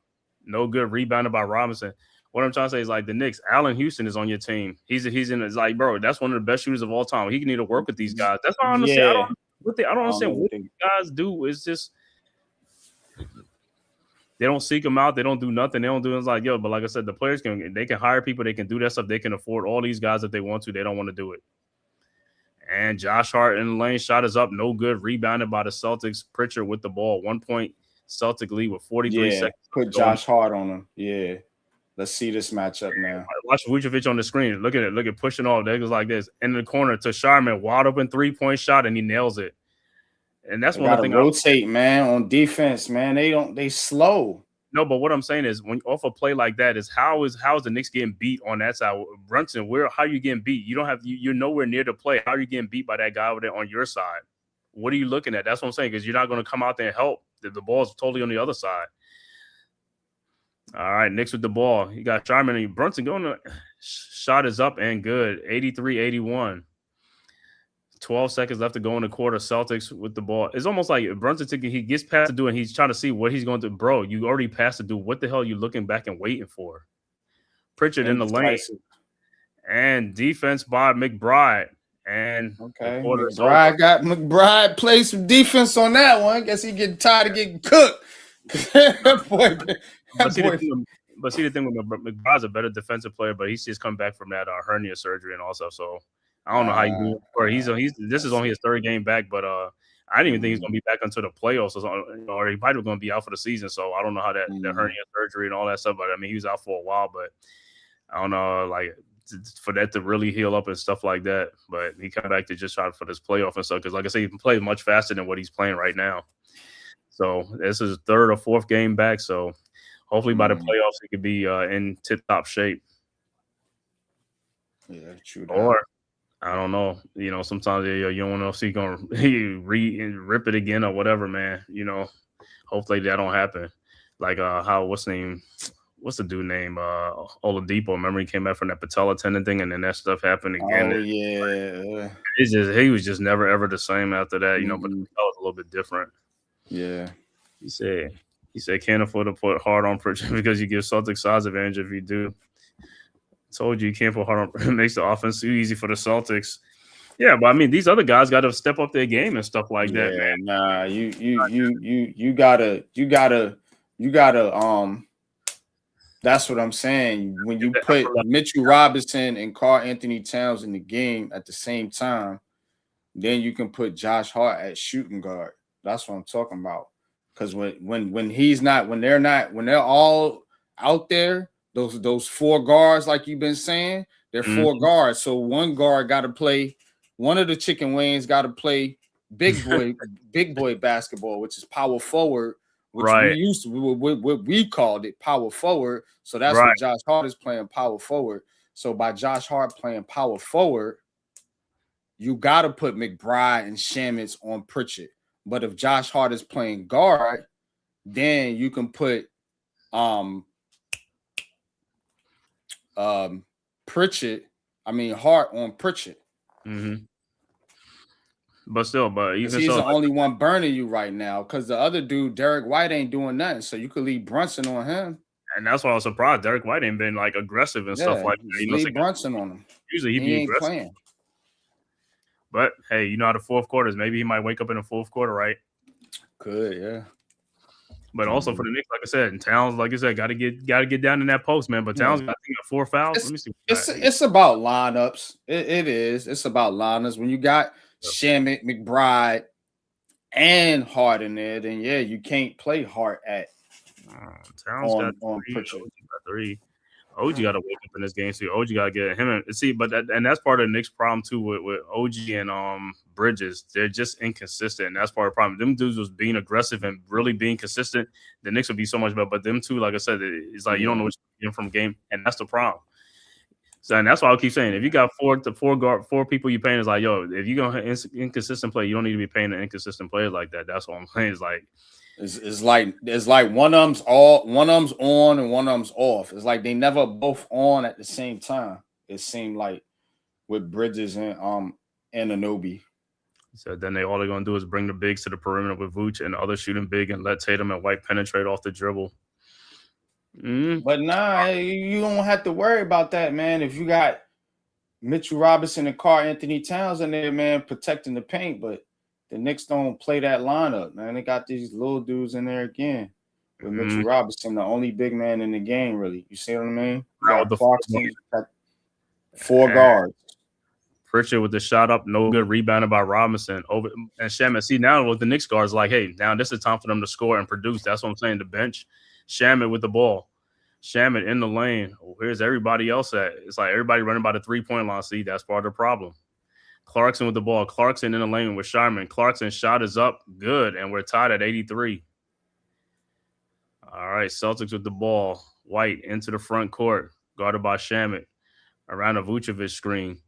no good, rebounded by Robinson. What I'm trying to say is like the Knicks, Allen Houston is on your team. He's in. It's like, bro, that's one of the best shooters of all time. He can need to work with these guys. That's what I understand. Yeah. I don't understand what these guys do. It's just they don't seek them out. They don't do nothing. They don't do it. It's like, yo, but like I said, the players can hire people. They can do that stuff. They can afford all these guys if they want to. They don't want to do it. And Josh Hart in the lane shot is up, no good, rebounded by the Celtics. Pritchard with the ball, 1 point Celtic lead with 43 seconds. Put Josh Hart on him. Yeah. Let's see this matchup now. Watch Vucevic on the screen. Look at it. Look at pushing off. That goes like this. In the corner to Sharman, wide open 3-point shot, and he nails it. And that's one thing. Rotate, man, on defense, man. They slow. No, but what I'm saying is, when off a play like that, is how is the Knicks getting beat on that side? Brunson, how are you getting beat? You don't have you're nowhere near the play. How are you getting beat by that guy over there on your side? What are you looking at? That's what I'm saying, because you're not going to come out there and help. The ball's totally on the other side. All right, Knicks with the ball. You got Sharman and Brunson going to shot is up and good. 83-81. 12 seconds left to go in the quarter. Celtics with the ball. It's almost like Brunson he gets past the dude and he's trying to see what he's going to do. Bro, you already passed the dude. What the hell are you looking back and waiting for? Pritchard in the lane. And defense by McBride. And McBride played some defense on that one. Guess he getting tired of getting cooked. But see the thing with McBride's a better defensive player, but he's just come back from that hernia surgery and also. So I don't know how you do it. Or this is only his third game back, but I didn't even think he's going to be back until the playoffs, or he probably going to be out for the season. So I don't know how that hernia surgery and all that stuff. But I mean, he was out for a while, but I don't know, like for that to really heal up and stuff like that. But he come back to just try for this playoff and stuff because, like I said, he can play much faster than what he's playing right now. So this is his third or fourth game back. So hopefully by the playoffs he could be in tip-top shape. Yeah, true. Or I don't know. You know, sometimes you don't know if he's gonna rip it again or whatever, man. You know, hopefully that don't happen. Like what's the dude name? Oladipo. Remember he came back from that patella tendon thing, and then that stuff happened again. Oh yeah. He was just never ever the same after that. You know, but that was a little bit different. Yeah. He said can't afford to put hard on Pritchard because you give Celtics size advantage if you do. Told you can't put hard on. It makes the offense too easy for the Celtics. Yeah, but I mean, these other guys got to step up their game and stuff like that, man. Nah, you gotta. That's what I'm saying. When you put Mitchell Robinson and Karl Anthony Towns in the game at the same time, then you can put Josh Hart at shooting guard. That's what I'm talking about. Because when they're all out there, those four guards, like you've been saying, they're four guards. So one guard got to play. One of the chicken wings got to play big boy basketball, which is power forward, which we called it power forward. So that's what Josh Hart is playing, power forward. So by Josh Hart playing power forward, you got to put McBride and Shamet on Pritchard. But if Josh Hart is playing guard, then you can put Hart on Pritchard. Mm-hmm. But he's the only one burning you right now, because the other dude, Derek White, ain't doing nothing. So you could leave Brunson on him. And that's why I was surprised. Derek White ain't been like aggressive and stuff like that. Leave Brunson on him. Usually he'd be aggressive. Playing. But hey, you know how the fourth quarter is. Maybe he might wake up in the fourth quarter, right? Could, yeah. But also for the Knicks, like I said, and Towns, like I said, got to get down in that post, man. But Towns, I think, got 4 fouls. Let me see. It's about lineups. It is. It's about lineups. When you got Shamet, McBride, and Hart in there, then yeah, you can't play Hart at Towns on Pritchard. Three. OG got to wake up in this game too. OG got to get him and see, but that's part of the Knicks' problem too with OG and Bridges. They're just inconsistent, and that's part of the problem. Them dudes was being aggressive and really being consistent. The Knicks would be so much better, but them two, like I said, it's like you don't know what you're getting from game, and that's the problem. So, and that's why I keep saying, if you got four people you paying, is like, yo, if you're gonna have inconsistent play, you don't need to be paying an inconsistent players like that. That's what I'm saying. It's like it's like one of them's on and one of them's off. It's like they never both on at the same time. It seemed like with Bridges and Anunoby. So then all they're gonna do is bring the bigs to the perimeter with Vooch and the other shooting big and let Tatum and White penetrate off the dribble. But nah, you don't have to worry about that, man. If you got Mitchell Robinson and Karl Anthony Towns in there, man, protecting the paint, but the Knicks don't play that lineup, man. They got these little dudes in there again. With Mitchell Robinson, the only big man in the game, really. You see what I mean? Four guards. Pritchard with the shot up, no good, rebounded by Robinson. Over and Shamet. See, now with the Knicks guards, like, hey, now this is time for them to score and produce. That's what I'm saying. The bench, Shamet with the ball. Shamet in the lane. Where's everybody else at? It's like everybody running by the 3-point line. See, that's part of the problem. Clarkson with the ball. Clarkson in the lane with Sharman. Clarkson's shot is up. Good. And we're tied at 83. All right. Celtics with the ball. White into the front court. Guarded by Shamet. Around a Vucevic screen.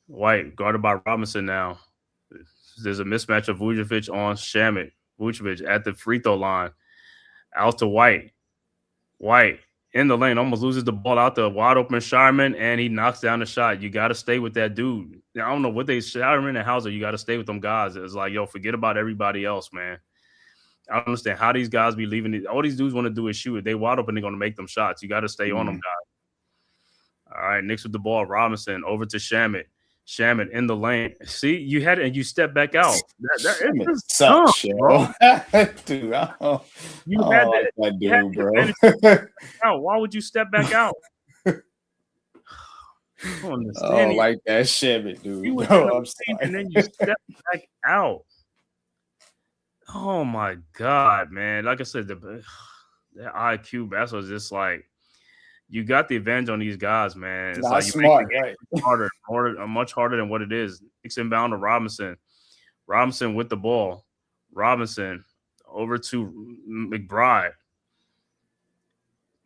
White guarded by Robinson now. There's a mismatch of Vucevic on Shamet. Vucevic at the free throw line. Out to White. White in the lane, almost loses the ball out to wide open Sharman, and he knocks down the shot. You got to stay with that dude. I don't know what Sharman and Hauser, you got to stay with them guys. It's like, yo, forget about everybody else, man. I don't understand how these guys be leaving. All these dudes want to do is shoot. If they wide open, they're going to make them shots. You got to stay on them guys. All right, Knicks with the ball. Robinson over to Shamet. Shamet in the lane. See, you had it and you step back out. That sucks, bro. Dude, you had that dude, bro. Why would you step back out? Like that Shamet, dude. You bro, and then you step back out. Oh my God, man! Like I said, the IQ basketball is just like. You got the advantage on these guys, man. It's like you smart, make it harder, much harder than what it is. Knicks inbound to Robinson. Robinson with the ball. Robinson over to McBride.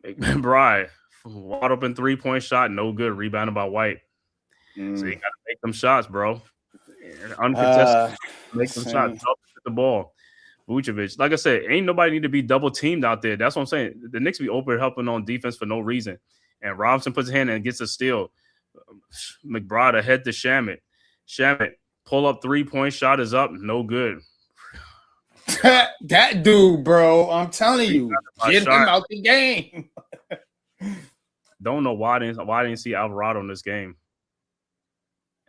McBride, wide open 3-point shot, no good. Rebounded by White. So you got to make them shots, bro. Uncontested, make them shots. With the ball. Vucevic, like I said, ain't nobody need to be double teamed out there. That's what I'm saying. The Knicks be open helping on defense for no reason. And Robinson puts his hand in and gets a steal. McBride ahead to Shamet. Shamet, pull up 3-point shot is up. No good. That dude, bro. I'm telling you, get him out the game. Don't know why I didn't see Alvarado in this game.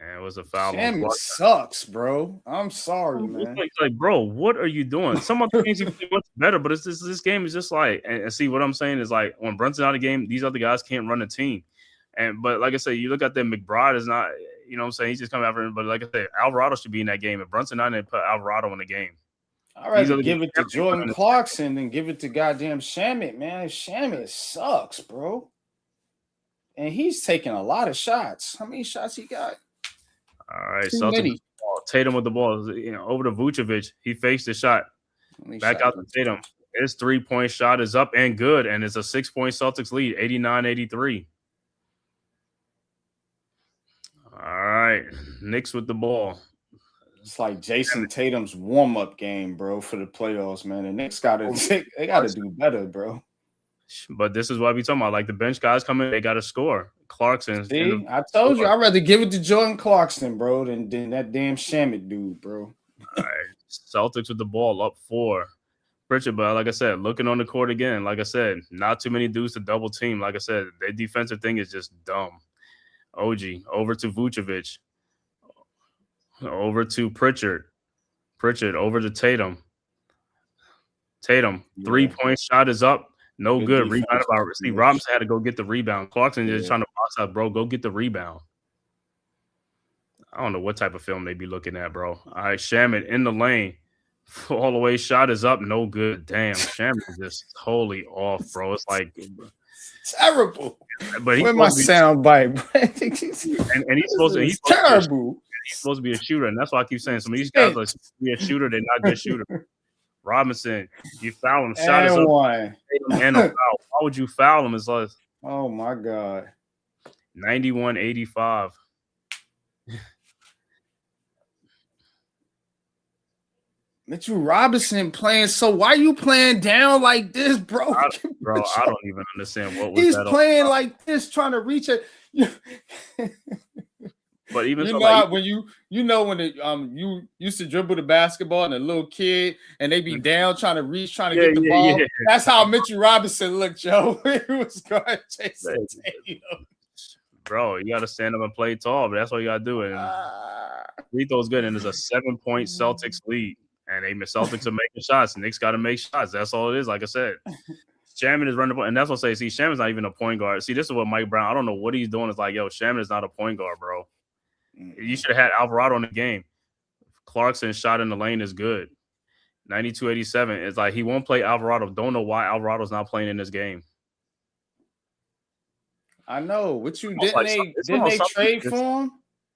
And it was a foul. Shamet sucks, bro. I'm sorry, man. Like, bro, what are you doing? Some other games you play much better, but it's just, this game is just like, and see what I'm saying is like when Brunson out of the game, these other guys can't run a team. But like I said, you look at that McBride is not, you know what I'm saying? He's just coming after him. But like I said, Alvarado should be in that game. If Brunson not in, put Alvarado in the game. I'd rather give it to Jordan Clarkson than give it to goddamn Shamet, man. Shamet sucks, bro. And he's taking a lot of shots. How many shots he got? All right, Tatum with the ball, over to Vucevic. He fakes the shot. Back out to Tatum. His 3-point shot is up and good, and it's a 6-point Celtics lead, 89-83. All right, Knicks with the ball. It's like Jason Tatum's warm-up game, bro, for the playoffs, man. The Knicks got to do better, bro. But this is what we talking about. Like the bench guys come in, they got to score. Clarkson. See, I told you, I'd rather give it to Jordan Clarkson, bro, than that damn Shamet dude, bro. All right, Celtics with the ball up 4. Pritchard, but like I said, looking on the court again. Like I said, not too many dudes to double team. Like I said, their defensive thing is just dumb. OG over to Vucevic. Over to Pritchard. Pritchard over to Tatum. Tatum, 3-point shot is up. No good. Rebound about Steve Robinson had to go get the rebound. Clarkson just trying to box out, bro. Go get the rebound. I don't know what type of film they be looking at, bro. All right, Shamet in the lane. All the way shot is up. No good. Damn, Shamet is just totally off, bro. It's like terrible. But he's where's my sound bite? and he's supposed to. He's terrible. He's supposed to be a shooter, and that's why I keep saying some of these guys are supposed to be a shooter. They're not good shooter. Robinson, you foul him. Shot is up. And a foul. Why would you foul him? It's like, oh my god, 91-85. Mitchell Robinson playing. So why you playing down like this, bro? I don't even understand what was he's that playing like this, trying to reach it. But even you know when you used to dribble the basketball and a little kid and they be down trying to reach, trying to get the ball. Yeah. That's how Mitchell Robinson looked, Joe. It was going Jason Tatum. Bro, you got to stand up and play tall, but that's what you got to do. And free throw's good, and it's a 7-point Celtics lead. And the Celtics are making shots. Knicks got to make shots. That's all it is. Like I said, Shamet is running the point, and that's what I say. See, Shaman's not even a point guard. See, this is what Mike Brown. I don't know what he's doing. It's like, yo, Shamet is not a point guard, bro. You should have had Alvarado in the game. Clarkson shot in the lane is good. 92-87. It's like he won't play Alvarado. Don't know why Alvarado's not playing in this game. I know. What you didn't they trade for him?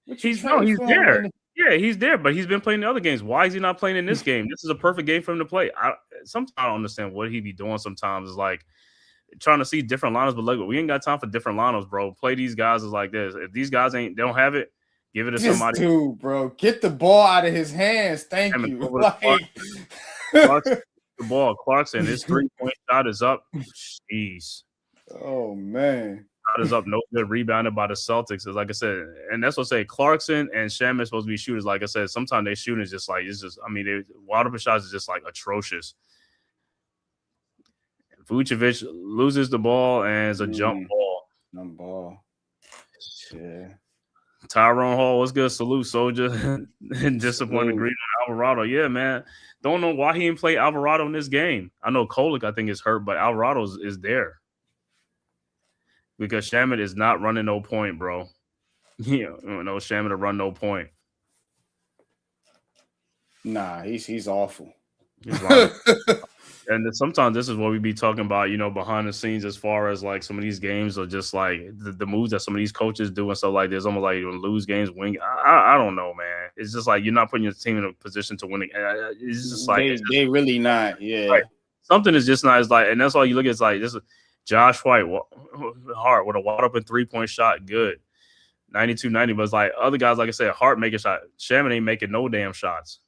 He's there. Yeah, he's there, but he's been playing the other games. Why is he not playing in this game? This is a perfect game for him to play. Sometimes I don't understand what he be doing. Sometimes it's like trying to see different lineups, but look, we ain't got time for different lineups, bro. Play these guys is like this. If these guys they don't have it, give it to somebody. Dude, bro, get the ball out of his hands. Thank you. Clarkson, the ball, Clarkson. His 3-point shot is up. Jeez. Oh man. Shot is up. No good. Rebounded by the Celtics. Like I said, and that's what I say. Clarkson and Shamet are supposed to be shooters. Like I said, sometimes they shooting is just like it's just. I mean, wide open shots is just like atrocious. Vucevic loses the ball and it's a jump ball. Jump ball. Yeah. Tyrone Hall, what's good? Salute, soldier. Disappointed Green Alvarado. Yeah, man. Don't know why he didn't play Alvarado in this game. I know Kolick, I think, is hurt, but Alvarado is there. Because Shamet is not running no point, bro. No Shamet to run no point. Nah, he's awful. And sometimes this is what we be talking about, behind the scenes as far as like some of these games are just like the moves that some of these coaches do and stuff like this. Almost like lose games, win. I don't know, man. It's just like you're not putting your team in a position to win. It's just like they really not. Yeah, like, something is just not as like, and that's all you look at. It's like this is Josh White Hart with a wide open 3-point shot, good 92-90. But it's like other guys, like I said, Hart making shot. Shaman ain't making no damn shots.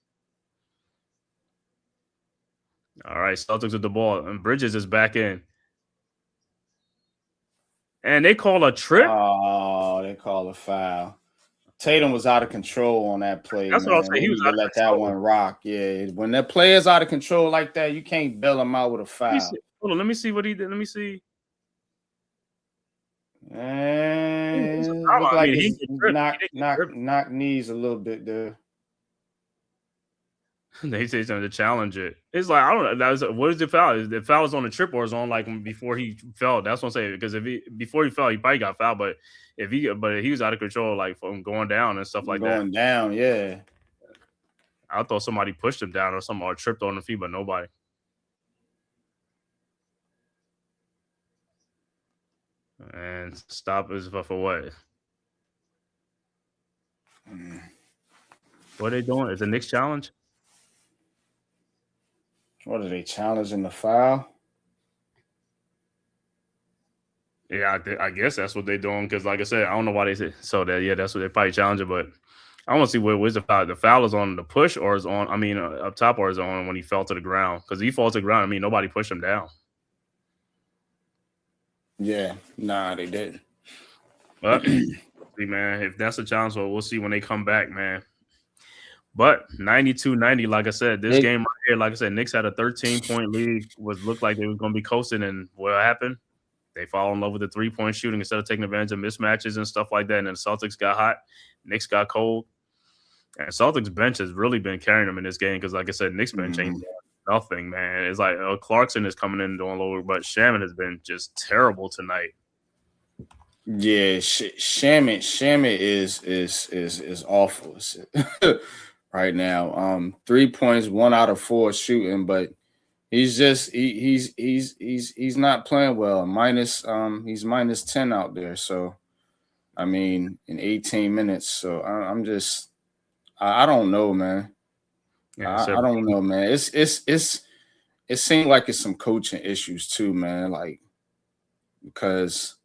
All right, Celtics with the ball, and Bridges is back in. And they call a trip? Oh, they call a foul. Tatum was out of control on that play. That's what I'm saying. He was out of let control. That one rock. Yeah, when the player's out of control like that, you can't bail him out with a foul. Hold on, let me see what he did. Let me see. And look like it's knock knees a little bit there. They say something to challenge it. It's like I don't know. What is the foul? Is the foul was on the trip or is on like before he fell? That's what I'm saying. Because before he fell, he probably got fouled. But he was out of control, like from going down and stuff like that. Going down, yeah. I thought somebody pushed him down or tripped on the feet, but nobody. And stop is for what? What are they doing? Is the Knicks challenge? What are they challenging the foul? Yeah, I guess that's what they're doing. Because, like I said, I don't know why they said so. That's what they probably challenging. But I want to see where's the foul. The foul is on the push or is on? I mean, up top or is on when he fell to the ground? Because he fell to the ground. I mean, nobody pushed him down. Yeah, nah, they didn't. But see, man, if that's a challenge, well, we'll see when they come back, man. But 92-90, like I said, this game right here, like I said, Knicks had a 13-point lead. Looked like they was going to be coasting, and what happened? They fall in love with the three-point shooting instead of taking advantage of mismatches and stuff like that. And then the Celtics got hot, Knicks got cold, and Celtics bench has really been carrying them in this game because, like I said, Knicks bench ain't nothing, man. It's like Clarkson is coming in and doing lower, but Shaman has been just terrible tonight. Yeah, Shaman is awful right now. 3 points, 1 out of 4 shooting, but he's not playing well. He's minus 10 out there. So I mean, in 18 minutes. So I don't know, man. Yeah, I don't know, man. It seems like it's some coaching issues too, man. Like because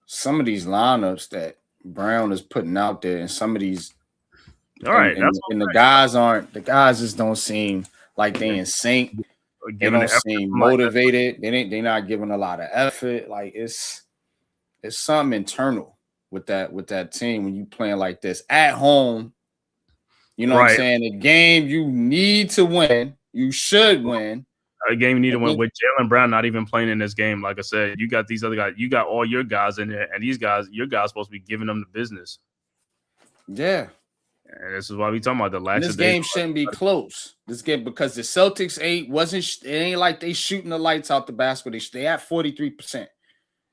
some of these lineups that Brown is putting out there, and some of these, and the guys just don't seem like they in sync. They don't seem motivated. They're not giving a lot of effort. Like it's something internal with that team when you playing like this at home. You know what I'm saying? A game you need to win. You should win. A game you need to win with Jaylen Brown not even playing in this game. Like I said, you got these other guys. You got all your guys in there, and these guys, your guys, supposed to be giving them the business. Yeah, and this is why we talking about the last. This game shouldn't be close. This game because the Celtics it ain't like they shooting the lights out the basket. They at 43%,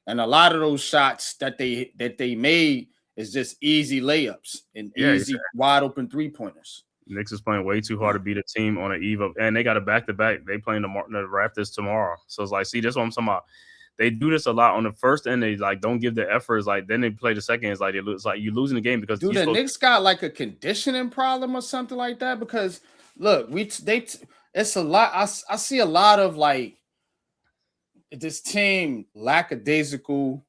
and a lot of those shots that they made is just easy layups and easy wide open 3-pointers. Knicks is playing way too hard to beat a team on an eve of, and they got a back-to-back. They playing the Raptors tomorrow. So it's like, see, that's what I'm talking about. They do this a lot on the first end. They like don't give the effort. It's like then they play the second. It's like you're losing the game because the Knicks got like a conditioning problem or something like that. Because look, it's a lot. I see a lot of like this team lackadaisical,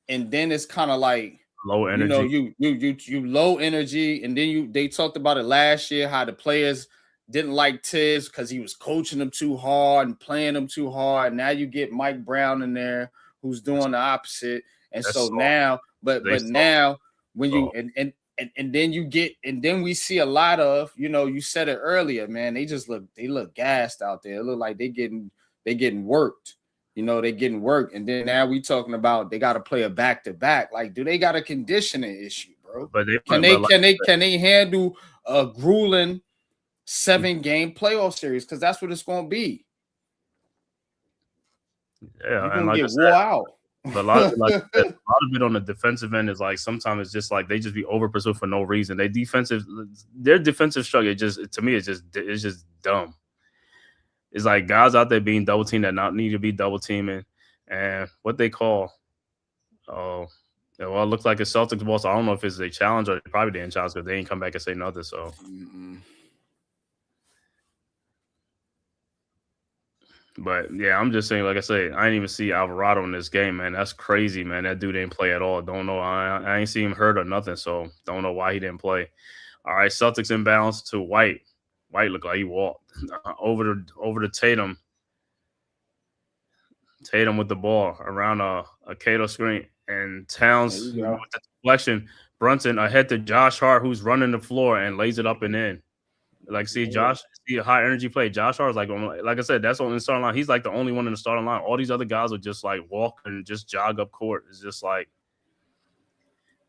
and then it's kind of like low energy. You low energy, and then they talked about it last year how the players didn't like Tibbs because he was coaching them too hard and playing them too hard. Now you get Mike Brown in there who's doing the opposite, and so now, but now when you and then you get and then we see a lot of you said it earlier, man. They look gassed out there. It look like they getting worked. They getting work, and then now we talking about they got to play a back-to-back. Like, do they got a conditioning issue, bro? But can they handle a grueling 7-game playoff series? Because that's what it's going to be. Yeah, you're gonna get wore out. But a lot of it on the defensive end is like sometimes it's just like they just be over pursuit for no reason. Their defensive struggle. To me, it's just dumb. It's like guys out there being double teamed that not need to be double teaming, and what they call, well, it looks like a Celtics ball. So I don't know if it's a challenge or they probably didn't challenge because they ain't come back and say nothing. So, but yeah, I'm just saying. Like I say, I didn't even see Alvarado in this game, man. That's crazy, man. That dude didn't play at all. Don't know. I ain't see him hurt or nothing. So don't know why he didn't play. All right, Celtics inbounds to White. White looked like he walked over to Tatum. Tatum with the ball around a Cato screen, and Towns with the deflection. Brunson ahead to Josh Hart, who's running the floor and lays it up and in. Like, see, Josh see a high energy play. Josh Hart is like I said, that's on the starting line. He's like the only one in the starting line. All these other guys will just like walk and just jog up court. It's just like,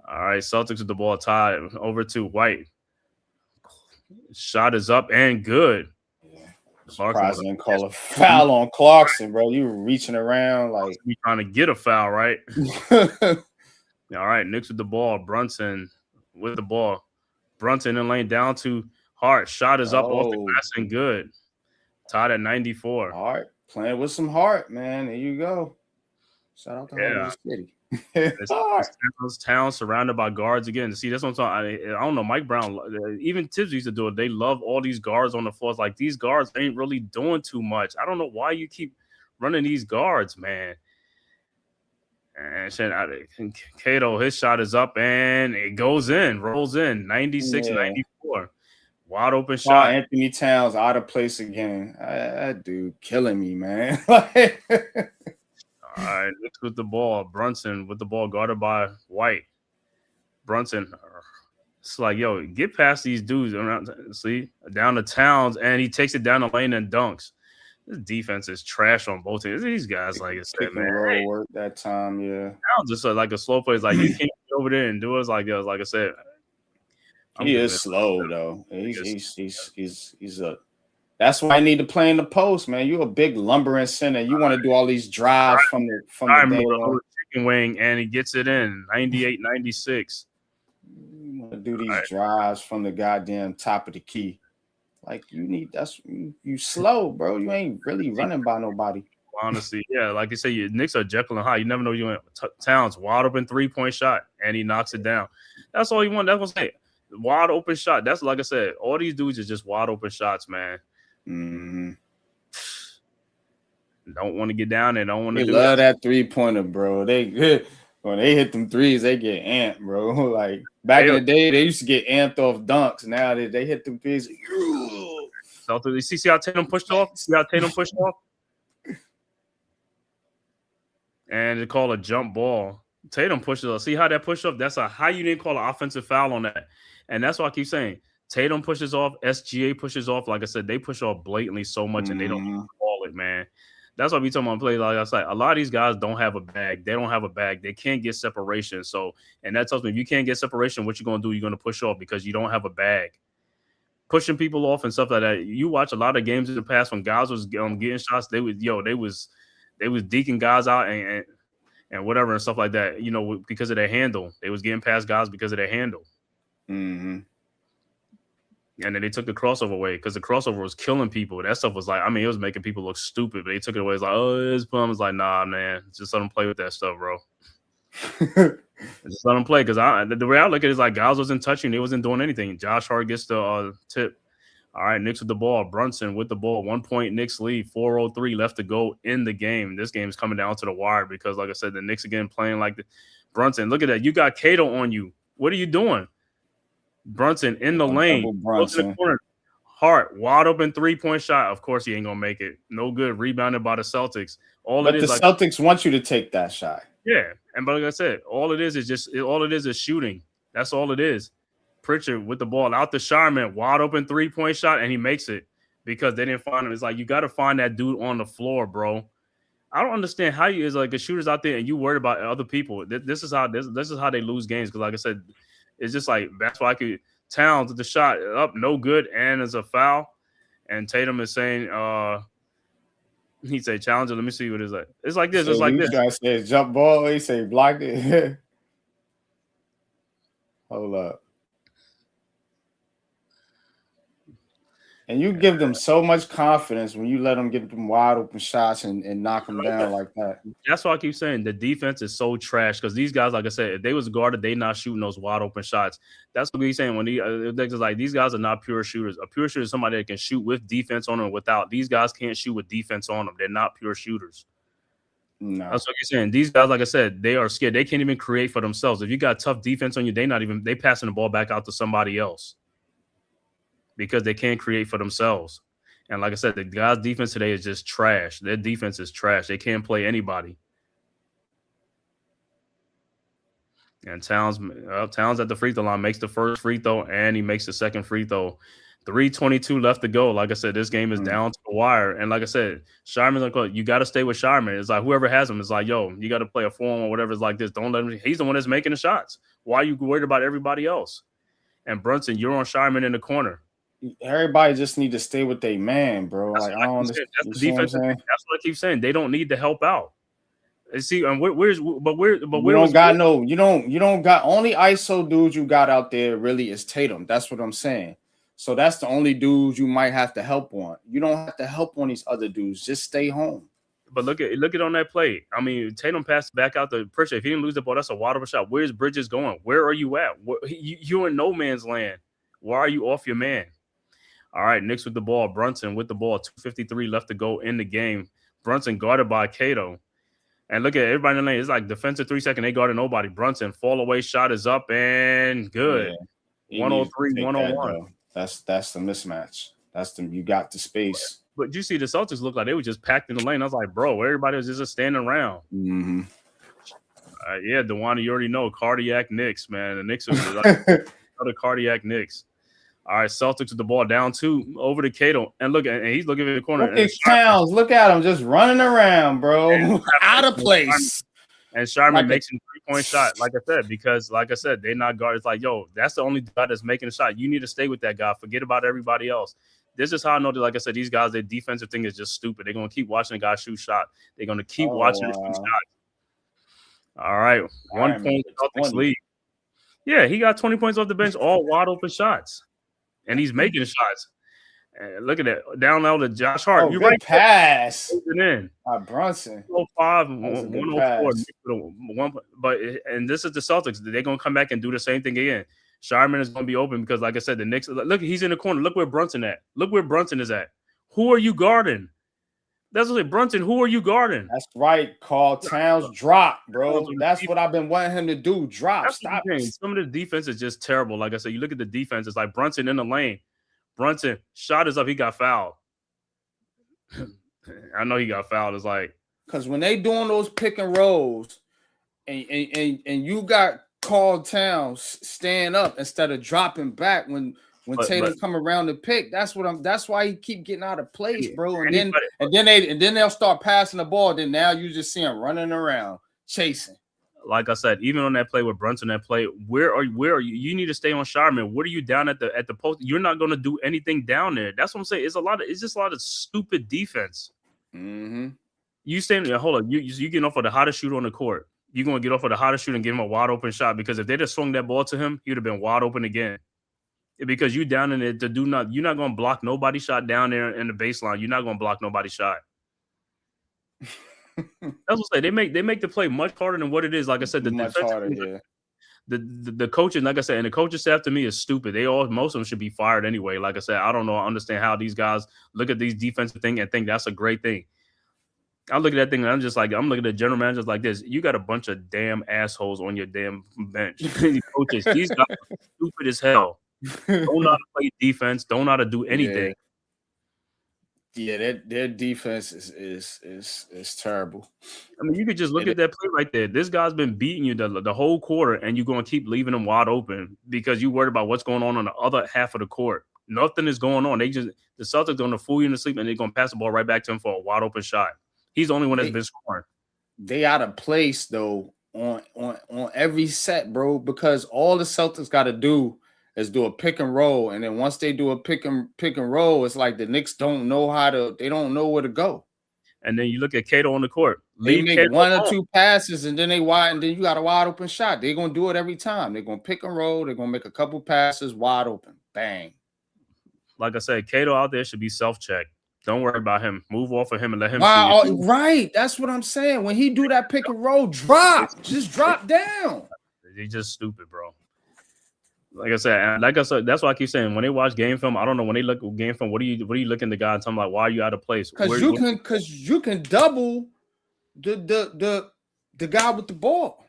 all right, Celtics with the ball tied over to White. Shot is up and good. Surprised they didn't call a foul on Clarkson, bro. You were reaching around like you trying to get a foul, right? All right, Knicks with the ball. Brunson with the ball. Brunson in lane down to Hart. Shot is up off the glass and good. Tied at 94. Hart playing with some heart, man. There you go. Shout out to Hart City. It's town surrounded by guards again. See, that's what I'm talking. I don't know. Mike Brown, even Tibbs used to do it. They love all these guards on the floor. It's like these guards ain't really doing too much. I don't know why you keep running these guards, man. And Cato, his shot is up and it goes in, rolls in, 96-94. Wide open shot. Anthony Towns out of place again. That dude killing me, man. All right, Knicks with the ball. Brunson with the ball guarded by White. Brunson, it's like, yo, get past these dudes around. See, down to Towns, and he takes it down the lane and dunks. This defense is trash on both teams. These guys, like I said, man, roll work that time, yeah. Towns just like a slow play. It's like you can't get over there and do it. Like I said, he is slow though. He's a. That's why I need to play in the post, man. You're a big lumbering center. You want to do all these drives from the chicken wing, and he gets it in 98-96. You want to do these drives from the goddamn top of the key. Like you slow, bro. You ain't really running by nobody. Honestly, yeah. Like you say, your Knicks are Jekyll and Hyde. You never know you Towns wide open 3-point shot, and he knocks it down. That's all you want. That's what I'm saying. Wide open shot. That's like I said. All these dudes are just wide open shots, man. Mm-hmm. Don't want to get down there. Don't want to. They love that 3-pointer, bro. When they hit them threes, they get amped, bro. Like back in the day, they used to get amped off dunks. Now they hit them threes. So you see how Tatum pushed off? See how Tatum pushed off? And they call a jump ball. Tatum pushes off. See how that pushed off? That's how you didn't call an offensive foul on that. And that's why I keep saying Tatum pushes off, SGA pushes off. Like I said, they push off blatantly so much, and they don't even call it, man. That's why we talking about plays. Like I said, a lot of these guys don't have a bag. They don't have a bag. They can't get separation. So, and that tells me if you can't get separation, what you're going to do, you're going to push off because you don't have a bag. Pushing people off and stuff like that. You watch a lot of games in the past when guys was getting shots. They was deking guys out and whatever and stuff like that. You know, because of their handle, they was getting past guys because of their handle. Mm-hmm. And then they took the crossover away because the crossover was killing people. That stuff was like, I mean, it was making people look stupid. But they took it away. It's like, oh, it's bum. It's like, nah, man, just let them play with that stuff, bro. Just let them play because the way I look at it is like guys wasn't touching, they wasn't doing anything. Josh Hart gets the tip. All right, Knicks with the ball. Brunson with the ball. 1 point Knicks lead. 4:03 left to go in the game. This game is coming down to the wire because, like I said, the Knicks again playing like the Brunson. Look at that. You got Cato on you. What are you doing? Brunson in the lane. Goes in the corner. Hart, wide open 3-point shot. Of course, he ain't gonna make it. No good. Rebounded by the Celtics. But the Celtics want you to take that shot. Yeah, and but like I said, all it is shooting. That's all it is. Pritchard with the ball out the Sharman, wide open 3-point shot, and he makes it because they didn't find him. It's like you got to find that dude on the floor, bro. I don't understand how you is like a shooter's out there and you worried about other people. This is how they lose games because, like I said, it's just like that's why I could Towns with the shot up, no good, and it's a foul. And Tatum is saying, he say challenger. Let me see what it's like. It's like this. It's like this. Guy said jump ball. He say blocked it. Hold up. And you give them so much confidence when you let them get them wide open shots and knock them down like that. That's why I keep saying the defense is so trash because these guys, like I said, if they was guarded, they not shooting those wide open shots. That's what he's saying when these guys are not pure shooters. A pure shooter is somebody that can shoot with defense on them without. These guys can't shoot with defense on them. They're not pure shooters. No. That's what you're saying. These guys, like I said, they are scared. They can't even create for themselves. If you got tough defense on you, they passing the ball back out to somebody else. Because they can't create for themselves. And like I said, the guys' defense today is just trash. Their defense is trash. They can't play anybody. And Towns at the free throw line makes the first free throw, and he makes the second free throw 3:22 left to go. Like I said, this game is down to the wire. And like I said, Sharman's like, you got to stay with Sharman. It's like whoever has him is like, yo, you got to play a form or whatever. It's like this. Don't let him. He's the one that's making the shots. Why are you worried about everybody else? And Brunson, you're on Sharman in the corner. Everybody just need to stay with their man, bro. That's like I don't understand. That's the defense. That's what I keep saying. They don't need to help out. See, and where's you don't got only ISO dudes you got out there really is Tatum. That's what I'm saying. So that's the only dudes you might have to help on. You don't have to help on these other dudes. Just stay home. But look at on that play. I mean, Tatum passed back out to Pritchard. If he didn't lose the ball, that's a wide open shot. Where's Bridges going? Where are you at? You're in no man's land. Why are you off your man? All right, Knicks with the ball. Brunson with the ball. 2:53 left to go in the game. Brunson guarded by Cato. And look at everybody in the lane. It's like defensive 3 second. They guarded nobody. Brunson fall away shot is up and good. Yeah, 103, 101. That's the mismatch. You got the space. But you see, the Celtics look like they were just packed in the lane. I was like, bro, everybody was just standing around. Mm-hmm. Yeah, Dewana, you already know cardiac Knicks, man. The Knicks are like other cardiac Knicks. All right, Celtics with the ball down 2 over to Cato. And look, and he's looking in the corner. Look at Towns. Look at him just running around, bro. Out of place. And Sharman makes a 3-point shot, like I said, because, like I said, they're not guards. It's like, yo, that's the only guy that's making a shot. You need to stay with that guy. Forget about everybody else. This is how I know that, like I said, these guys, their defensive thing is just stupid. They're going to keep watching the guy shoot shot. They're going to keep watching the shoot shot. All right, 1 point Celtics lead. Yeah, he got 20 points off the bench, all wide open shots. And he's making shots. And look at that. Down now to Josh Hart. You right pass. In. Brunson. 105, 104. But this is the Celtics. They're going to come back and do the same thing again. Sharman is going to be open because, like I said, the Knicks. Look, he's in the corner. Look where Brunson at. Look where Brunson is at. Who are you guarding? That's what I say, Brunson. Who are you guarding? That's right. Call Towns drop, bro. That's what I've been wanting him to do. Drop. Stop. Some of the defense is just terrible. Like I said, you look at the defense. It's like Brunson in the lane. Brunson shot is up. He got fouled. I know he got fouled. It's like because when they doing those pick and rolls, and you got Carl Towns stand up instead of dropping back when Tatum come around the pick. That's why he keep getting out of place, bro. And then they'll start passing the ball. Then now you just see him running around chasing. Like I said, even on that play with Brunson, that play, where are you? You need to stay on Sharman. What are you down at the post? You're not going to do anything down there. That's what I'm saying. It's just a lot of stupid defense. Mm-hmm. You standing there, hold on. You getting off of the hottest shooter on the court. You're going to get off of the hottest shooter and give him a wide open shot because if they just swung that ball to him, he would have been wide open again. Because you down in it to do not, you're not going to block nobody's shot down there in the baseline. You're not going to block nobody's shot. That's what I say. They make the play much harder than what it is. Like I said, the coaches, like I said, and the coaching staff to me is stupid. Most of them should be fired anyway. Like I said, I don't know. I understand how these guys look at these defensive thing and think that's a great thing. I look at that thing and I'm looking at the general managers like this. You got a bunch of damn assholes on your damn bench. Coaches, these guys are stupid as hell. Don't know how to play defense. Don't know how to do anything. Yeah, their defense is terrible. I mean, you could just look at that play right there. This guy's been beating you the whole quarter, and you're going to keep leaving him wide open because you worried about what's going on the other half of the court. Nothing is going on. The Celtics going to fool you into sleep, and they're going to pass the ball right back to him for a wide open shot. He's the only one that's been scoring. They out of place though on every set, bro, because all the Celtics got to do is do a pick and roll, and then once they do a pick and roll, it's like the Knicks don't know they don't know where to go. And then you look at Cato on the court. They make one or two passes, and then and then you got a wide open shot. They're gonna do it every time. They're gonna pick and roll. They're gonna make a couple passes wide open. Bang. Like I said, Cato out there should be self-checked. Don't worry about him. Move off of him and let him shoot. Right. That's what I'm saying. When he do that pick and roll, just drop down. He's just stupid, bro. Like I said, that's why I keep saying when they watch game film, I don't know when they look at game film. What are you looking at the guy and telling him like, why are you out of place? Because you can double the guy with the ball.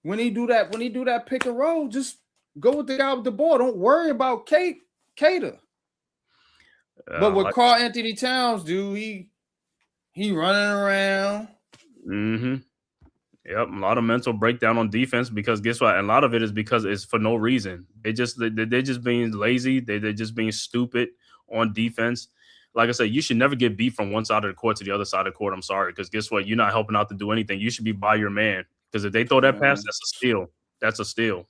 When he do that pick and roll, just go with the guy with the ball. Don't worry about Cater. But what Karl Anthony Towns do, he running around. Mm-hmm. Yep, a lot of mental breakdown on defense because guess what? A lot of it is because it's for no reason. They're just being lazy. They're just being stupid on defense. Like I said, you should never get beat from one side of the court to the other side of the court. I'm sorry, because guess what? You're not helping out to do anything. You should be by your man. Because if they throw that pass, that's a steal. That's a steal.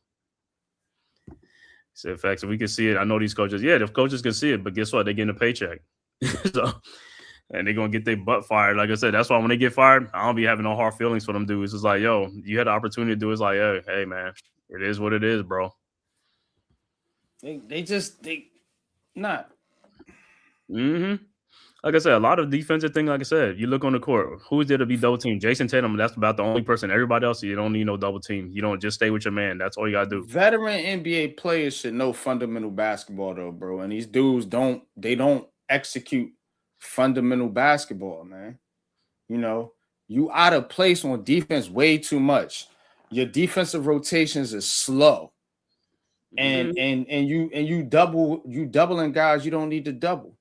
So in fact, so we can see it. I know these coaches. Yeah, the coaches can see it, but guess what? They're getting a paycheck. So. And they're going to get their butt fired. Like I said, that's why when they get fired, I don't be having no hard feelings for them dudes. It's like, yo, you had the opportunity to do it. It's like, hey, man, it is what it is, bro. They not. Mm-hmm. Like I said, a lot of defensive thing, like I said, you look on the court, who's there to be double team? Jason Tatum, that's about the only person. Everybody else, you don't need no double team. You don't just stay with your man. That's all you got to do. Veteran NBA players should know fundamental basketball, though, bro. And these dudes don't execute fundamental basketball, man. You know, you out of place on defense way too much. Your defensive rotations is slow, and you doubling guys you don't need to double.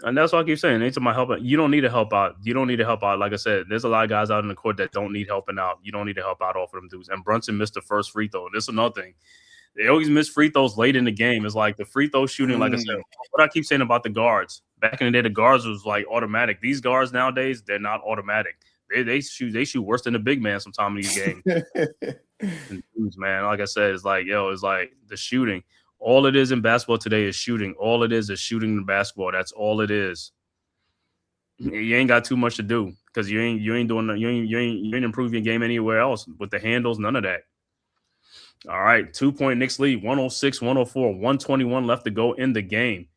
And that's what I keep saying. Anytime I help out, you don't need to help out. You don't need to help out. Like I said, there's a lot of guys out in the court that don't need helping out. You don't need to help out off of them dudes. And Brunson missed the first free throw. This is another thing. They always miss free throws late in the game. It's like the free throw shooting, like I said, what I keep saying about the guards. Back in the day, the guards was like automatic. These guards nowadays, they're not automatic. They shoot worse than the big man sometimes in these games. And dudes, man, like I said, it's like the shooting. All it is in basketball today is shooting. All it is shooting the basketball. That's all it is. You ain't got too much to do because you ain't improving your game anywhere else with the handles, none of that. All right, 2-point Knicks lead, 106-104, 121 left to go in the game.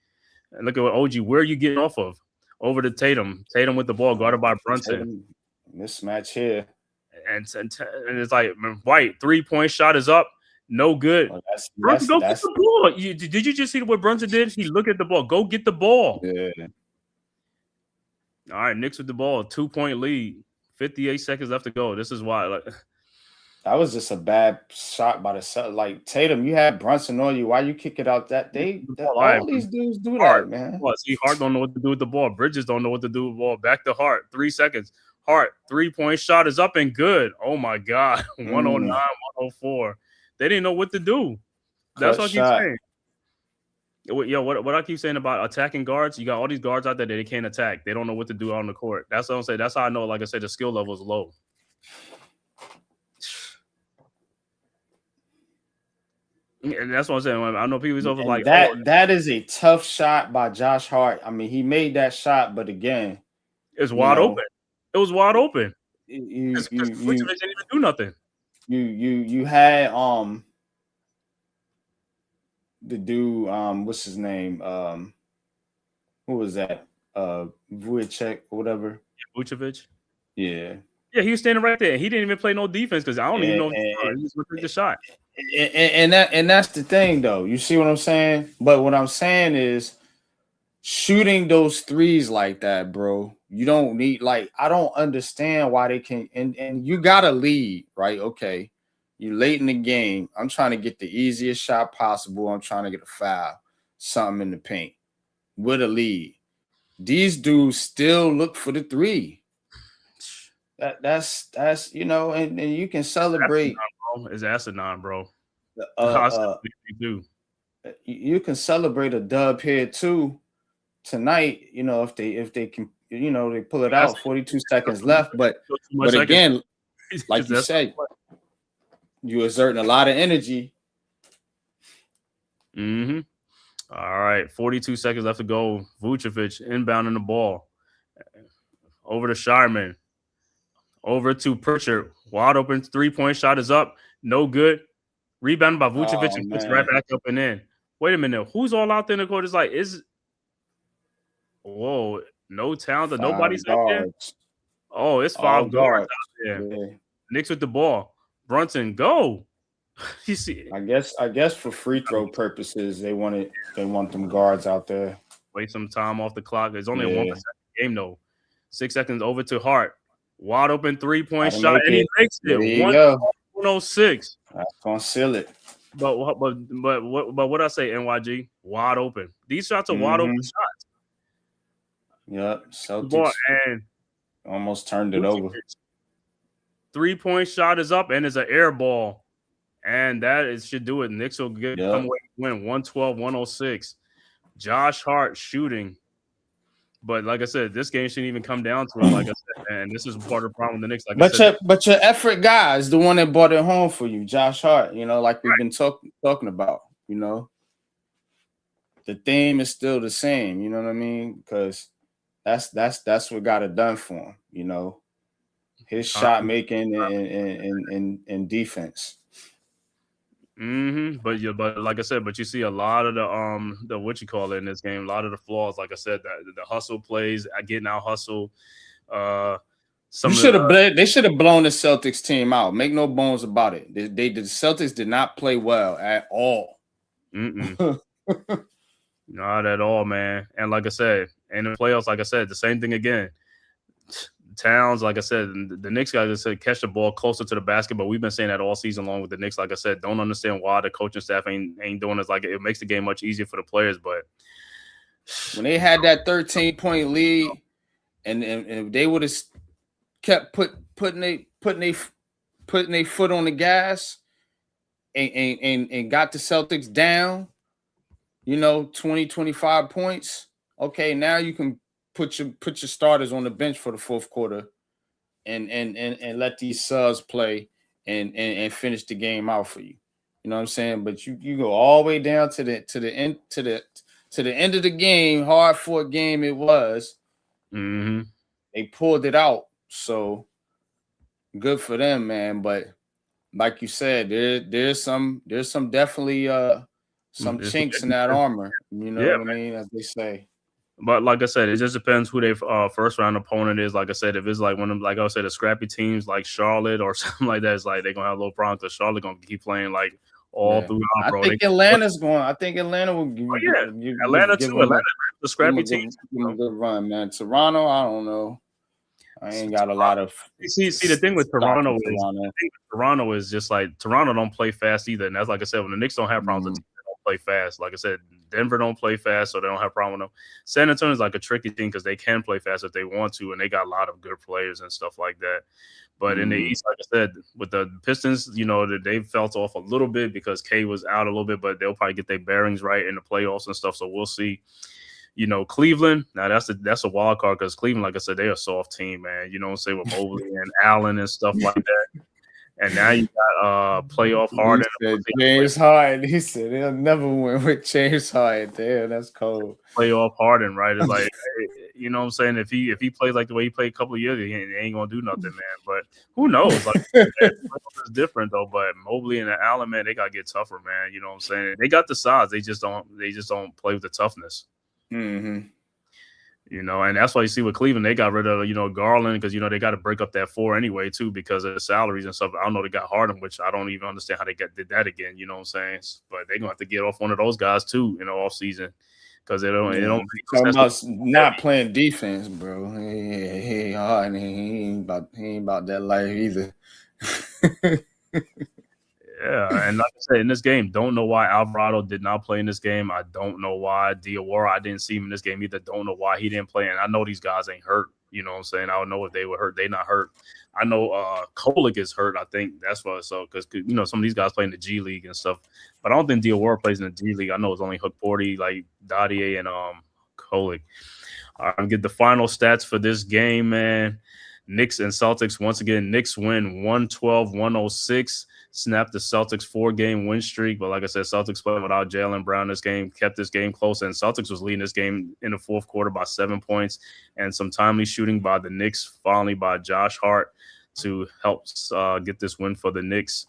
And look at what OG, where are you getting off of? Over to Tatum. Tatum with the ball, guarded by Brunson. Mismatch here. And it's like, White, 3-point shot is up. No good. Brunson, go get the ball. Did you just see what Brunson did? He looked at the ball. Go get the ball. Yeah. All right, Knicks with the ball, 2-point lead. 58 seconds left to go. This is why. That was just a bad shot by the Celtics. Like Tatum, you had Brunson on you. Why you kick it out that all these dudes do Hart, that, man. See, Hart don't know what to do with the ball. Bridges don't know what to do with the ball. Back to Hart. 3 seconds. Hart, 3-point shot is up and good. Oh my God. 109, 104. They didn't know what to do. That's what I keep saying. Yo, what I keep saying about attacking guards, you got all these guards out there that they can't attack. They don't know what to do on the court. That's what I'm saying. That's how I know, like I said, the skill level is low. And that's what I'm saying. I know people's over like that is a tough shot by Josh Hart. I mean, he made that shot, but again, it's wide open. It was wide open. Vucevic didn't even do nothing. You had the dude, what's his name? Who was that? Vucevic or whatever. Vucevic. Yeah. Yeah, he was standing right there. He didn't even play no defense because I don't even know if he just took the shot. And that's the thing, though. You see what I'm saying? But what I'm saying is shooting those threes like that, bro. You don't need, like, I don't understand why they can. And you got to lead, right? Okay. You late in the game. I'm trying to get the easiest shot possible. I'm trying to get a foul, something in the paint with a lead. These dudes still look for the three. That's you know, and you can celebrate. It's asinine, bro. You can celebrate a dub here too tonight. You know, if they can, you know, they pull it out. 42 seconds left, but again, like you said, you exerting a lot of energy. Mm-hmm. All right, 42 seconds left to go. Vucevic inbounding the ball over to Shireman. Over to Pritchard. Wide open 3-point shot is up. No good. Rebounded by Vucevic and puts right back up and in. Wait a minute. Who's all out there in the court? It's like, whoa, no talent. Nobody's out there. Oh, it's 5 guards out there. Yeah. Knicks with the ball. Brunson, go. You see. I guess for free throw purposes, they want them guards out there. Wait some time off the clock. There's only a 1% game though. 6 seconds over to Hart. Wide open 3-point shot, and he makes it. 106. That's gonna seal it. But what I say, NYG, wide open. These shots are wide open shots. Yep, Celtics and almost turned it over. 3-point shot is up and it's an air ball. And that should do it. Knicks will come away and win 112-106. Josh Hart shooting. But like I said, this game shouldn't even come down to it. Like I said, and this is part of the problem with the Knicks. Like I said, but your effort guy is the one that brought it home for you, Josh Hart. You know, like we've been talking about. You know, the theme is still the same. You know what I mean? Because that's what got it done for him. You know, his shot making and defense. But like I said, but you see a lot of the what you call it in this game, a lot of the flaws. Like I said, the hustle plays, getting out hustle. They should have blown the Celtics team out. Make no bones about it. The Celtics did not play well at all. Not at all, man. And like I said, in the playoffs, like I said, the same thing again. Towns, like I said, the Knicks guys said catch the ball closer to the basket, but we've been saying that all season long with the Knicks. Like I said, don't understand why the coaching staff ain't doing this. Like it makes the game much easier for the players. But when they had that 13-point lead, and if they would have kept putting their foot on the gas and got the Celtics down, 20, 25 points. Okay, now you can put your starters on the bench for the fourth quarter and let these subs play and finish the game out for you. You know what I'm saying? But you go all the way down to the end of the game, hard fought game it was. Mm-hmm. They pulled it out. So good for them, man. But like you said, there's some definitely some chinks in that armor. You know what I mean? As they say. But like I said, it just depends who their first round opponent is. Like I said, if it's like one of them, like I said, the scrappy teams like Charlotte or something like that, it's like they're gonna have a little problems. Because Charlotte gonna keep playing like all throughout. Bro. I think Atlanta will give. Atlanta too. Atlanta, the scrappy teams. Give them a good run, man. Toronto, I don't know. I ain't got a lot of. See, the thing with Toronto is just like Toronto don't play fast either, and that's like I said, when the Knicks don't have problems, they don't play fast. Like I said, Denver don't play fast, so they don't have a problem with them. San Antonio is like a tricky thing because they can play fast if they want to, and they got a lot of good players and stuff like that. But in the East, like I said, with the Pistons, they felt off a little bit because K was out a little bit, but they'll probably get their bearings right in the playoffs and stuff. So we'll see. Cleveland, now that's a wild card because Cleveland, like I said, they're a soft team, man. You know what I'm saying, with Mobley and Allen and stuff like that. And now you got playoff Harden. James Harden. He said they'll never win with James Harden. Damn, that's cold. Playoff Harden, right? It's like, you know what I'm saying? If he plays like the way he played a couple of years ago, he ain't gonna do nothing, man. But who knows? Like, it's different though. But Mobley and Allen, man, they gotta get tougher, man. You know what I'm saying? They got the size. They just don't play with the toughness. Mm-hmm. And that's why you see with Cleveland, they got rid of, Garland because, they got to break up that 4 anyway, too, because of the salaries and stuff. I don't know they got Harden, which I don't even understand how they did that again, you know what I'm saying? But they're going to have to get off one of those guys, too, off season because they don't talking about not playing defense, bro. Hey, Harden, he ain't about that life either. Yeah, and like I said, in this game, don't know why Alvarado did not play in this game. I don't know why Diawara, I didn't see him in this game either. Don't know why he didn't play. And I know these guys ain't hurt. You know what I'm saying? I don't know if they were hurt. They not hurt. I know Kolek is hurt. I think that's why. So because some of these guys play in the G League and stuff, but I don't think Diawara plays in the G League. I know it's only Hook Porty, like Dadier and Kolek. I'll get the final stats for this game, man. Knicks and Celtics once again. Knicks win 112-106. Snapped the Celtics 4-game win streak. But like I said, Celtics playing without Jaylen Brown this game, kept this game close. And Celtics was leading this game in the fourth quarter by 7 points. And some timely shooting by the Knicks, finally by Josh Hart to help get this win for the Knicks.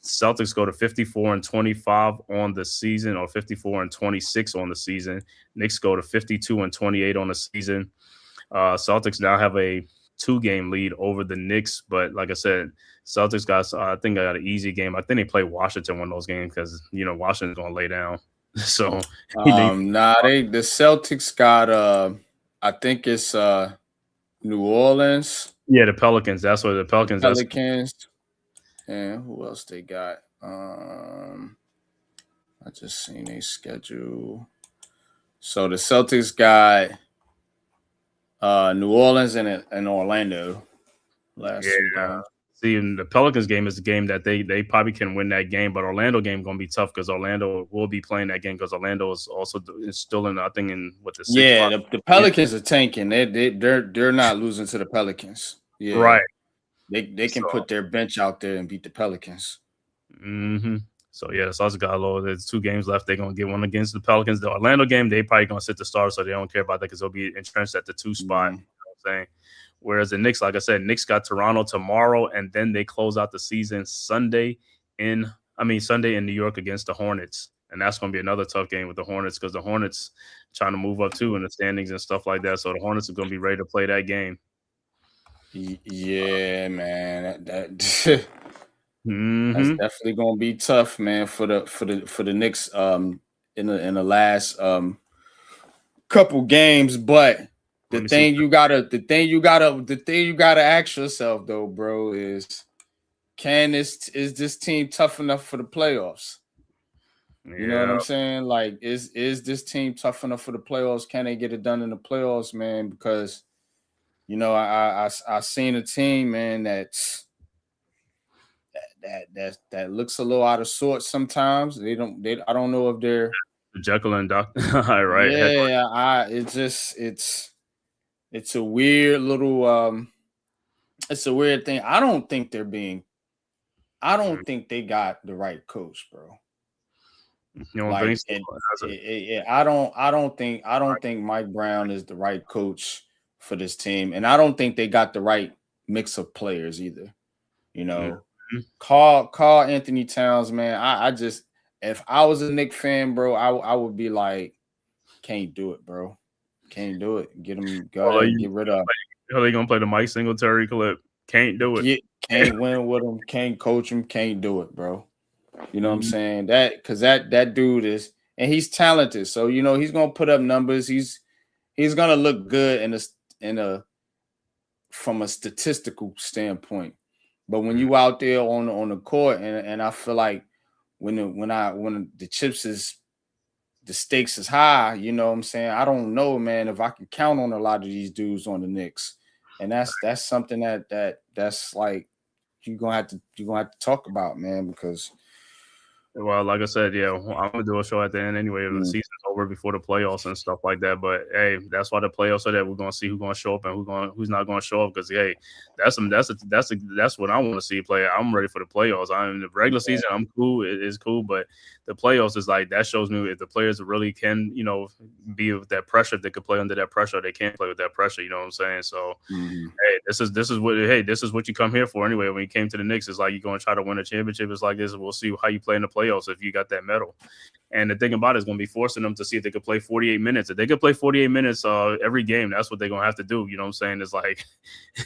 Celtics go to 54-25 on the season, or 54-26 on the season. Knicks go to 52-28 on the season. Celtics now have a 2-game lead over the Knicks, but like I said, Celtics got I think I got an easy game. I think they play Washington one of those games because Washington's gonna lay down. So the Celtics got I think it's New Orleans. Yeah, the Pelicans. That's what the Pelicans. And who else they got? I just seen a schedule. So the Celtics got New Orleans and Orlando last week. See, and the Pelicans game is a game that they probably can win that game, but Orlando game going to be tough because Orlando will be playing that game because Orlando is also still in, I think, in what the 6 Yeah, the Pelicans are tanking. They're not losing to the Pelicans. Yeah, right. They can put their bench out there and beat the Pelicans. Mm-hmm. So yeah, so got there's 2 games left. They're gonna get one against the Pelicans. The Orlando game, they probably gonna sit the stars, so they don't care about that because they'll be entrenched at the 2 spot. You know what I'm saying? Whereas the Knicks, like I said, Knicks got Toronto tomorrow, and then they close out the season Sunday in New York against the Hornets. And that's going to be another tough game with the Hornets because the Hornets trying to move up too in the standings and stuff like that. So the Hornets are going to be ready to play that game. Yeah, man. That's definitely going to be tough, man, for the Knicks in the last couple games, but the thing you gotta ask yourself though, bro, is is this team tough enough for the playoffs? You know what I'm saying? Like, is this team tough enough for the playoffs? Can they get it done in the playoffs, man? Because I seen a team, man, that looks a little out of sorts sometimes. I don't know if they're Jekyll and Dr. Right? Yeah, it's a weird little it's a weird thing. I don't think they got the right coach, bro. You don't think so? I don't think Mike Brown is the right coach for this team, and I don't think they got the right mix of players either. Call Anthony Towns, man. I just, if I was a Knicks fan, bro, I would be like, can't do it, bro. Can't do it. Get him, go ahead, get rid of him. Are they gonna play the Mike Singletary clip? Can't do it. Can't win with him. Can't coach him. Can't do it, bro. You know what I'm saying? Because that dude is, and he's talented. So he's gonna put up numbers. He's gonna look good from a statistical standpoint. But when you out there on the court, and I feel like when the chips is, the stakes is high, you know what I'm saying? I don't know, man, if I can count on a lot of these dudes on the Knicks. And that's something that's like you're gonna have to talk about, man, because well, like I said, yeah, I'm gonna do a show at the end anyway. The season's over before the playoffs and stuff like that. But hey, that's why the playoffs are that we're gonna see who's gonna show up and who's not gonna show up. Because hey, that's what I want to see play. I'm ready for the playoffs. I'm in the regular season. I'm cool. It is cool, but the playoffs is like that shows me if the players really can, be with that pressure. If they could play under that pressure, they can't play with that pressure. You know what I'm saying? So hey, this is what you come here for anyway. When you came to the Knicks, it's like you're gonna try to win a championship. It's like this. We'll see how you play in the playoffs if you got that medal. And the thing about it is going to be forcing them to see if they could play 48 minutes. If they could play 48 minutes every game, that's what they're going to have to do. You know what I'm saying? It's like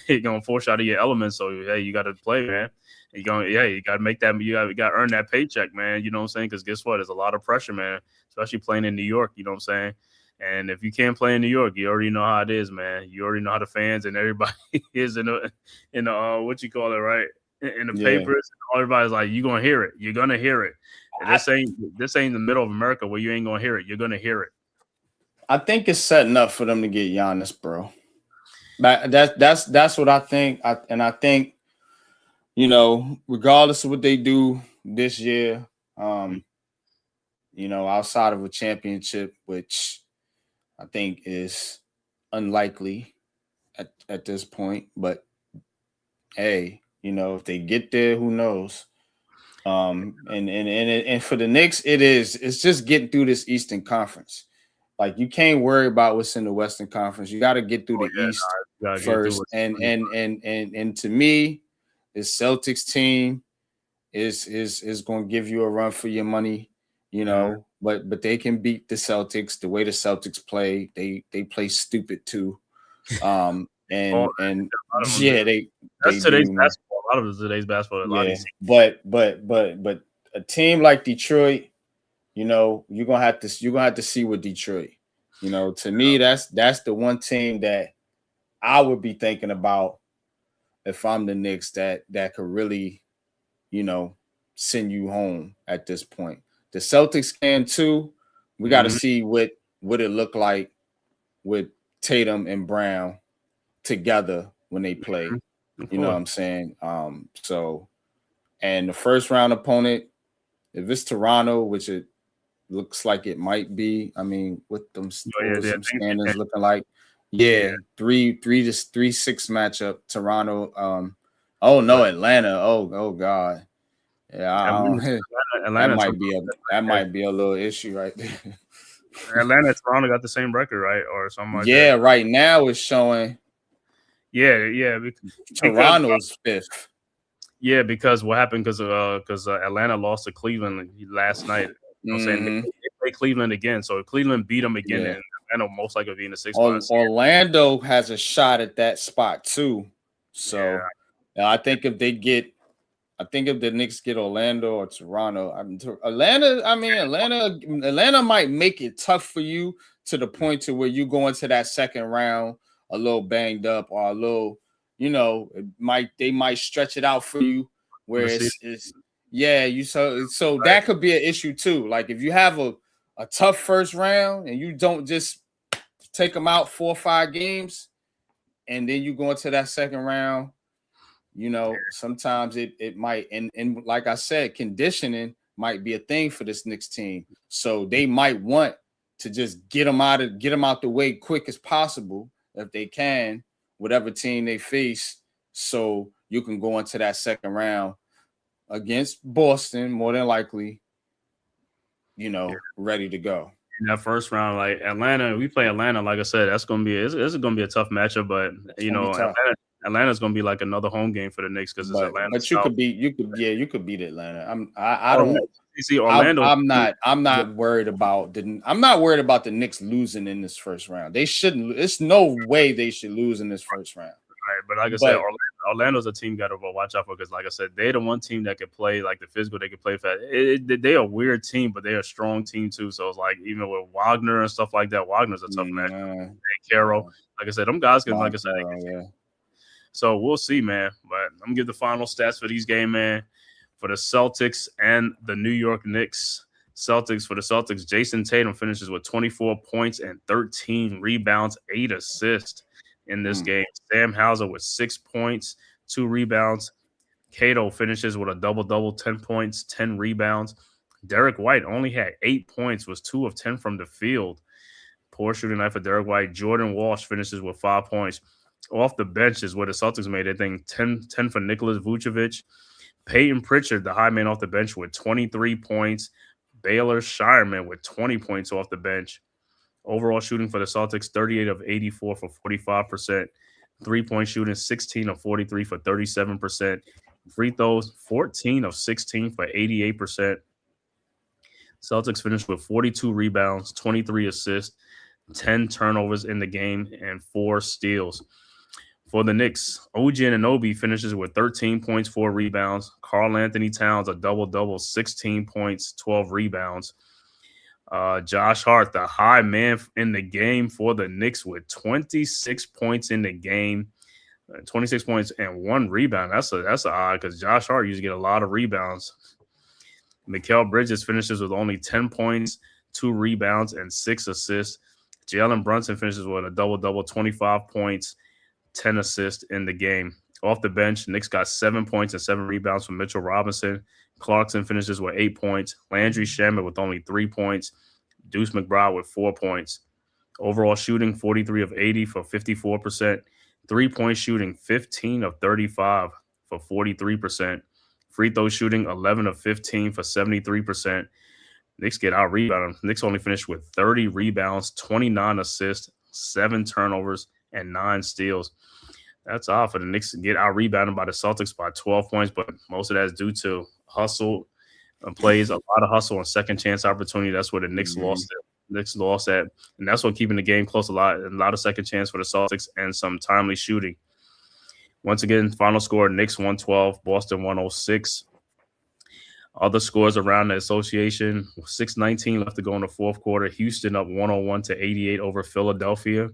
you're going to force out of your elements. So hey, you got to play, man. You got to make that. You got to earn that paycheck, man. You know what I'm saying? Because guess what? There's a lot of pressure, man. Especially playing in New York. You know what I'm saying? And if you can't play in New York, you already know how it is, man. You already know how the fans and everybody is in the what you call it, right? In the papers, everybody's like, you're gonna hear it. You're gonna hear it. And this ain't the middle of America where you ain't gonna hear it. You're gonna hear it. I think it's setting up for them to get Giannis, bro. But that's what I think. I think, regardless of what they do this year, outside of a championship, which I think is unlikely at this point, but hey. If they get there, who knows? And for the Knicks, it's just getting through this Eastern Conference. Like, you can't worry about what's in the Western Conference. You got to get through the East first. And to me, this Celtics team is going to give you a run for your money, but they can beat the Celtics the way the Celtics play. They play stupid too. That's today's basketball. A lot of today's basketball. Yeah, but a team like Detroit, you're gonna have to see with Detroit. To me, that's the one team that I would be thinking about if I'm the Knicks that could really, send you home at this point. The Celtics can too. We got to see what it look like with Tatum and Brown together when they play. You know what I'm saying? So, and the first round opponent, if it's Toronto, which it looks like it might be, I mean, with them some standings looking like, 3-6 matchup, Toronto. Oh no, Atlanta. Oh God. Yeah, Atlanta that might be a little issue right there. Atlanta and Toronto got the same record, right? Or something like that. that. Right now it's showing. Yeah. Toronto's fifth. Yeah, because what happened? Because Atlanta lost to Cleveland last night. I'm saying they play Cleveland again, so if Cleveland beat them again, and Atlanta most likely be in the 6th spot. Orlando has a shot at that spot too. So I think if the Knicks get Orlando or Toronto, Atlanta might make it tough for you to the point to where you go into that second round a little banged up or a little, they might stretch it out for you where so that could be an issue too. Like if you have a tough first round and you don't just take them out 4 or 5 games and then you go into that second round, sometimes it might, and like I said, conditioning might be a thing for this Knicks team. So they might want to just get them out the way quick as possible if they can, whatever team they face, so you can go into that second round against Boston, more than likely, ready to go. In that first round, like Atlanta, we play Atlanta. Like I said, it's gonna be a tough matchup, but Atlanta's gonna be like another home game for the Knicks because it's Atlanta. But you could beat Atlanta. I don't see Orlando. I'm not worried about the Knicks losing in this first round. They shouldn't. It's no way they should lose in this first round. Right, but like I said, Orlando's a team got to watch out for because, like I said, they're the one team that could play like the physical. They could play fast. They're a weird team, but they're a strong team too. So it's like even with Wagner and stuff like that, Wagner's a tough match. And Carroll, like I said, them guys can, like I said, So we'll see, man. But I'm gonna give the final stats for these games, man. For the Celtics and the New York Knicks. For the Celtics, Jason Tatum finishes with 24 points and 13 rebounds, 8 assists in this game. Sam Hauser with 6 points, 2 rebounds. Cato finishes with a double-double, 10 points, 10 rebounds. Derek White only had 8 points, was 2 of 10 from the field. Poor shooting night for Derek White. Jordan Walsh finishes with 5 points. Off the bench is where the Celtics made it. 10 for Nicholas Vucevic. Peyton Pritchard, the high man off the bench with 23 points. Baylor Shireman with 20 points off the bench. Overall shooting for the Celtics, 38 of 84 for 45%. 3-point shooting, 16 of 43 for 37%. Free throws, 14 of 16 for 88%. Celtics finished with 42 rebounds, 23 assists, 10 turnovers in the game, and 4 steals. For the Knicks, OG Anunoby finishes with 13 points, 4 rebounds. Karl Anthony Towns, a double-double, 16 points, 12 rebounds. Josh Hart, the high man in the game for the Knicks with 26 points in the game, 26 points and 1 rebound. That's odd because Josh Hart used to get a lot of rebounds. Mikal Bridges finishes with only 10 points, 2 rebounds, and 6 assists. Jalen Brunson finishes with a double-double, 25 points, 10 assists in the game. Off the bench, Knicks got 7 points and 7 rebounds from Mitchell Robinson. Clarkson finishes with 8 points. Landry Shamet with only 3 points. Deuce McBride with 4 points. Overall shooting, 43 of 80 for 54%. 3-point shooting, 15 of 35 for 43%. Free throw shooting, 11 of 15 for 73%. Knicks get out rebounded. Knicks only finished with 30 rebounds, 29 assists, 7 turnovers, and 9 steals. That's odd for the Knicks to get out rebounded by the Celtics by 12 points, but most of that is due to hustle and plays, a lot of hustle and second chance opportunity. That's where the Knicks lost it. Knicks lost that, and that's what keeping the game close a lot of second chance for the Celtics and some timely shooting. Once again, final score, Knicks 112, Boston 106. Other scores around the association, 6:19 left to go in the fourth quarter. Houston up 101-88 over Philadelphia.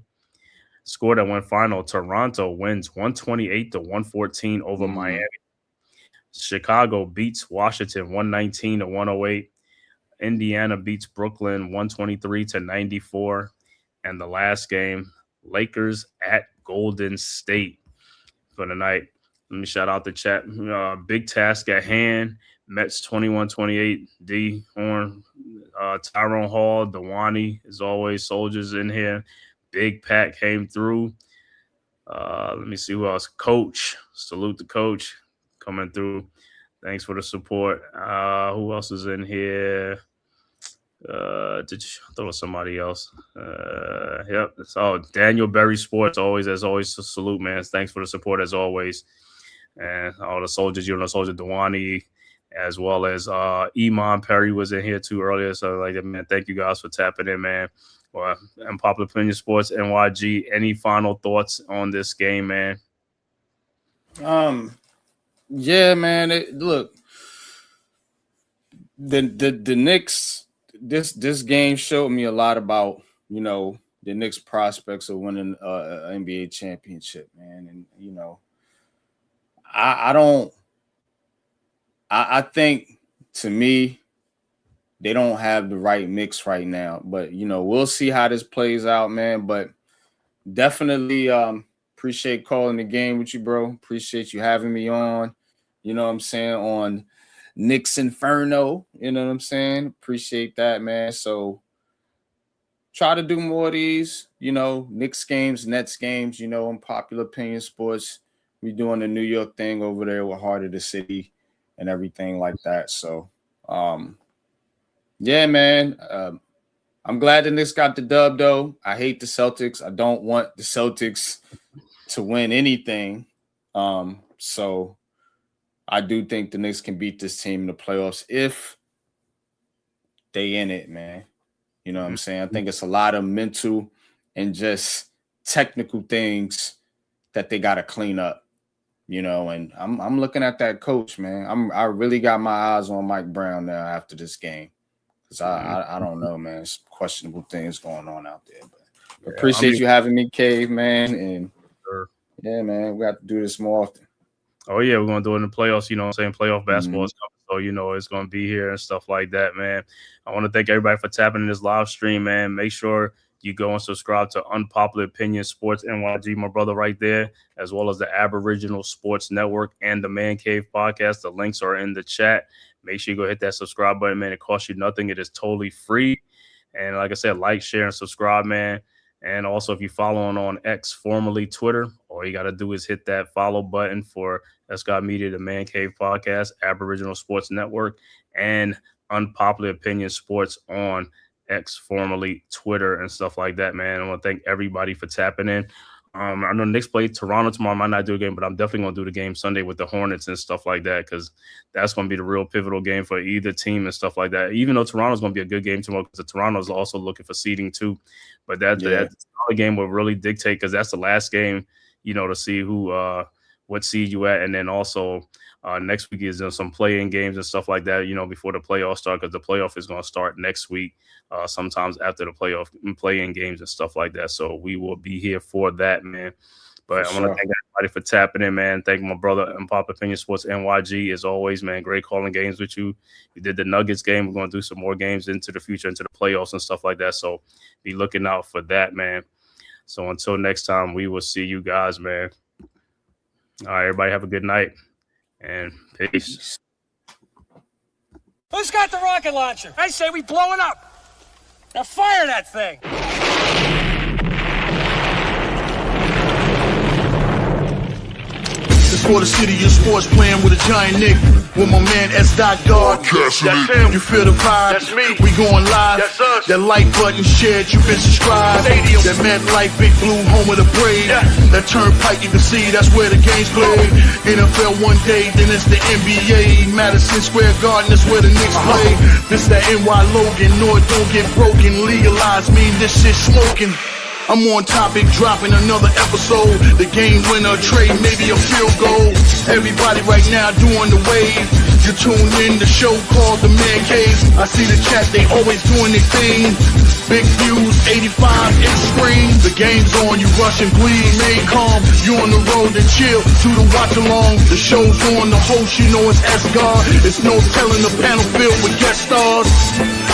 Score that went final, Toronto wins 128-114 over Miami. Chicago beats Washington 119-108. Indiana beats Brooklyn 123-94. And the last game, Lakers at Golden State for the night. Let me shout out the chat. Big task at hand. Mets 21-28. D. Horn. Tyrone Hall. Dewani, as always. Soldiers in here. Big Pat came through. Let me see who else. Coach. Salute the coach coming through. Thanks for the support. Who else is in here? I thought it was somebody else. Yep. Daniel Berry Sports, as always, salute, man. Thanks for the support as always. And all the soldiers, Soldier Dewani, as well as Iman Perry was in here too earlier. So, man, thank you guys for tapping in, man. Well, Unpopular Opinion Sports, NYG. Any final thoughts on this game, man? Yeah, man. Look, the Knicks. This game showed me a lot about the Knicks' prospects of winning an NBA championship, man. And I think, to me, they don't have the right mix right now. But we'll see how this plays out, man. But definitely appreciate calling the game with you, bro. Appreciate you having me on. You know what I'm saying, on Knicks Inferno. You know what I'm saying? Appreciate that, man. So try to do more of these, Knicks games, Nets games, Unpopular Opinion Sports. We doing the New York thing over there with Heart of the City and everything like that. So, yeah, man. I'm glad the Knicks got the dub, though. I hate the Celtics. I don't want the Celtics to win anything. So I do think the Knicks can beat this team in the playoffs if they in it, man. You know what I'm saying? I think it's a lot of mental and just technical things that they got to clean up. And I'm looking at that coach, man. I really got my eyes on Mike Brown now after this game, because I don't know, man. It's questionable things going on out there. But appreciate you having me, Cave, man. And yeah, man, we have to do this more often. Oh yeah, we're gonna do it in the playoffs. Playoff basketball is coming, so it's gonna be here and stuff like that, man. I want to thank everybody for tapping in this live stream, man. Make sure you go and subscribe to Unpopular Opinion Sports NYG, my brother, right there, as well as the Aboriginal Sports Network and the Man Cave Podcast. The links are in the chat. Make sure you go hit that subscribe button, man. It costs you nothing. It is totally free. And like I said, like, share, and subscribe, man. And also, if you're following on X, formerly Twitter, all you got to do is hit that follow button for Escott Media, the Man Cave Podcast, Aboriginal Sports Network, and Unpopular Opinion Sports on X, formerly Twitter, and stuff like that, man. I want to thank everybody for tapping in. I know Knicks play Toronto tomorrow. I might not do a game, but I'm definitely going to do the game Sunday with the Hornets and stuff like that, because that's going to be the real pivotal game for either team and stuff like that. Even though Toronto's going to be a good game tomorrow, because Toronto's also looking for seeding too. But that game will really dictate, because that's the last game, to see who what seed you at. And then also next week is some play-in games and stuff like that, before the playoffs start, because the playoff is going to start next week, sometimes after the play-in games and stuff like that. So we will be here for that, man. But I want to thank everybody for tapping in, man. Thank my brother, Unpopular Opinion Sports NYG, as always, man. Great calling games with you. We did the Nuggets game. We're going to do some more games into the future, into the playoffs and stuff like that. So be looking out for that, man. So until next time, we will see you guys, man. All right, everybody have a good night. And peace. Who's got the rocket launcher? I say we blow it up. Now fire that thing. It's for the city of sports, playing with a giant Nick. With my man S. God. That's him. You feel the vibe? That's me. We going live. That's us. That like button shared, you been subscribed. Stadium. That MetLife, Big Blue, home of the Braves. Yeah. That Turnpike, you can see that's where the game's played. NFL one day, then it's the NBA. Madison Square Garden, that's where the Knicks play. This that NY Logan, North don't get broken. Legalize, mean this shit smoking. I'm on topic, dropping another episode. The game winner, trade, maybe a field goal. Everybody right now doing the wave. You tune in, the show called The Man Cave. I see the chat, they always doing their thing. Big views, 85 inch screen. The game's on, you rush and bleed, made calm. You on the road and chill, to the watch along. The show's on, the host, you know it's S-God. It's no telling the panel filled with guest stars.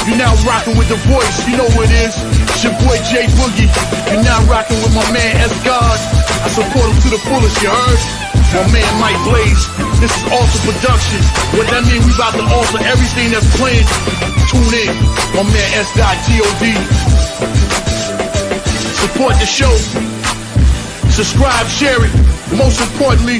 You're now rocking with the voice, you know who it is. It's your boy J Boogie. You're now rocking with my man S-God. I support him to the fullest, you heard? My man Mike Blaze, this is Alter Productions. What that mean, we about to alter everything that's playing. Tune in, my man S.God. Support the show. Subscribe, share it. Most importantly,